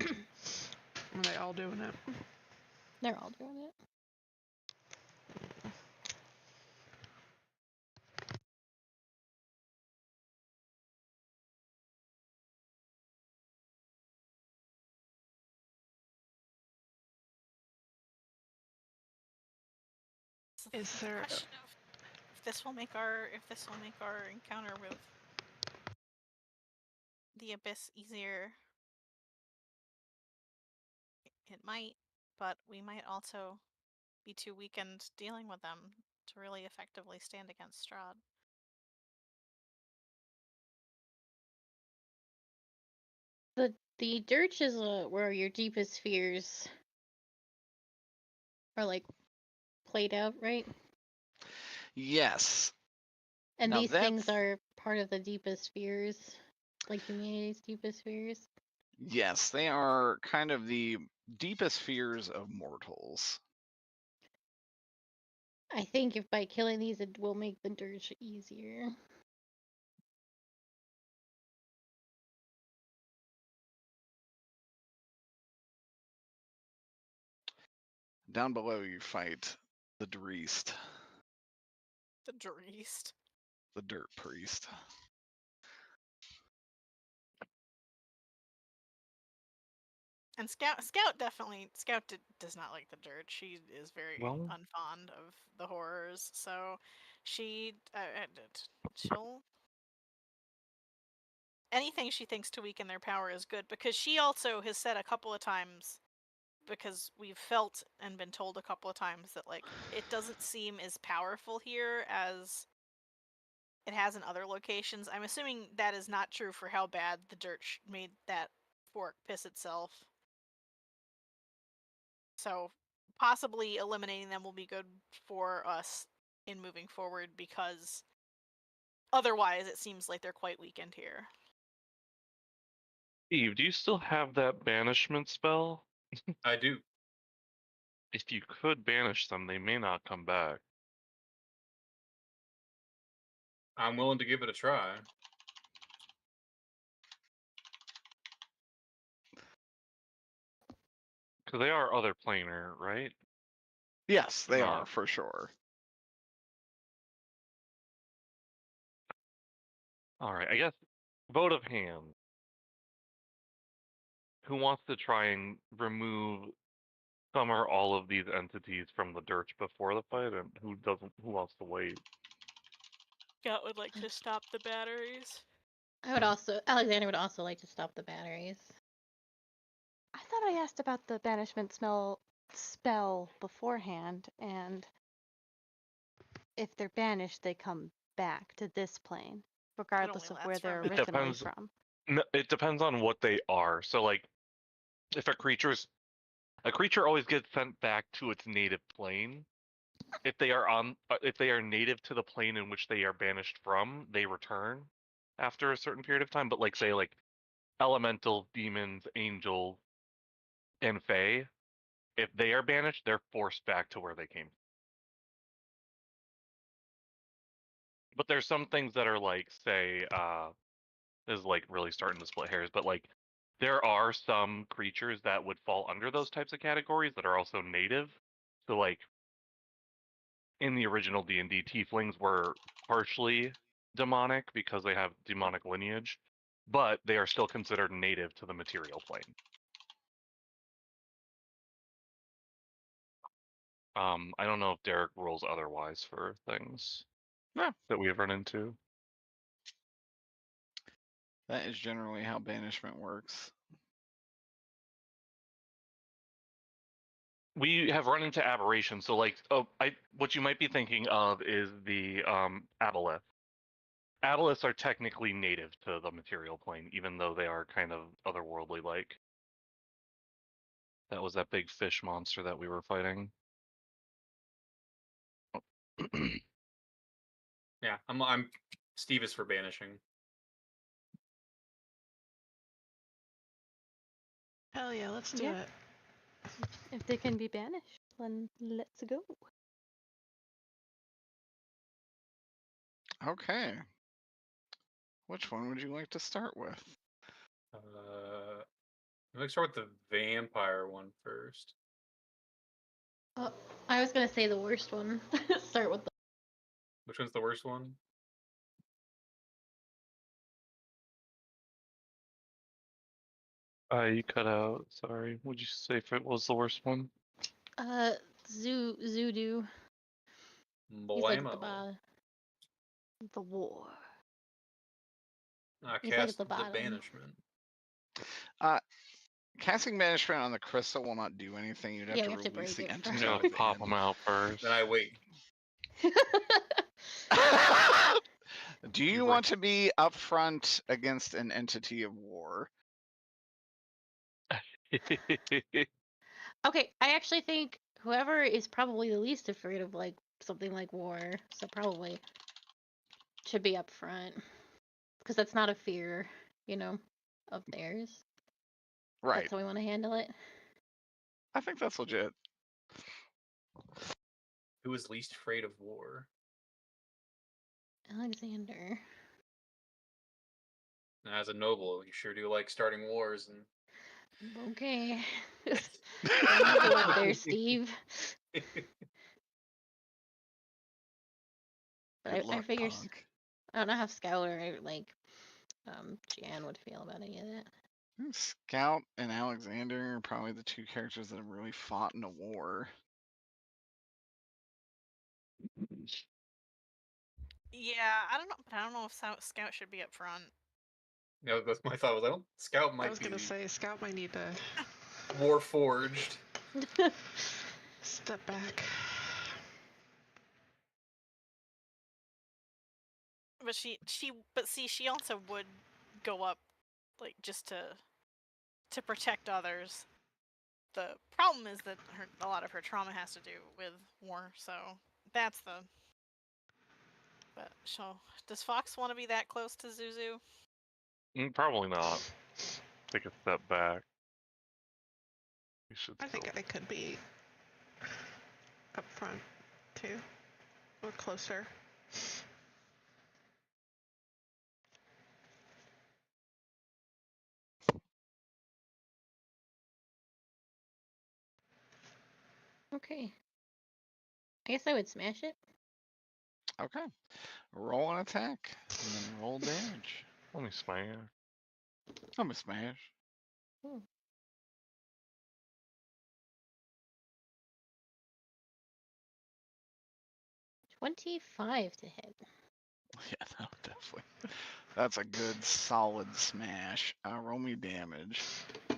Are they all doing it? They're all doing it. Is there Question of if this will make our encounter with the abyss easier. It might, but we might also be too weakened dealing with them to really effectively stand against Strahd. The dirge is where your deepest fears are like played out, right? Yes. And Now these things that's- are part of the deepest fears, like humanity's deepest fears. Yes, they are kind of the deepest fears of mortals. I think if by killing these it will make the dirge easier. Down below, you fight the Dreest, The Dreest. the Dirt Priest. And Scout does not like the dirt. She is very unfond of the horrors, so she'll anything she thinks to weaken their power is good, because she also has said a couple of times, because we've felt and been told a couple of times that like it doesn't seem as powerful here as it has in other locations. I'm assuming that is not true for how bad the dirt made that fork piss itself. So possibly eliminating them will be good for us in moving forward, because otherwise it seems like they're quite weakened here. Steve, do you still have that banishment spell? I do. If you could banish them, they may not come back. I'm willing to give it a try. Because they are other planar, right? Yes, they Not- are for sure. All right, I guess vote of hand. Who wants to try and remove some or all of these entities from the dirt before the fight, and who doesn't? Who wants to wait? Scout would like to stop the batteries. Alexander would also like to stop the batteries. I thought I asked about the banishment spell beforehand, and if they're banished, they come back to this plane, regardless of where lasts for a they're minute. originally Depends. from. No, it depends on what they are. So, like, if a creature always gets sent back to its native plane. If they are native to the plane in which they are banished from, they return after a certain period of time. But like, say, like elemental, demons, angels, and fae, if they are banished, they're forced back to where they came. But there's some things that are like, say, this is like really starting to split hairs, but like there are some creatures that would fall under those types of categories that are also native. So like in the original D&D, tieflings were partially demonic because they have demonic lineage, but they are still considered native to the material plane. I don't know if Derek rules otherwise for things that we have run into. That is generally how banishment works. We have run into aberrations. So, like, what you might be thinking of is the aboleth. Aboleths are technically native to the material plane, even though they are kind of otherworldly-like. That was that big fish monster that we were fighting. Yeah, I'm Steve is for banishing. Hell yeah, let's do Yeah. it. If they can be banished, then let's go. Okay. Which one would you like to start with? Let's start with the vampire one first. I was gonna say the worst one. Start with the. Which one's the worst one? You cut out. Sorry. Would you say if it was the worst one? Zudu. He's like at the Blammo. bottom. The war. He's like at Cast the the bottom. banishment. Casting banishment on the crystal will not do anything. You'd have Yeah, to we have to release break the it entity. first. You gotta pop them out first. Then I wait. Do you want to be upfront against an entity of war? Okay, I actually think whoever is probably the least afraid of like something like war, so probably should be up front, because that's not a fear, of theirs. Right. That's how we want to handle it. I think that's legit. Who is least afraid of war? Alexander. As a noble, you sure do like starting wars and. Okay. You go up there, Steve. But Good I luck, figure punk. I don't know how Scout or Jan would feel about any of that. Scout and Alexander are probably the two characters that have really fought in a war. Yeah, I don't know, but I don't know if Scout should be up front. Yeah, that's my thought. Scout might I was be gonna say Scout might need to war forged. step back. But she also would go up, like, just to protect others. The problem is that a lot of her trauma has to do with war, so that's the. But does Fox want to be that close to Zuzu? Probably not. Take a step back. You should. I think I could be up front too, or closer. Okay. I guess I would smash it. Okay. Roll an attack and then roll damage. Let me smash. I'm a smash. Ooh. 25 to hit. Yeah, no, definitely. That's a good solid smash. Roll me damage. Okay.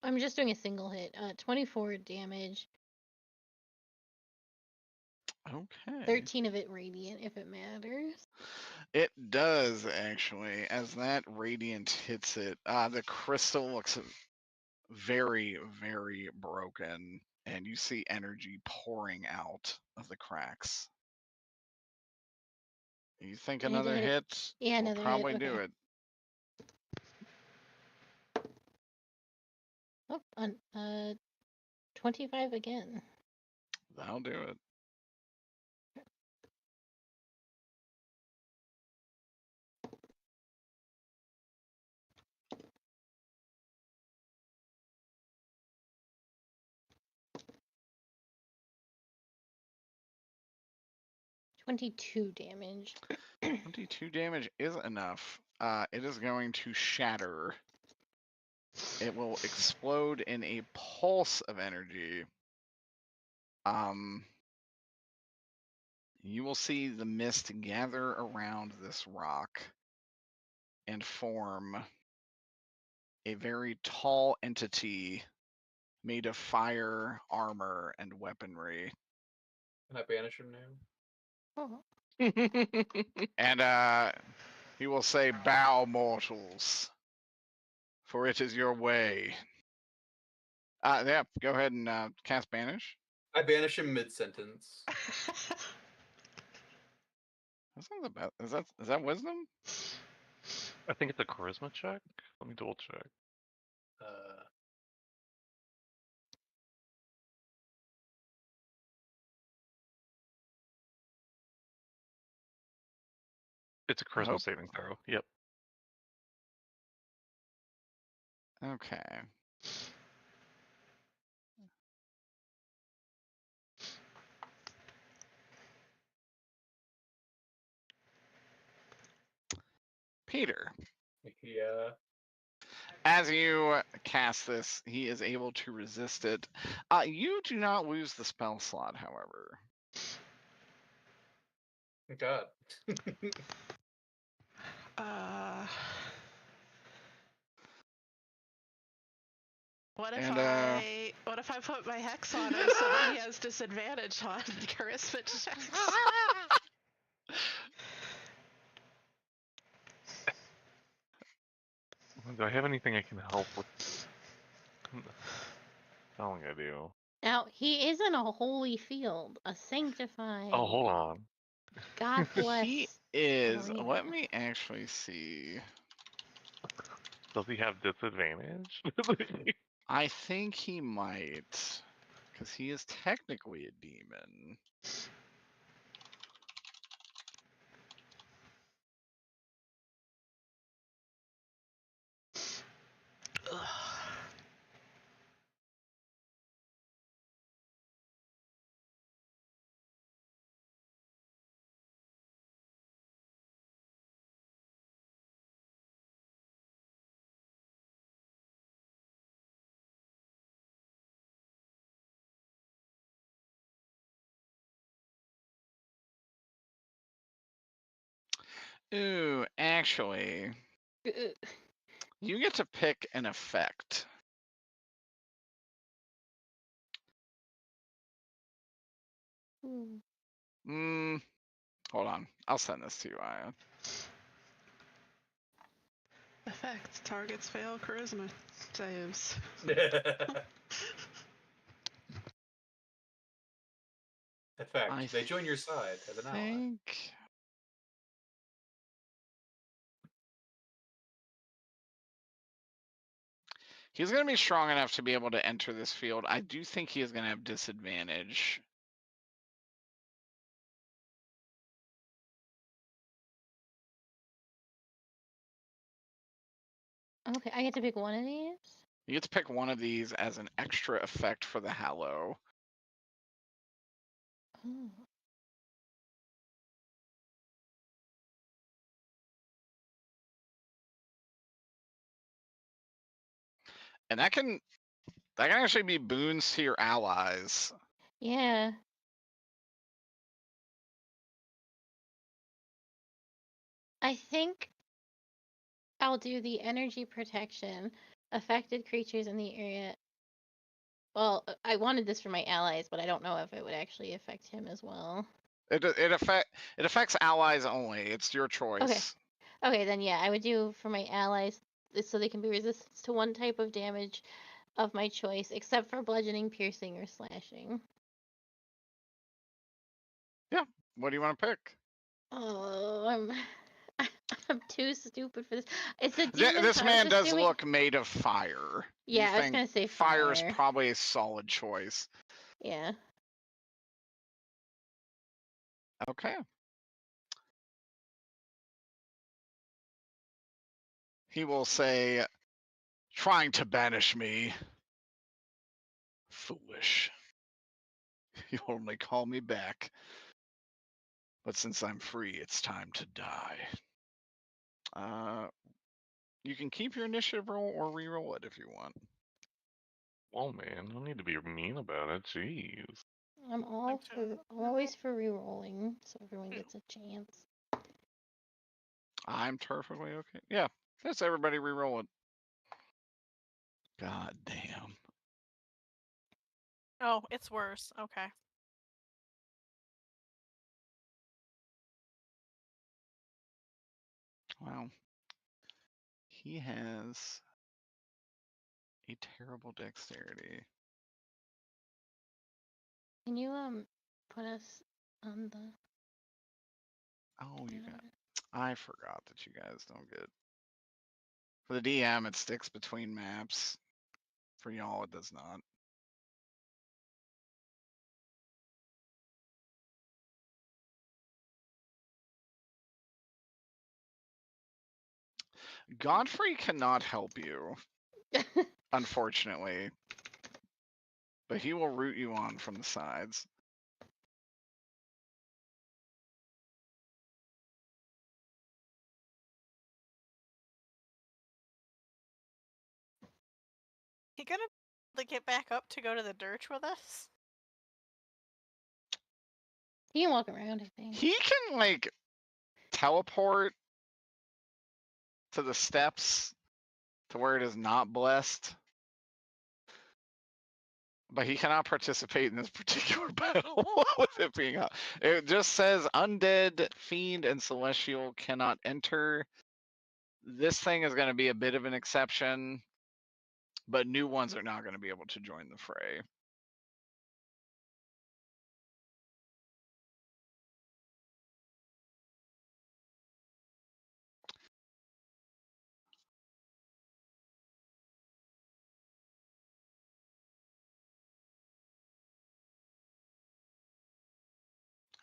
I'm just doing a single hit. 24 damage. Okay. 13 of it radiant, if it matters. It does, actually. As that radiant hits it, the crystal looks very, very broken, and you see energy pouring out of the cracks. You think I need to another hit it. hit Yeah, will another hit, probably do okay. it. Oh, on 25 again. That'll do it. $22 damage. 22 damage is enough. It is going to shatter. It will explode in a pulse of energy. You will see the mist gather around this rock and form a very tall entity made of fire, armor, and weaponry. Can I banish him now? Oh. And he will say, "Bow, mortals, for it is your way." Yeah, go ahead and cast Banish. I banish him mid-sentence. That's not the best. Is that Wisdom? I think it's a charisma check. Let me double check. It's a charisma hope- saving throw. Yep. Okay. Peter, Yeah. as you cast this, he is able to resist it. You do not lose the spell slot, however. God. What if And, what if I put my hex on him so that he has disadvantage on charisma checks? Do I have anything I can help with? I don't think I do. Now, he is in a holy field, a sanctified. Oh, hold on. God bless. he is. arena. Let me actually see. Does he have disadvantage? I think he might, because he is technically a demon. Ooh, actually, you get to pick an effect. Hold on. I'll send this to you, Aya. Effect. Targets fail charisma saves. Effect. They join your side as an ally. He's going to be strong enough to be able to enter this field. I do think he is going to have disadvantage. Okay, I get to pick one of these? You get to pick one of these as an extra effect for the Hallow. Oh. And that can actually be boons to your allies. Yeah. I think I'll do the energy protection. Affected creatures in the area. Well, I wanted this for my allies, but I don't know if it would actually affect him as well. It affects allies only. It's your choice. Okay, then yeah, I would do for my allies so they can be resistant to one type of damage of my choice, except for bludgeoning, piercing, or slashing. Yeah. What do you want to pick? Oh, I'm too stupid for this. It's a demon. This so man does look made of fire. Yeah, I was gonna say fire is fire. probably a solid choice. Yeah. Okay. He will say, "Trying to banish me. Foolish. You only call me back. But since I'm free, it's time to die." You can keep your initiative roll or re-roll it if you want. Oh man, no need to be mean about it. Jeez. I'm always for re-rolling, so everyone gets a chance. I'm perfectly okay. Yeah, let's everybody re-roll it. God damn. Oh, it's worse. Okay. Wow. He has a terrible dexterity. Can you put us on the? Oh, you got. I forgot that you guys don't get. For the DM, it sticks between maps. For y'all, it does not. Godfrey cannot help you, unfortunately. But he will root you on from the sides. He gonna like get back up to go to the Dirge with us? He can walk around, I think. He can like teleport to the steps to where it is not blessed. But he cannot participate in this particular battle with it being up. It just says undead, fiend, and celestial cannot enter. This thing is going to be a bit of an exception, but new ones are not going to be able to join the fray.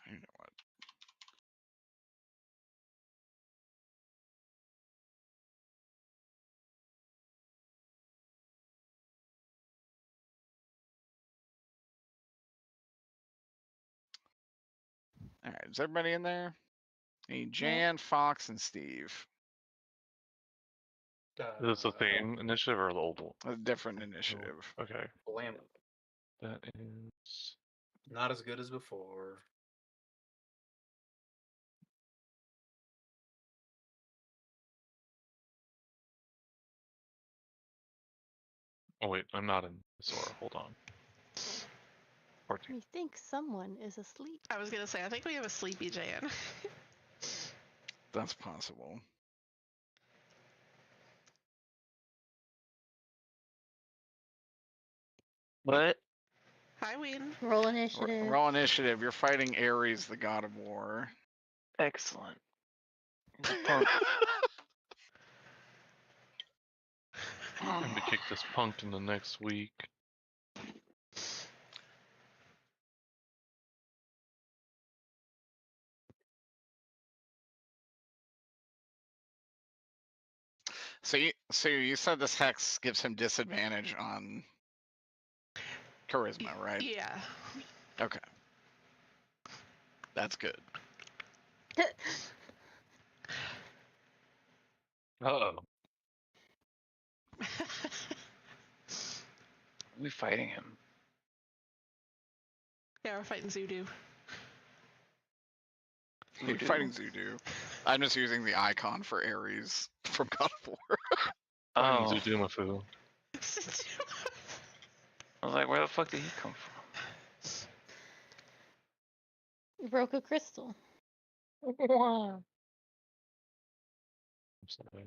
You know what? All right, is everybody in there? Hey, Jan, Fox, and Steve. Is this the same initiative or the old one? A different initiative. Okay. Blam. That is. Not as good as before. Oh wait, I'm not in Sora. Hold on. 14. We think someone is asleep. I was gonna say, I think we have a sleepy Jan. That's possible. What? Hi, Ween. Roll initiative. Roll initiative. You're fighting Ares, the god of war. Excellent. I'm going to kick this punk in the next week. So you said this hex gives him disadvantage on charisma, right? Yeah. Okay. That's good. Uh-oh. We fighting him. Yeah, we're fighting Zudu. You're fighting Zudu. I'm just using the icon for Ares from God of War. Oh. Zudumafu. I was like, where the fuck did he come from? Broke a crystal. I'm sorry.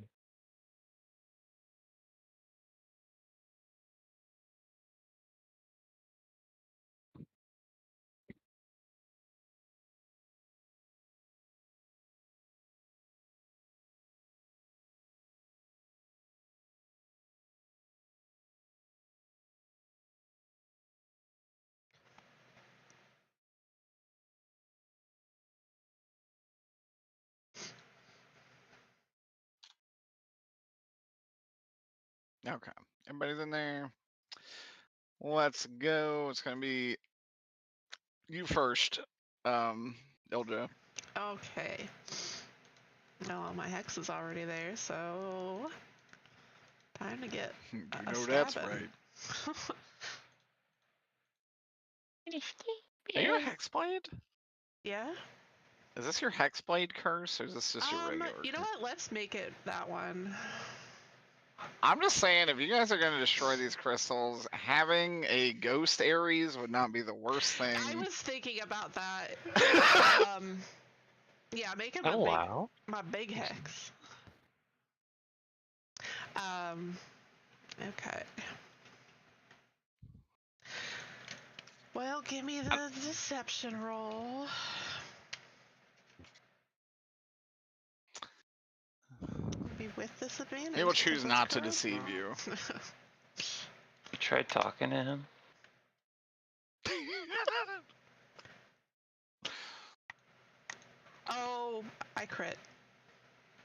Okay. Everybody's in there. Let's go. It's gonna be you first, Ilja. Okay. No, my hex is already there, so time to get You a know that's stabbing. right. Are you a Hexblade? Yeah. Is this your Hexblade curse, or is this just your regular? You know curse? what? Let's make it that one. I'm just saying, if you guys are going to destroy these crystals, having a ghost Ares would not be the worst thing. I was thinking about that. Yeah, make it Allow? my big hex. Okay. Well, give me the deception roll. Maybe with disadvantage. He will 'cause choose that's not to charisma. deceive you. You tried talking to him? Oh, I crit.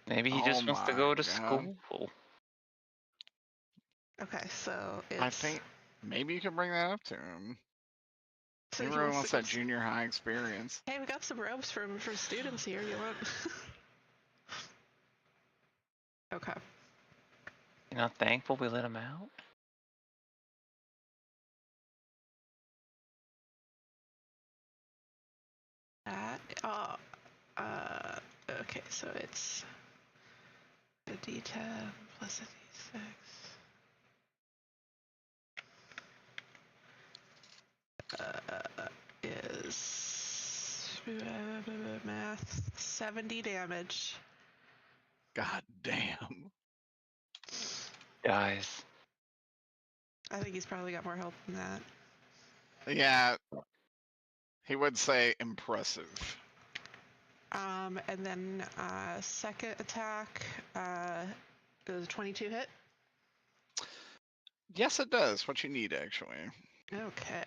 Maybe he Oh just wants to my go to God. school. Okay, so it's. I think maybe you can bring that up to him. So He he really wants wants to go that junior high experience. Hey, we got some ropes from students here. You want? Okay. You're not thankful we let him out? That. Okay, so it's a D10 plus a D6. Is math 70 damage. God damn. Dies. I think he's probably got more health than that. Yeah. He would say impressive. And then second attack does 22 hit? Yes, it does. What you need, actually. Okay.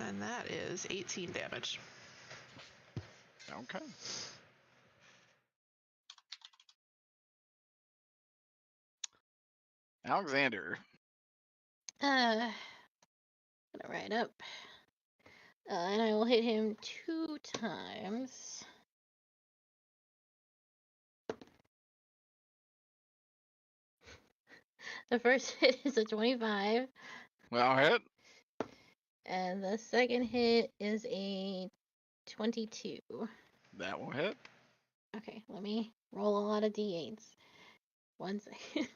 And that is 18 damage. Okay. Alexander. Gonna ride up. And I will hit him 2 times. The first hit is a 25. Well hit. And the second hit is a 22. That will hit. Okay, let me roll a lot of d8s. 1 second.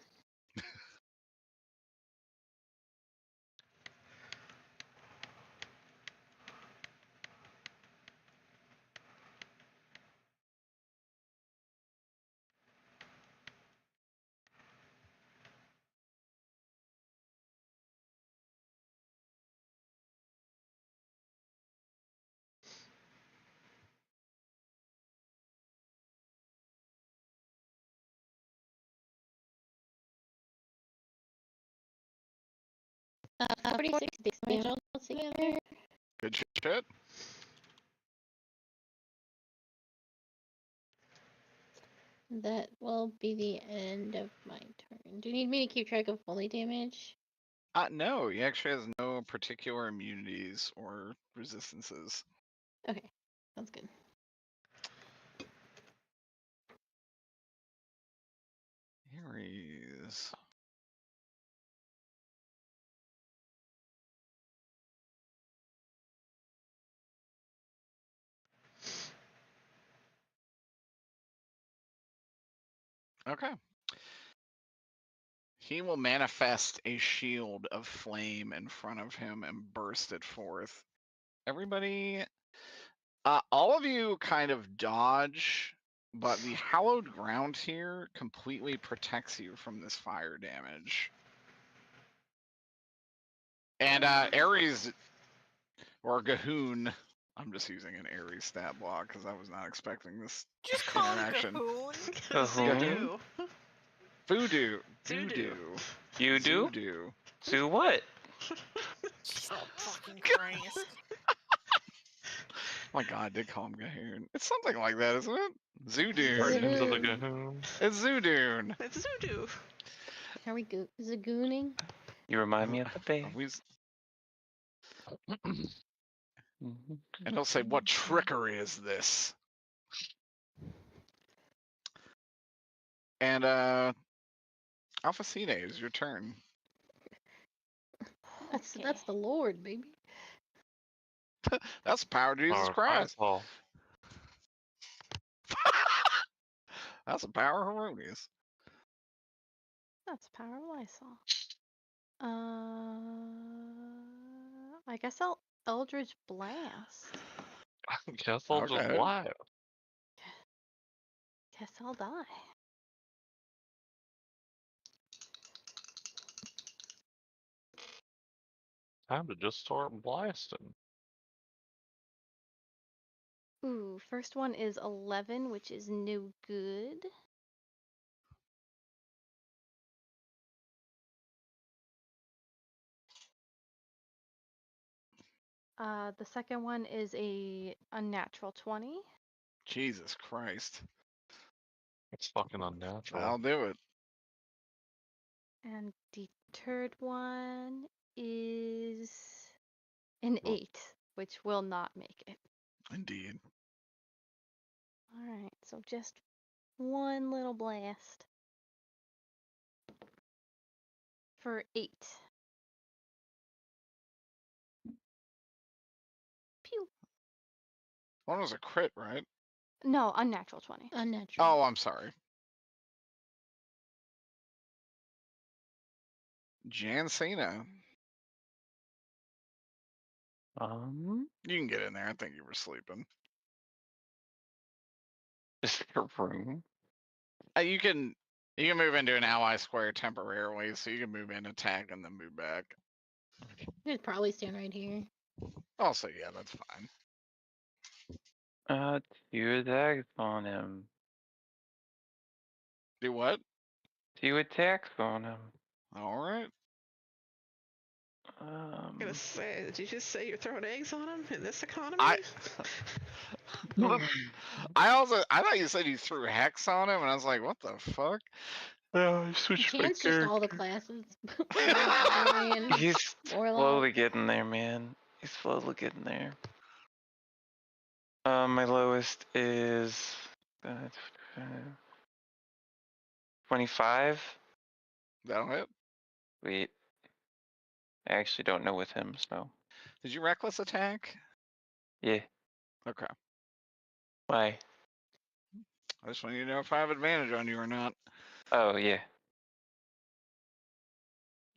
Uh, 46 damage altogether. Good shit. That will be the end of my turn. Do you need me to keep track of fully damage? No, he actually has no particular immunities or resistances. Okay, sounds good. Aries. Okay. He will manifest a shield of flame in front of him and burst it forth. Everybody, all of you kind of dodge, but the hallowed ground here completely protects you from this fire damage. And Ares, or Gahoon, I'm just using an Ares stat block because I was not expecting this Just call him interaction. Cahoon. Cahoon? Voodoo. Voodoo. You do? Voodoo. Do what? Jesus fucking Christ. Oh my god, I did call him Gahoon. It's something like that, isn't it? Zoodoon. Guardians of the Zoodoon. Gahoon. It's Zoodoon. It's Voodoo. Are we zagooning? You remind me of the bear. Are we... Mhm. And he'll say, what trickery is this? And Alpha Cine, is your turn. That's the Lord, baby. That's the power of Jesus Power Christ. Fireball. That's the power of Herodias. That's power of Lysol. I guess I'll Eldritch Blast. Guess I'll just Okay. lie. Guess I'll die. Time to just start blasting. Ooh, first one is 11, which is no good. The second one is a unnatural 20. Jesus Christ. It's fucking unnatural. I'll do it. And the third one is an 8, which will not make it. Indeed. Alright, so just one little blast. For 8. Pew. One was a crit, right? No, unnatural 20. Unnatural. Oh, I'm sorry. Jancina. You can get in there. I think you were sleeping. Is there room? You can move into an ally square temporarily, so you can move in, attack, and then move back. I'd probably stand right here. Also, yeah, that's fine. 2 attacks on him. Do what? 2 attacks on him. All right. I'm gonna say, did you just say you're throwing eggs on him in this economy? I thought you said you threw hex on him, and I was like, what the fuck? I switched my Jan's just all the classes. He's Warlock. slowly getting there, man. He's slowly getting there. My lowest is 25. That'll hit. Wait, I actually don't know with him, so Did you reckless attack? yeah. Okay. Why? I just want you to know if I have advantage on you or not. Oh yeah.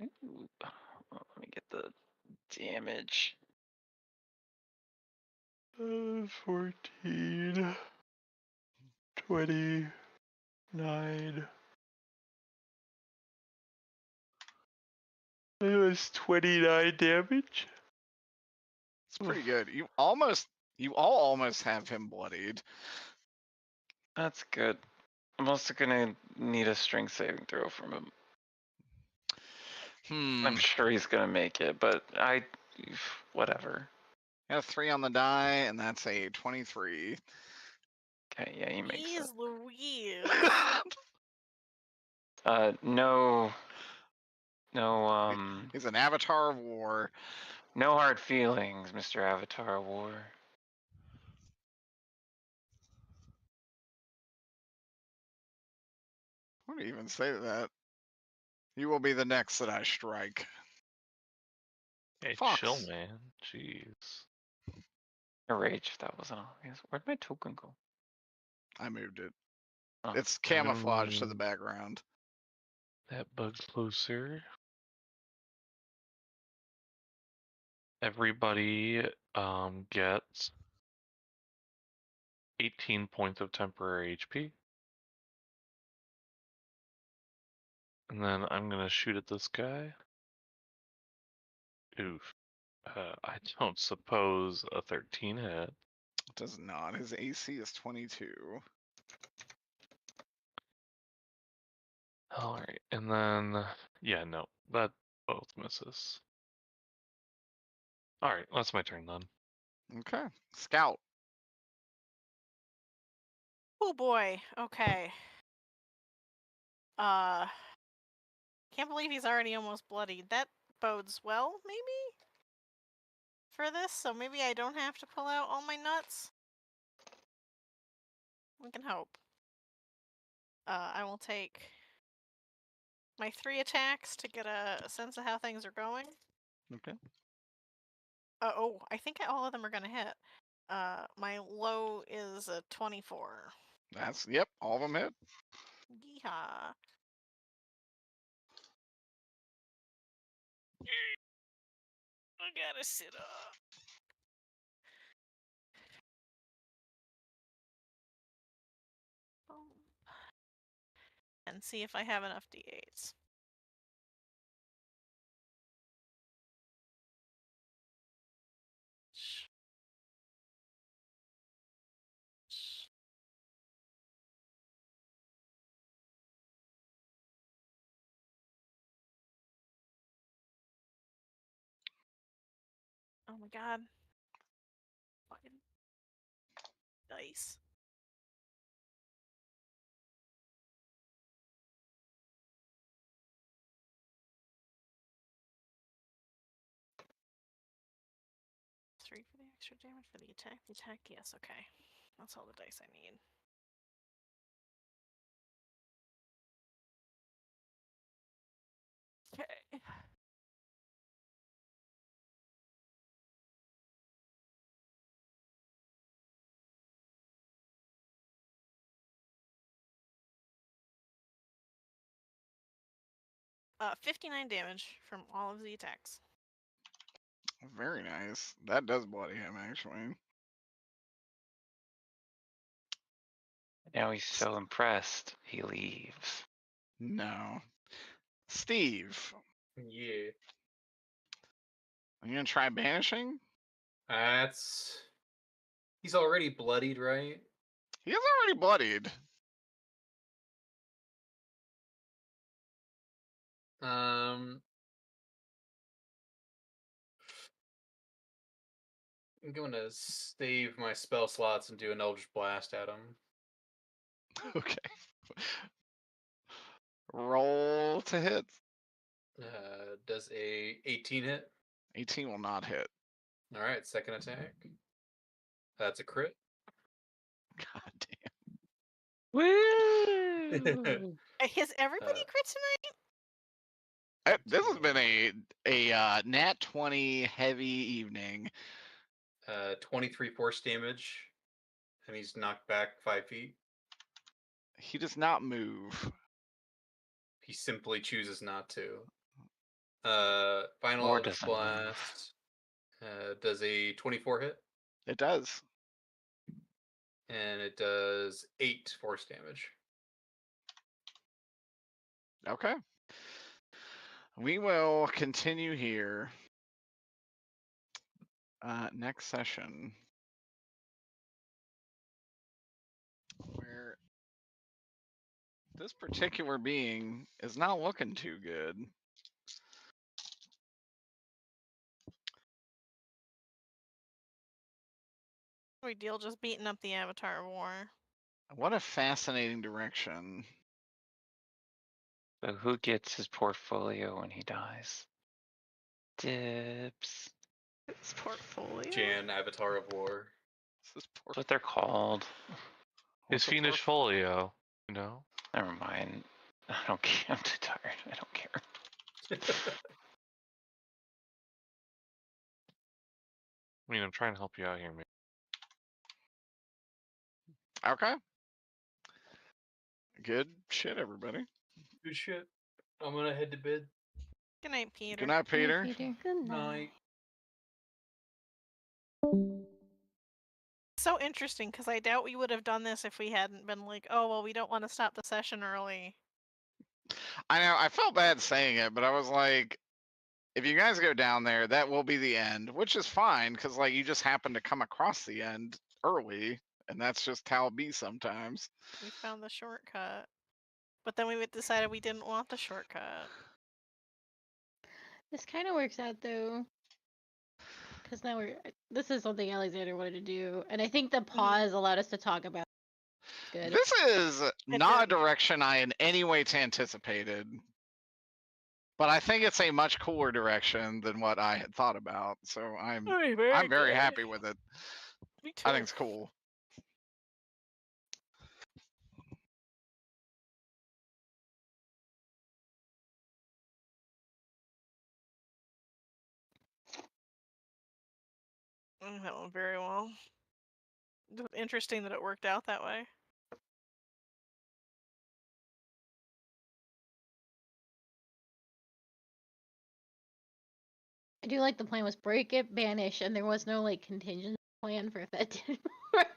Ooh, let me get the damage. 14, 29. It was 29 damage. It's pretty good. You all almost have him bloodied. That's good. I'm also gonna need a strength saving throw from him. I'm sure he's gonna make it, but whatever. Got a 3 on the die, and that's a 23. Okay, yeah, he makes it. Jeez Louise. No, He's an avatar of war. no hard feelings, Mr. Avatar of War. What do you even say to that? You will be the next that I strike. Hey, Fox. chill, man. Jeez. A rage if that wasn't obvious. Where'd my token go? I moved it. Oh. It's camouflage to the background. That bug closer. Everybody gets 18 points of temporary HP. And then I'm gonna shoot at this guy. Oof. I don't suppose a 13 hit. It does not. His AC is 22. Alright, and then, yeah, no, that both misses. Alright, that's my turn then. Okay. Scout. Oh boy. Okay. Can't believe he's already almost bloodied. That bodes well, maybe? For this, so maybe I don't have to pull out all my nuts? We can hope. I will take my 3 attacks to get a sense of how things are going. Okay. Oh, I think all of them are gonna hit. My low is a 24. Yep, all of them hit. Yeehaw. I gotta sit up. And see if I have enough D8s. Oh my god. Fucking dice. Three for the extra damage for the attack. The attack, yes, okay. That's all the dice I need. Okay. Uh, 59 damage from all of the attacks. Very nice. That does bloody him, actually. Now he's so impressed, he leaves. No. Steve, Yeah. are you gonna try banishing? That's. He's already bloodied, right? He is already bloodied. I'm going to save my spell slots and do an Eldritch Blast at him. Okay. Roll to hit. Does a 18 hit? 18 will not hit. All right, second attack. That's a crit. God damn. Woo! Has everybody crit tonight? This has been a nat 20 heavy evening. 23 force damage, and he's knocked back 5 feet. He does not move. He simply chooses not to. Final Or Eldritch doesn't move. Blast. Does a 24 hit, It does. and it does 8 force damage. Okay. We will continue here. Next session. Where this particular being is not looking too good. We deal just beating up the Avatar of War. What a fascinating direction. So who gets his portfolio when he dies? Dibs. His portfolio. Jan, Avatar of War. This is poor. That's what they're called. His What's a fiendish folio, you know? Never mind. I don't care. I'm too tired. I don't care. I mean, I'm trying to help you out here, man. Okay. Good shit, everybody. Good shit. I'm gonna head to bed. Good night, Peter. Good night, Peter. Peter. Good Night. So interesting, because I doubt we would have done this if we hadn't been like, oh, well, we don't want to stop the session early. I know, I felt bad saying it, but I was like, if you guys go down there, that will be the end, which is fine, because like you just happen to come across the end early, and that's just how it be sometimes. We found the shortcut. But then we decided we didn't want the shortcut. This kind of works out though, because now this is something Alexander wanted to do, and I think the pause allowed us to talk about. Good. This is not a did. direction I in any way anticipated, but I think it's a much cooler direction than what I had thought about. So I'm very happy with it. Me too. I think it's cool. That went very well. Interesting that it worked out that way. I do like the plan was break it, banish, and there was no like contingency plan for if that didn't work.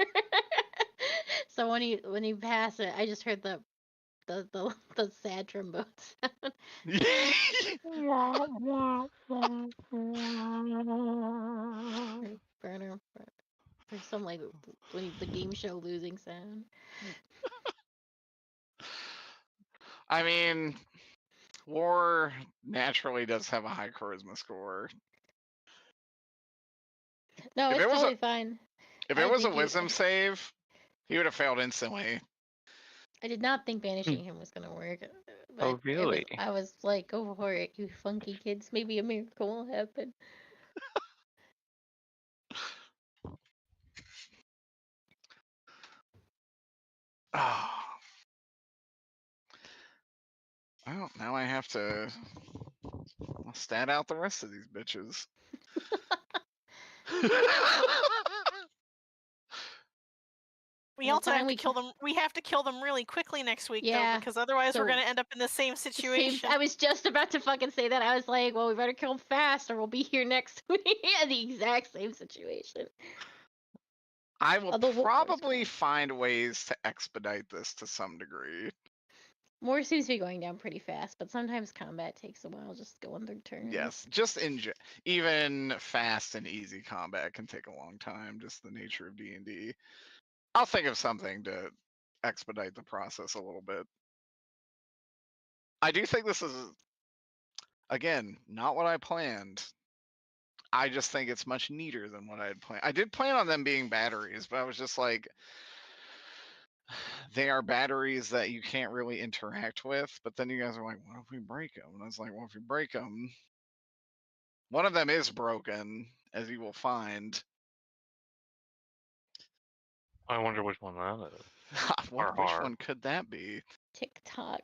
So when he passed it, I just heard the sad trombone sound. Burner. Or some like the game show losing sound. I mean, War naturally does have a high charisma score. No, If it's it was a- totally fine. If I it was a think wisdom save, he would have failed instantly. I did not think banishing him was gonna work. But Oh, really? I was like, go for it, you funky kids. Maybe a miracle will happen. Oh. Well, now I have to stat out the rest of these bitches. We Well, also have fine, to we kill them. We have to kill them really quickly next week, Yeah, though, because otherwise so- we're gonna end up in the same situation. I was just about to fucking say that. I was like, well, we better kill him fast, or we'll be here next week in the exact same situation. I will Although Wolf War's probably cool. find ways to expedite this to some degree. War seems to be going down pretty fast, but sometimes combat takes a while just going through turns. Yes, just even fast and easy combat can take a long time. Just the nature of D&D. I'll think of something to expedite the process a little bit. I do think this is, again, not what I planned. I just think it's much neater than what I had planned. I did plan on them being batteries, but I was just like, they are batteries that you can't really interact with. But then you guys are like, what if we break them? And I was like, well, if we break them, one of them is broken, as you will find. I wonder which one that is. Which one could that be? TikTok.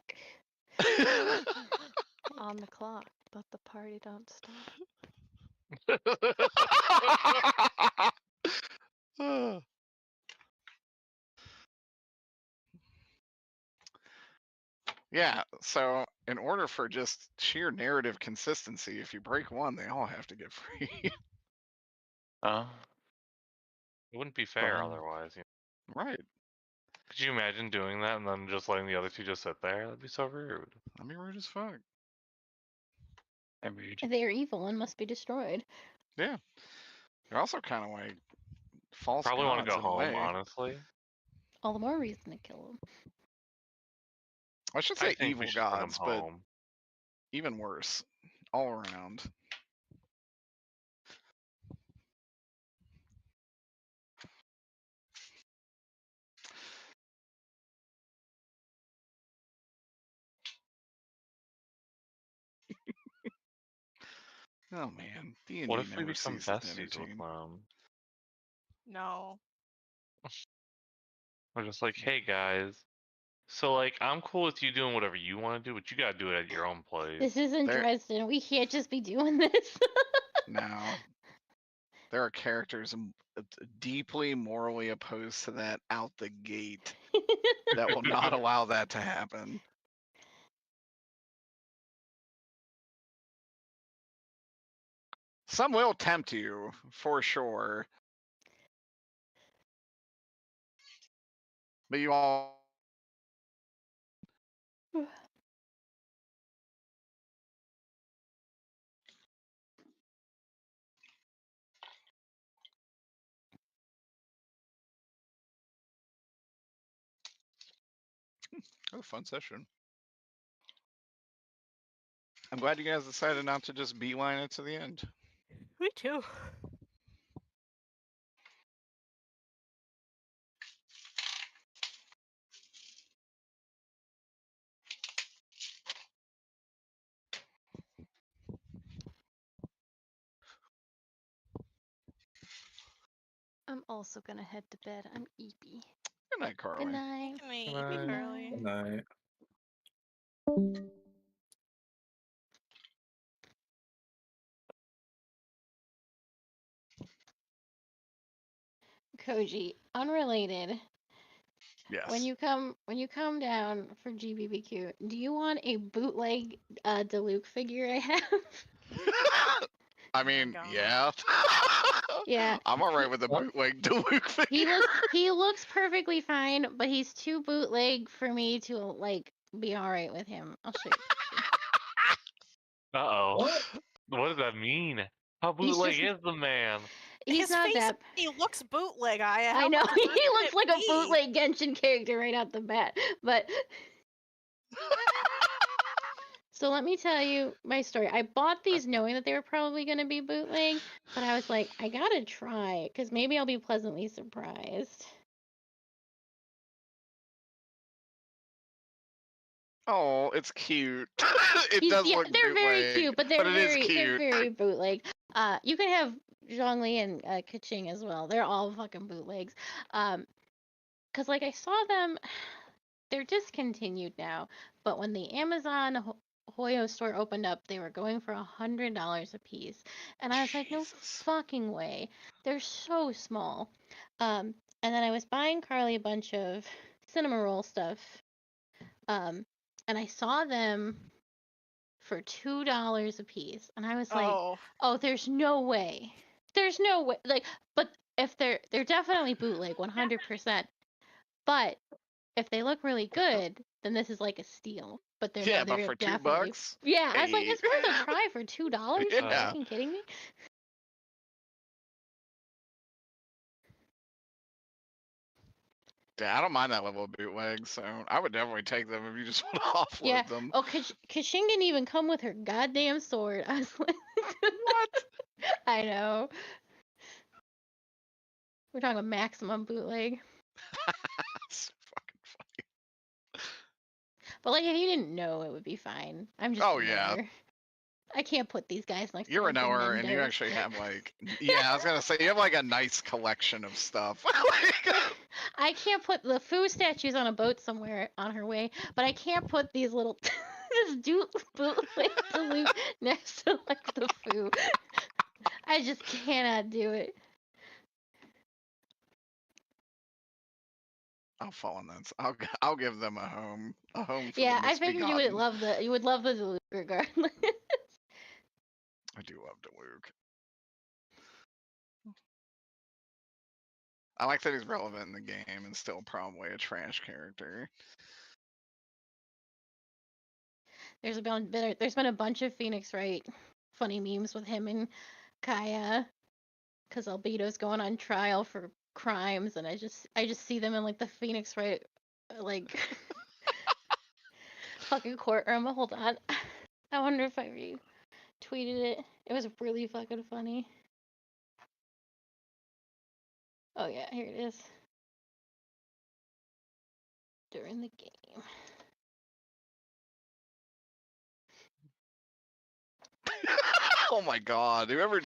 On the clock, but the party don't stop. Yeah, so in order for just sheer narrative consistency, if you break one, they all have to get free. Oh. It wouldn't be fair Fun. otherwise. You know? Right. Could you imagine doing that and then just letting the other two just sit there? That'd be so rude. That'd be rude as fuck. They are evil and must be destroyed. Yeah. They're also kind of like false Probably want gods to go in a home, way. honestly. All the more reason to kill them. I should I say think evil we should bring 'em gods, but home. even worse, all around. Oh man, D&D What if we never become ceases to besties with entertain. them? No. We're just like, hey guys. So like, I'm cool with you doing whatever you want to do, but you gotta do it at your own place. This isn't There- Dresden. We can't just be doing this. Now, there are characters deeply morally opposed to that out the gate that will not allow that to happen. Some will tempt you, for sure. But you all... Oh, fun session. I'm glad you guys decided not to just beeline it to the end. Me too. I'm also gonna head to bed. I'm eepy. Good night, Carly. Good night. Good night, Good night. Carly. Good night. Koji, unrelated. Yes. When you come down for GBBQ, do you want a bootleg Diluc figure I have? I mean, God. yeah. Yeah. I'm alright with the bootleg Diluc figure. He looks perfectly fine, but he's too bootleg for me to like be alright with him. I'll show you. Uh-oh. What? What does that mean? How He's bootleg just- is the man? He's His not face, that. he looks bootleg. How I know much he worse can looks it like a be? bootleg Genshin character right out the bat, but So let me tell you my story. I bought these knowing that they were probably going to be bootleg, but I was like, I gotta try because maybe I'll be pleasantly surprised. Oh, it's cute. It does Yeah, look they're very bootleg, cute, but it is they're cute. very bootleg. You can have Zhongli and Kaching as well. They're all fucking bootlegs. Cause like I saw them, they're discontinued now. But when the Amazon Hoyo store opened up, they were going for $100 a piece, and I was like, no Jesus. fucking way. They're so small. And then I was buying Carly a bunch of cinema roll stuff. And I saw them for $2 a piece, and I was like, oh, there's no way. There's no way. Like, but if they're definitely bootleg, 100%. But if they look really good, then this is like a steal. But they're Yeah, not. but They're for definitely. $2, Yeah, I was like, hey. it's worth a try for $2. Are you Yeah. fucking kidding me? Yeah, I don't mind that level of bootleg, so I would definitely take them if you just want to offload Yeah. them. Oh, Kaching didn't even come with her goddamn sword. I was like, What? I know. We're talking maximum bootleg. It's fucking funny. But like, if you didn't know, it would be fine. I'm just. Oh, yeah. knower. I can't put these guys next You're to a knower, and you Mender. actually have like, yeah, I was gonna say you have like a nice collection of stuff. I can't put the Foo statues on a boat somewhere on her way, but I can't put these little this bootleg salute next to like the Foo. I just cannot do it. I'll fall on that. I'll give them a home. A home for Yeah, the I figured you would misbegotten. love the Duluth regardless. I do love Luke. I like that he's relevant in the game and still probably a trash character. There's been a bunch of Phoenix Wright funny memes with him and Kaya, because Albedo's going on trial for crimes, and I just see them in like the Phoenix Wright like fucking courtroom. Hold on, I wonder if I retweeted it. It was really fucking funny. Oh yeah, here it is. During the game. Oh my god, whoever